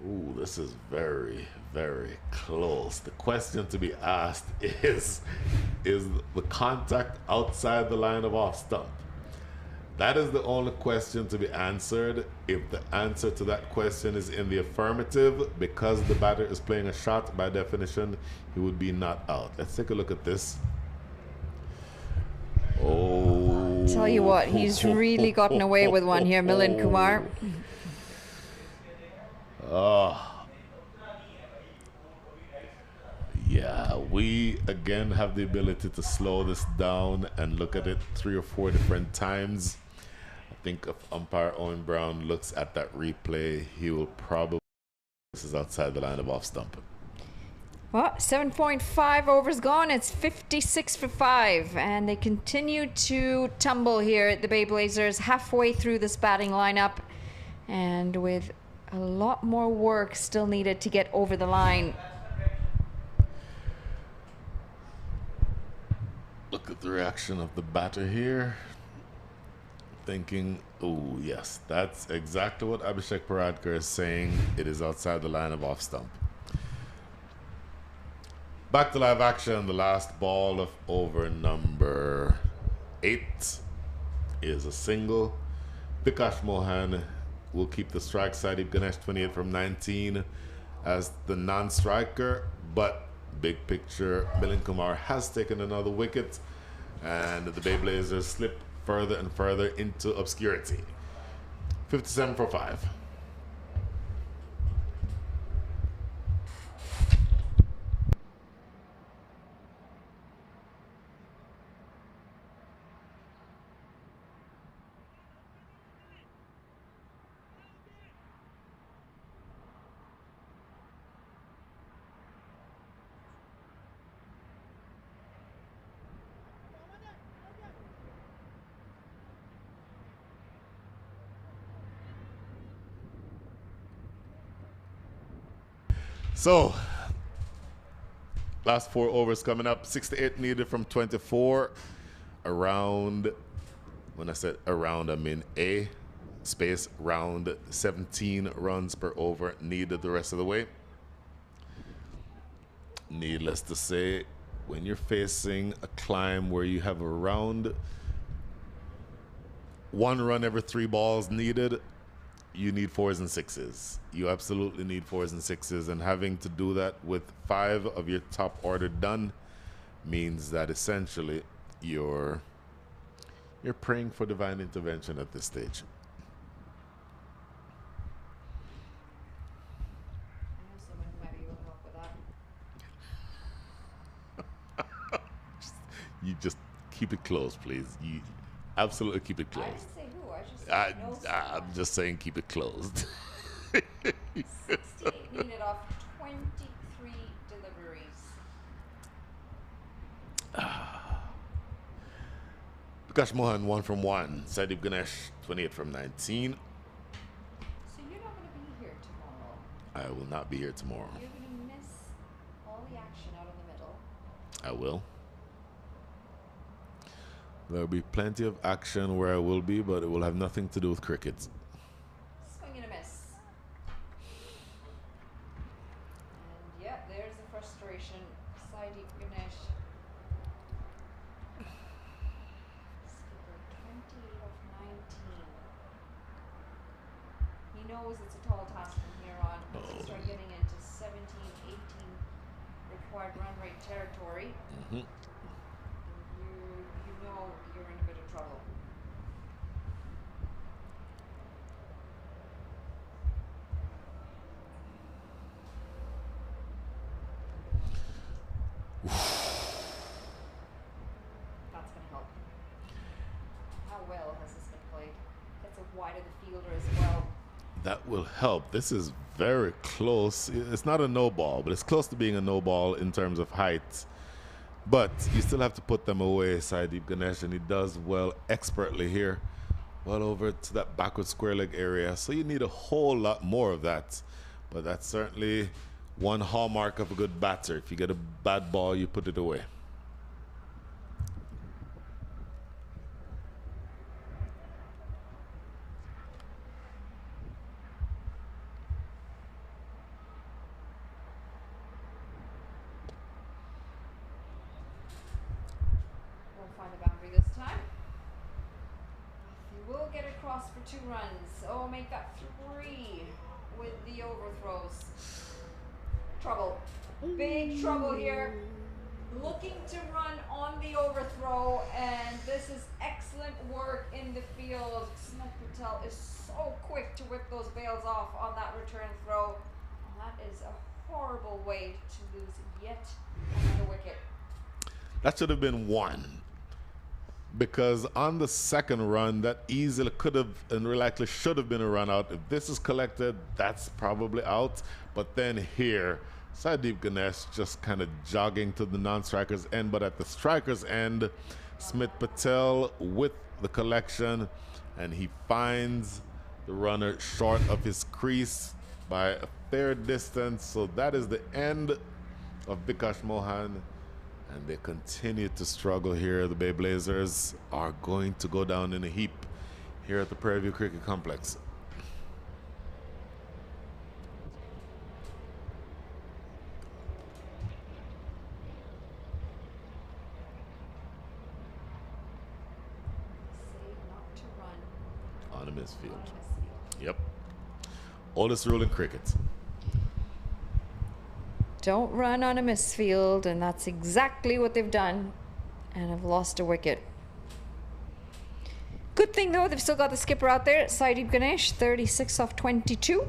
Ooh, this is very, very close. The question to be asked is the contact outside the line of off stump? That is the only question to be answered. If the answer to that question is in the affirmative, because the batter is playing a shot, by definition, he would be not out. Let's take a look at this. Oh. Tell you what, he's really gotten away with one here, Milind Kumar. Yeah, we again have the ability to slow this down and look at it 3 or 4 different times. I think if umpire Owen Brown looks at that replay, he will probably, this is outside the line of off stump. Well, 7.5 overs gone. It's 56 for 5. And they continue to tumble here at the Bay Blazers halfway through this batting lineup. And with a lot more work still needed to get over the line. Look at the reaction of the batter here. Thinking, oh yes, that's exactly what Abhishek Paradkar is saying. It is outside the line of off stump. Back to live action. The last ball of over number 8 is a single. Vikash Mohan will keep the strike side. Ganesh 28 from 19 as the non-striker, but big picture, Milind Kumar has taken another wicket, and the Bay Blazers slip further and further into obscurity. 57 for 5. So, last 4 overs coming up. 68 needed from 24. Around, when I said around, I mean A space round. 17 runs per over needed the rest of the way. Needless to say, when you're facing a climb where you have around 1 run every 3 balls needed, you need 4s and 6s. You absolutely need 4s and 6s, and having to do that with 5 of your top order done means that essentially you're praying for divine intervention at this stage. I know someone who might be able to help with that. You just keep it closed, please. You absolutely keep it closed. I didn't say who, I just said I know someone. I'm just saying keep it closed. 68 needed off 23 deliveries. Vikash Mohan 1 from 1. Sadeep Ganesh 28 from 19. So you're not going to be here tomorrow. I will not be here tomorrow. You're going to miss all the action out in the middle. I will. There will be plenty of action where I will be, but it will have nothing to do with cricket. Swing and a miss. And yeah, there's the frustration. Sadeep Ganesh. Skipper 28 of 19. He knows it's a tall task from here on. Once you start getting into 17, 18 required run rate territory, you know you're in a bit of trouble. That's going to help. How well has this been played? That's a wide of the fielder as well. That will help. This is very close. It's not a no ball, but it's close to being a no ball in terms of height. But you still have to put them away, Sadeep Ganesh, and he does well expertly here. Well over to that backward square leg area. So you need a whole lot more of that. But that's certainly one hallmark of a good batter. If you get a bad ball, you put it away. will get across for 2 runs. Oh, make that 3 with the overthrows. Trouble. Big trouble here. Looking to run on the overthrow, and this is excellent work in the field. Smith Patel is so quick to whip those bails off on that return throw. That is a horrible way to lose yet another wicket. That should have been 1. Because on the second run, that easily could have and likely should have been a run out. If this is collected, that's probably out. But then here, Saideep Ganesh just kind of jogging to the non-striker's end. But at the striker's end, Smith Patel with the collection, and he finds the runner short of his crease by a fair distance. So that is the end of Vikash Mohan. And they continue to struggle here. The Bay Blazers are going to go down in a heap here at the Prairie View Cricket Complex. Say not to run On a misfield. on a misfield. Yep. Oldest rule in cricket. Don't run on a misfield, and that's exactly what they've done, and have lost a wicket. Good thing though, they've still got the skipper out there, Saideep Ganesh, 36 off 22.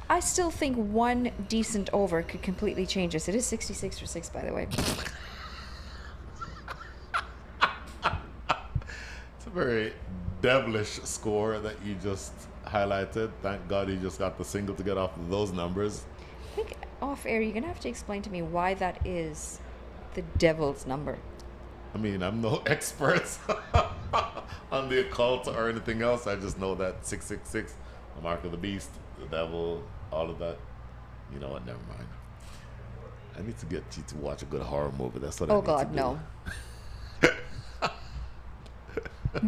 I still think 1 decent over could completely change this. It is 66 for 6, by the way. It's a very devilish score that you just highlighted. Thank God you just got the single to get off of those numbers. I think off air, you're gonna have to explain to me why that is the devil's number. I mean, I'm no expert on the occult or anything else. I just know that 666, the mark of the beast, the devil, all of that. You know what? Never mind. I need to get you to watch a good horror movie. That's what I Oh need God, to do. no.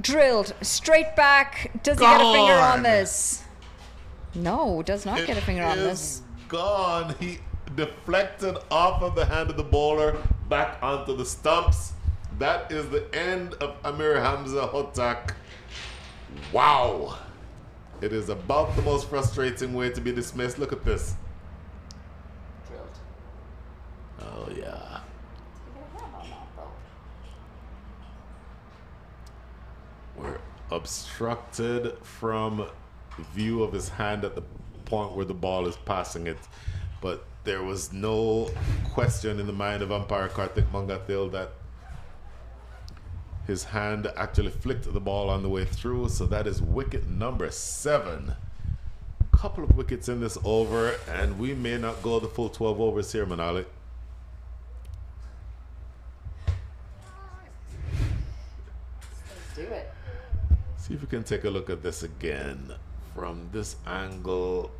Drilled straight back. Does he get a finger on Gone. this? No, does not get a finger on this. Gone. He deflected off of the hand of the bowler back onto the stumps. That is the end of Amir Hamza Hotak. Wow. It is about the most frustrating way to be dismissed. Look at this. Drilled. Oh, yeah. We're obstructed from view of his hand at the point where the ball is passing it. But there was no question in the mind of umpire Karthik Mangatil that his hand actually flicked the ball on the way through. So that is wicket number 7. Couple of wickets in this over, and we may not go the full 12 overs here, Manali. Let's do it. See if we can take a look at this again from this angle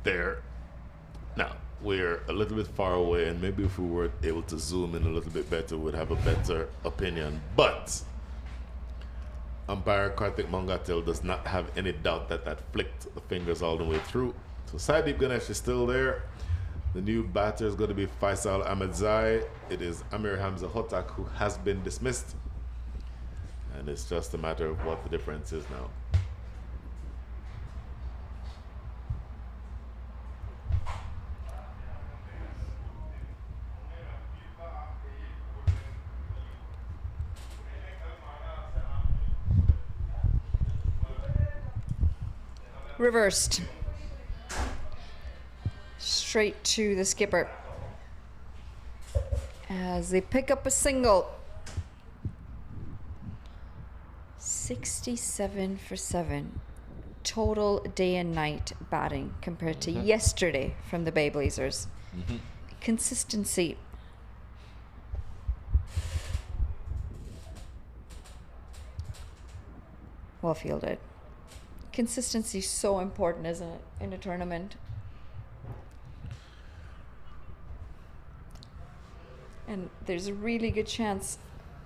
there. Now, we're a little bit far away, and maybe if we were able to zoom in a little bit better, we'd have a better opinion. But umpire Karthik Mangatil does not have any doubt that that flicked the fingers all the way through. So Saideep Ganesh is still there. The new batter is going to be Faisal Ahmedzai. It is Amir Hamza Hotak who has been dismissed. And it's just a matter of what the difference is now. Reversed. Straight to the skipper. As they pick up a single. 67 for 7. Total day and night batting compared to yesterday from the Bay Blazers. Consistency. Well fielded. Consistency is so important, isn't it, in a tournament? And there's a really good chance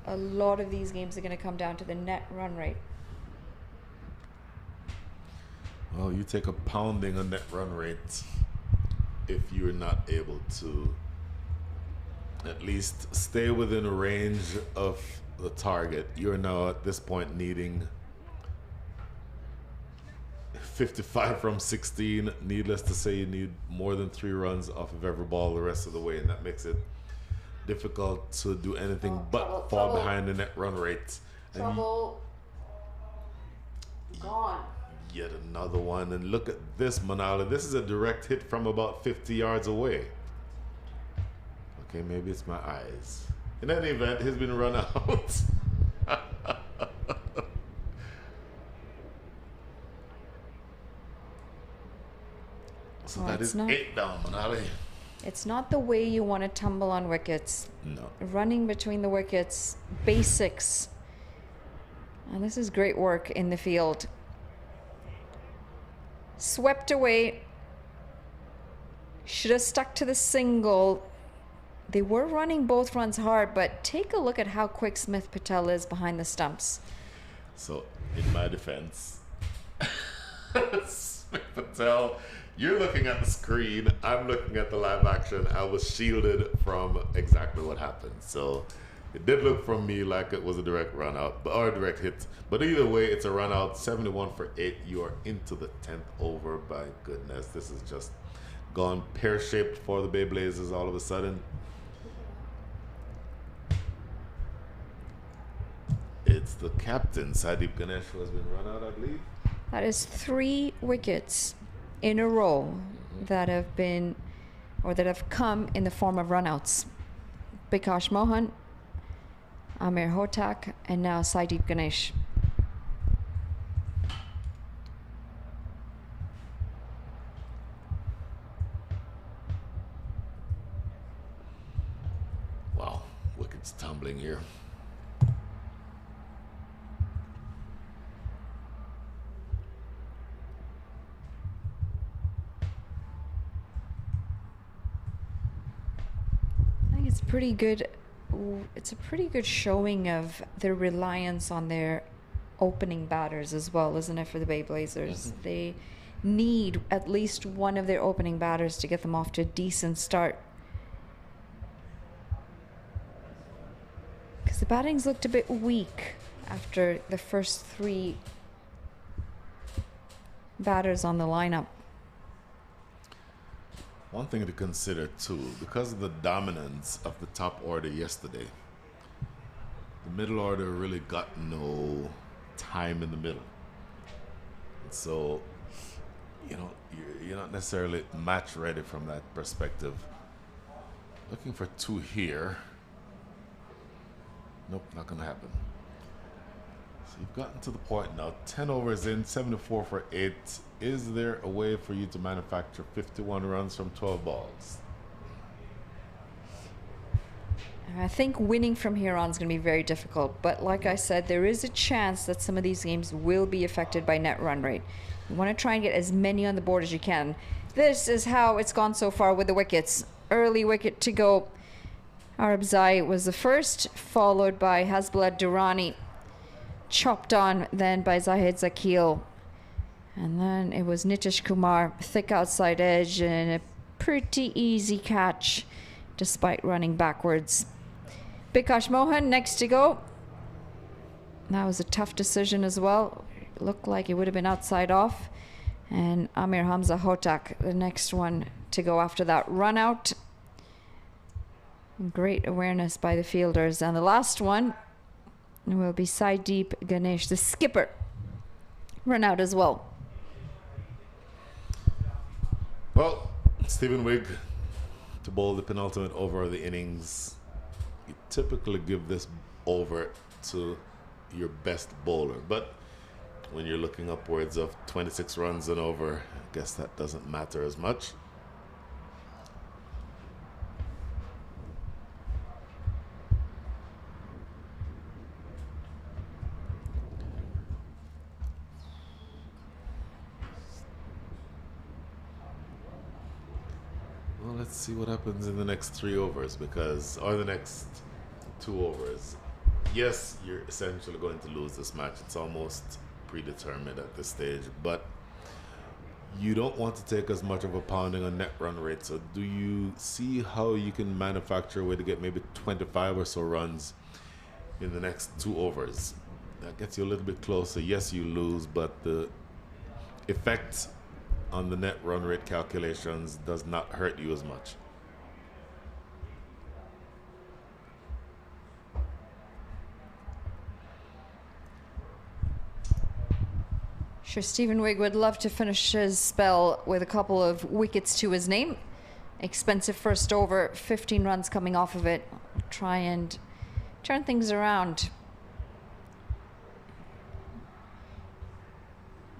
a lot of these games are going to come down to the net run rate. Well, you take a pounding on net run rate if you're not able to at least stay within a range of the target, you're now at this point needing 55 from 16. Needless to say, you need more than 3 runs off of every ball the rest of the way, and that makes it difficult to do anything but fall behind the net run rate. Trouble. Gone. Yet another one, and look at this, Manala. This is a direct hit from about 50 yards away. Okay, maybe it's my eyes. In any event, he's been run out. So that is 8 down, Manali. It's not the way you want to tumble on wickets. No. Running between the wickets, basics. And this is great work in the field. Swept away. Should have stuck to the single. They were running both runs hard, but take a look at how quick Smith Patel is behind the stumps. So, in my defense, Smith Patel, you're looking at the screen, I'm looking at the live action. I was shielded from exactly what happened. So, it did look from me like it was a direct run out, or a direct hit. But either way, it's a run out. 71 for 8. You are into the 10th over. By goodness, this is just gone pear-shaped for the Bay Blazers all of a sudden. It's the captain, Sadeep Ganesh, who has been run out, I believe. That is 3 wickets in a row that have been, or that have come in the form of runouts. Bikash Mohan, Amir Hotak, and now Sadeep Ganesh. Wow, wickets tumbling here. It's pretty good. It's a pretty good showing of their reliance on their opening batters as well, isn't it, for the Bay Blazers? Mm-hmm. They need at least one of their opening batters to get them off to a decent start. Because the batting's looked a bit weak after the first 3 batters on the lineup. One thing to consider too, because of the dominance of the top order yesterday, the middle order really got no time in the middle. And so, you know, you're not necessarily match ready from that perspective. Looking for 2 here. Nope, not gonna happen. So you've gotten to the point now, 10 overs in, 74 for 8. Is there a way for you to manufacture 51 runs from 12 balls? I think winning from here on is going to be very difficult. But like I said, there is a chance that some of these games will be affected by net run rate. You want to try and get as many on the board as you can. This is how it's gone so far with the wickets. Early wicket to go. Arab Zai was the first, followed by Hasbulla Durrani. Chopped on then by Zahid Zakil. And then it was Nitish Kumar, thick outside edge, and a pretty easy catch despite running backwards. Bikash Mohan next to go. That was a tough decision as well. It looked like it would have been outside off. And Amir Hamza Hotak, the next one to go after that run out. Great awareness by the fielders. And the last one will be Sadeep Ganesh, the skipper. Run out as well. Well, Stephen Wigg to bowl the penultimate over of the innings. You typically give this over to your best bowler, but when you're looking upwards of 26 runs and over, I guess that doesn't matter as much. Well, let's see what happens in the next 3 overs, or the next 2 overs. Yes, you're essentially going to lose this match. It's almost predetermined at this stage, but you don't want to take as much of a pounding on net run rate. So do you see how you can manufacture a way to get maybe 25 or so runs in the next 2 overs. That gets you a little bit closer. Yes, you lose, but the effect on the net run rate calculations does not hurt you as much. Sure, Stephen Wigg would love to finish his spell with a couple of wickets to his name. Expensive first over, 15 runs coming off of it. Try and turn things around.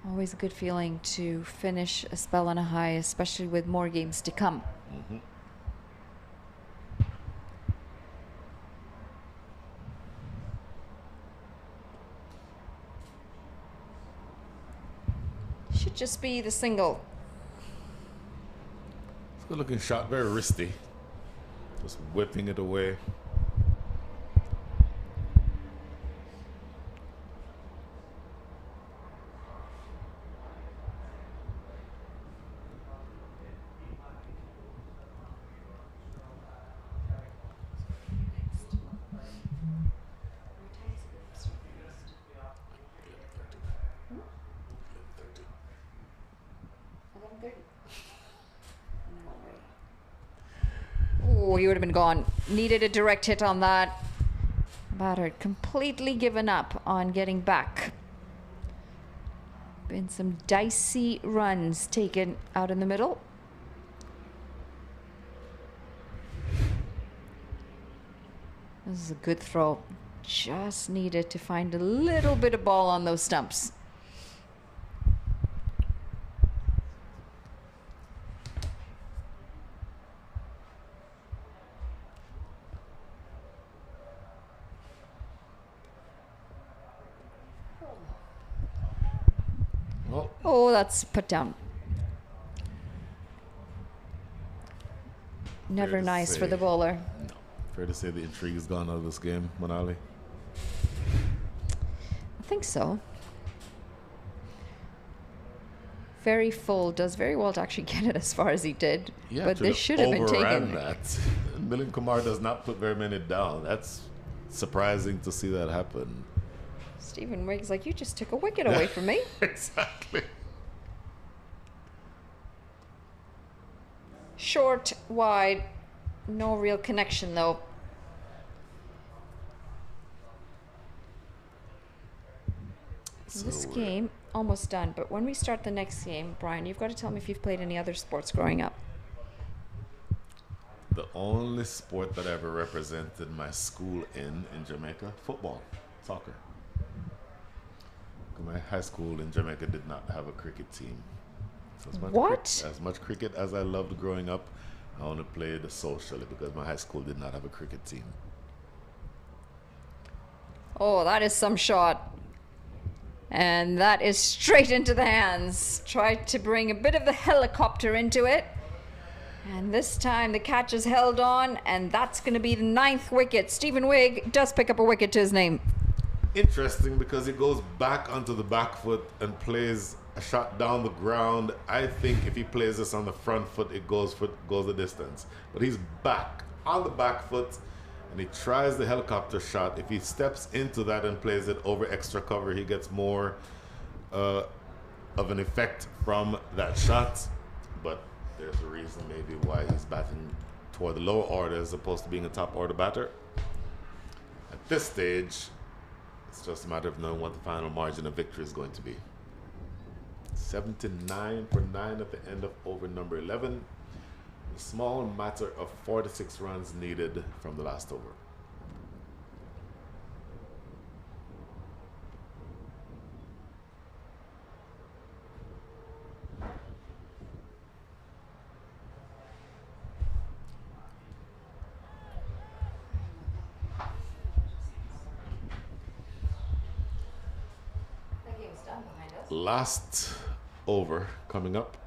Always a good feeling to finish a spell on a high, especially with more games to come. Mm-hmm. Should just be the single. It's a good looking shot, very wristy. Just whipping it away. Oh, he would have been gone. Needed a direct hit on that. Batter completely given up on getting back. Been some dicey runs taken out in the middle. This is a good throw. Just needed to find a little bit of ball on those stumps. Oh, that's put down. Never nice for the bowler. No. Fair to say the intrigue is gone out of this game, Manali. I think so. Very full. Does very well to actually get it as far as he did. Yeah, but this should have been taken. That. Milind Kumar does not put very many down. That's surprising to see that happen. Stephen Wigg's like, you just took a wicket away from me. Exactly. Short, wide, no real connection though. So this game almost done, but when we start the next game, Brian, you've got to tell me if you've played any other sports growing up. The only sport that I ever represented my school in Jamaica, football, soccer. My high school in Jamaica did not have a cricket team. So as much cricket as I loved growing up, I only played socially because my high school did not have a cricket team. Oh, that is some shot. And that is straight into the hands. Tried to bring a bit of the helicopter into it. And this time the catch is held on, and that's going to be the 9th wicket. Stephen Wigg does pick up a wicket to his name. Interesting because he goes back onto the back foot and plays a shot down the ground. I think if he plays this on the front foot, it goes the distance. But he's back on the back foot, and he tries the helicopter shot. If he steps into that and plays it over extra cover, he gets more of an effect from that shot. But there's a reason maybe why he's batting toward the lower order as opposed to being a top order batter. At this stage, it's just a matter of knowing what the final margin of victory is going to be. 79 for 9 at the end of over number 11. A small matter of 46 runs needed from the last over. Last over coming up.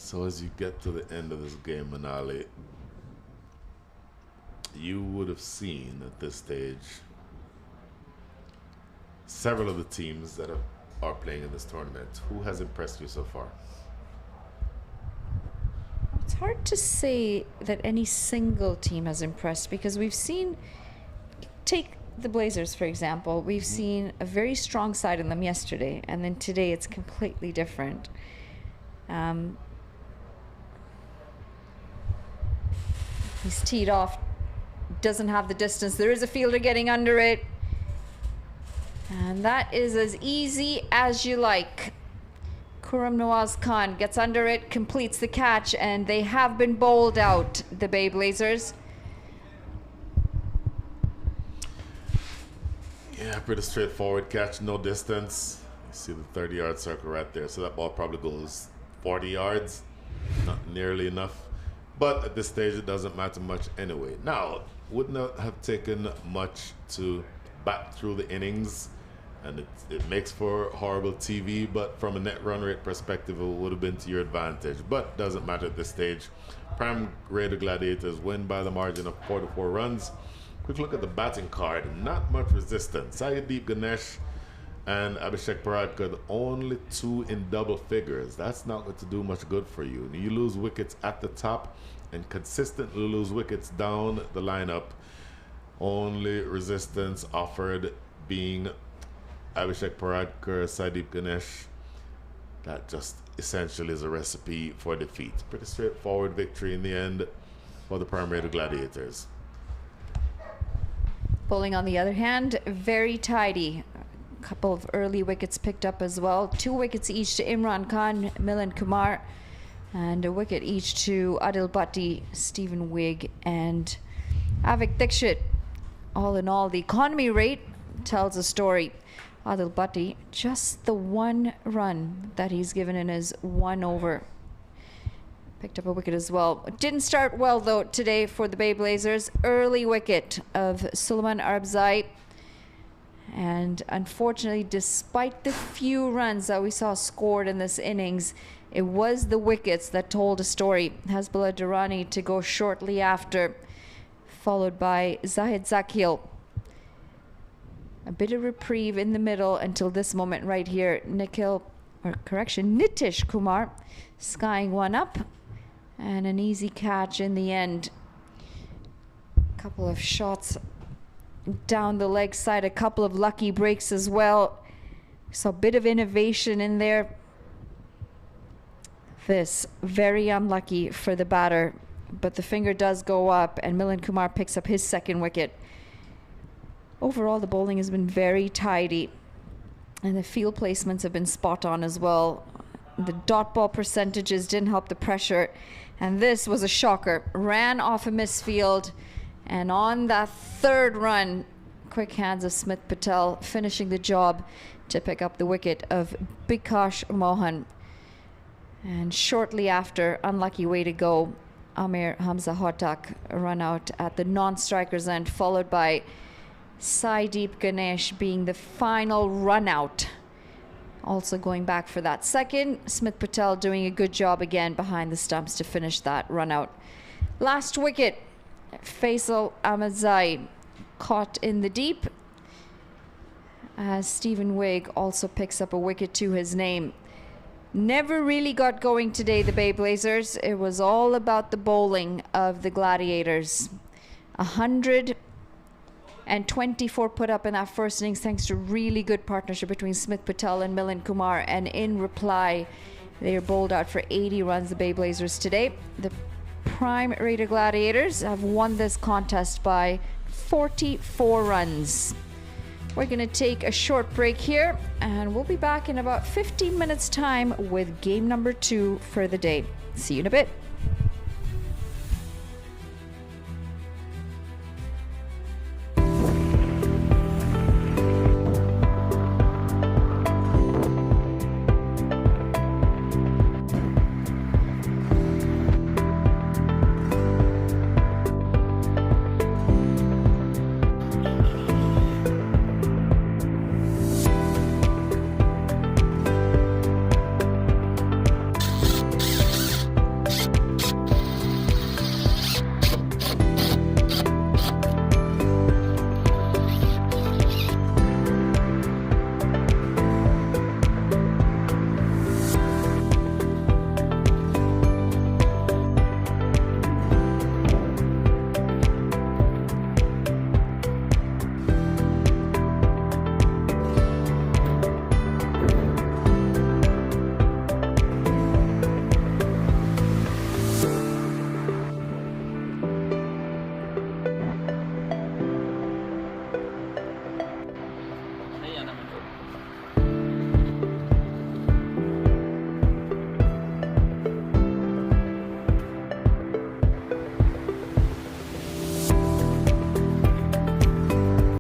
So as you get to the end of this game, Manali, you would have seen at this stage several of the teams that are playing in this tournament. Who has impressed you so far? It's hard to say that any single team has impressed because we've seen, take the Blazers for example, we've seen a very strong side in them yesterday, and then today it's completely different. He's teed off, doesn't have the distance. There is a fielder getting under it. And that is as easy as you like. Khurram Nawaz Khan gets under it, completes the catch, and they have been bowled out, the Bay Blazers. Yeah, pretty straightforward catch, no distance. You see the 30-yard circle right there. So that ball probably goes 40 yards. Not nearly enough. But at this stage, it doesn't matter much anyway. Now, would not have taken much to bat through the innings. And it makes for horrible TV, but from a net run rate perspective, it would have been to your advantage. But doesn't matter at this stage. Prime Raider Gladiators win by the margin of 44 runs. Quick look at the batting card. Not much resistance. Sayadeep Ganesh and Abhishek Paradkar, only two in double figures. That's not going to do much good for you. You lose wickets at the top and consistently lose wickets down the lineup. Only resistance offered being Abhishek Paradkar, Sayadeep Ganesh. That just essentially is a recipe for defeat. Pretty straightforward victory in the end for the Prime Raider Gladiators. Bowling on the other hand, very tidy. A couple of early wickets picked up as well. 2 wickets each to Imran Khan, Milind Kumar, and a wicket each to Adil Bhatti, Stephen Wigg, and Avik Dixit. All in all, the economy rate tells a story. Adil Bhatti, just the 1 run that he's given in his 1 over. Picked up a wicket as well. Didn't start well though today for the Bay Blazers. Early wicket of Sulaiman Arbzai. And unfortunately, despite the few runs that we saw scored in this innings, it was the wickets that told a story. Hasbullah Durrani to go shortly after, followed by Zahid Zakil. A bit of reprieve in the middle until this moment right here. Nitish Kumar skying 1 up, and an easy catch in the end. A couple of shots down the leg side, a couple of lucky breaks as well. So a bit of innovation in there. This very unlucky for the batter, but the finger does go up, and Milind Kumar picks up his 2nd wicket. Overall, the bowling has been very tidy, and the field placements have been spot on as well. The dot ball percentages didn't help the pressure, and this was a shocker. Ran off a misfield, and on that 3rd run, quick hands of Smith Patel finishing the job to pick up the wicket of Bikash Mohan. And shortly after, unlucky way to go, Amir Hamza Hotak run out at the non-strikers end, followed by Sayadeep Ganesh being the final run out. Also going back for that 2nd. Smith Patel doing a good job again behind the stumps to finish that run out. Last wicket, Faisal Ahmadzai caught in the deep, as Stephen Wigg also picks up a wicket to his name. Never really got going today, the Bay Blazers. It was all about the bowling of the Gladiators. 124 put up in that first innings thanks to really good partnership between Smith Patel and Milind Kumar, and in reply they are bowled out for 80 runs, the Bay Blazers today. The Prime Raider Gladiators have won this contest by 44 runs. We're going to take a short break here, and we'll be back in about 15 minutes time with game number 2 for the day. See you in a bit.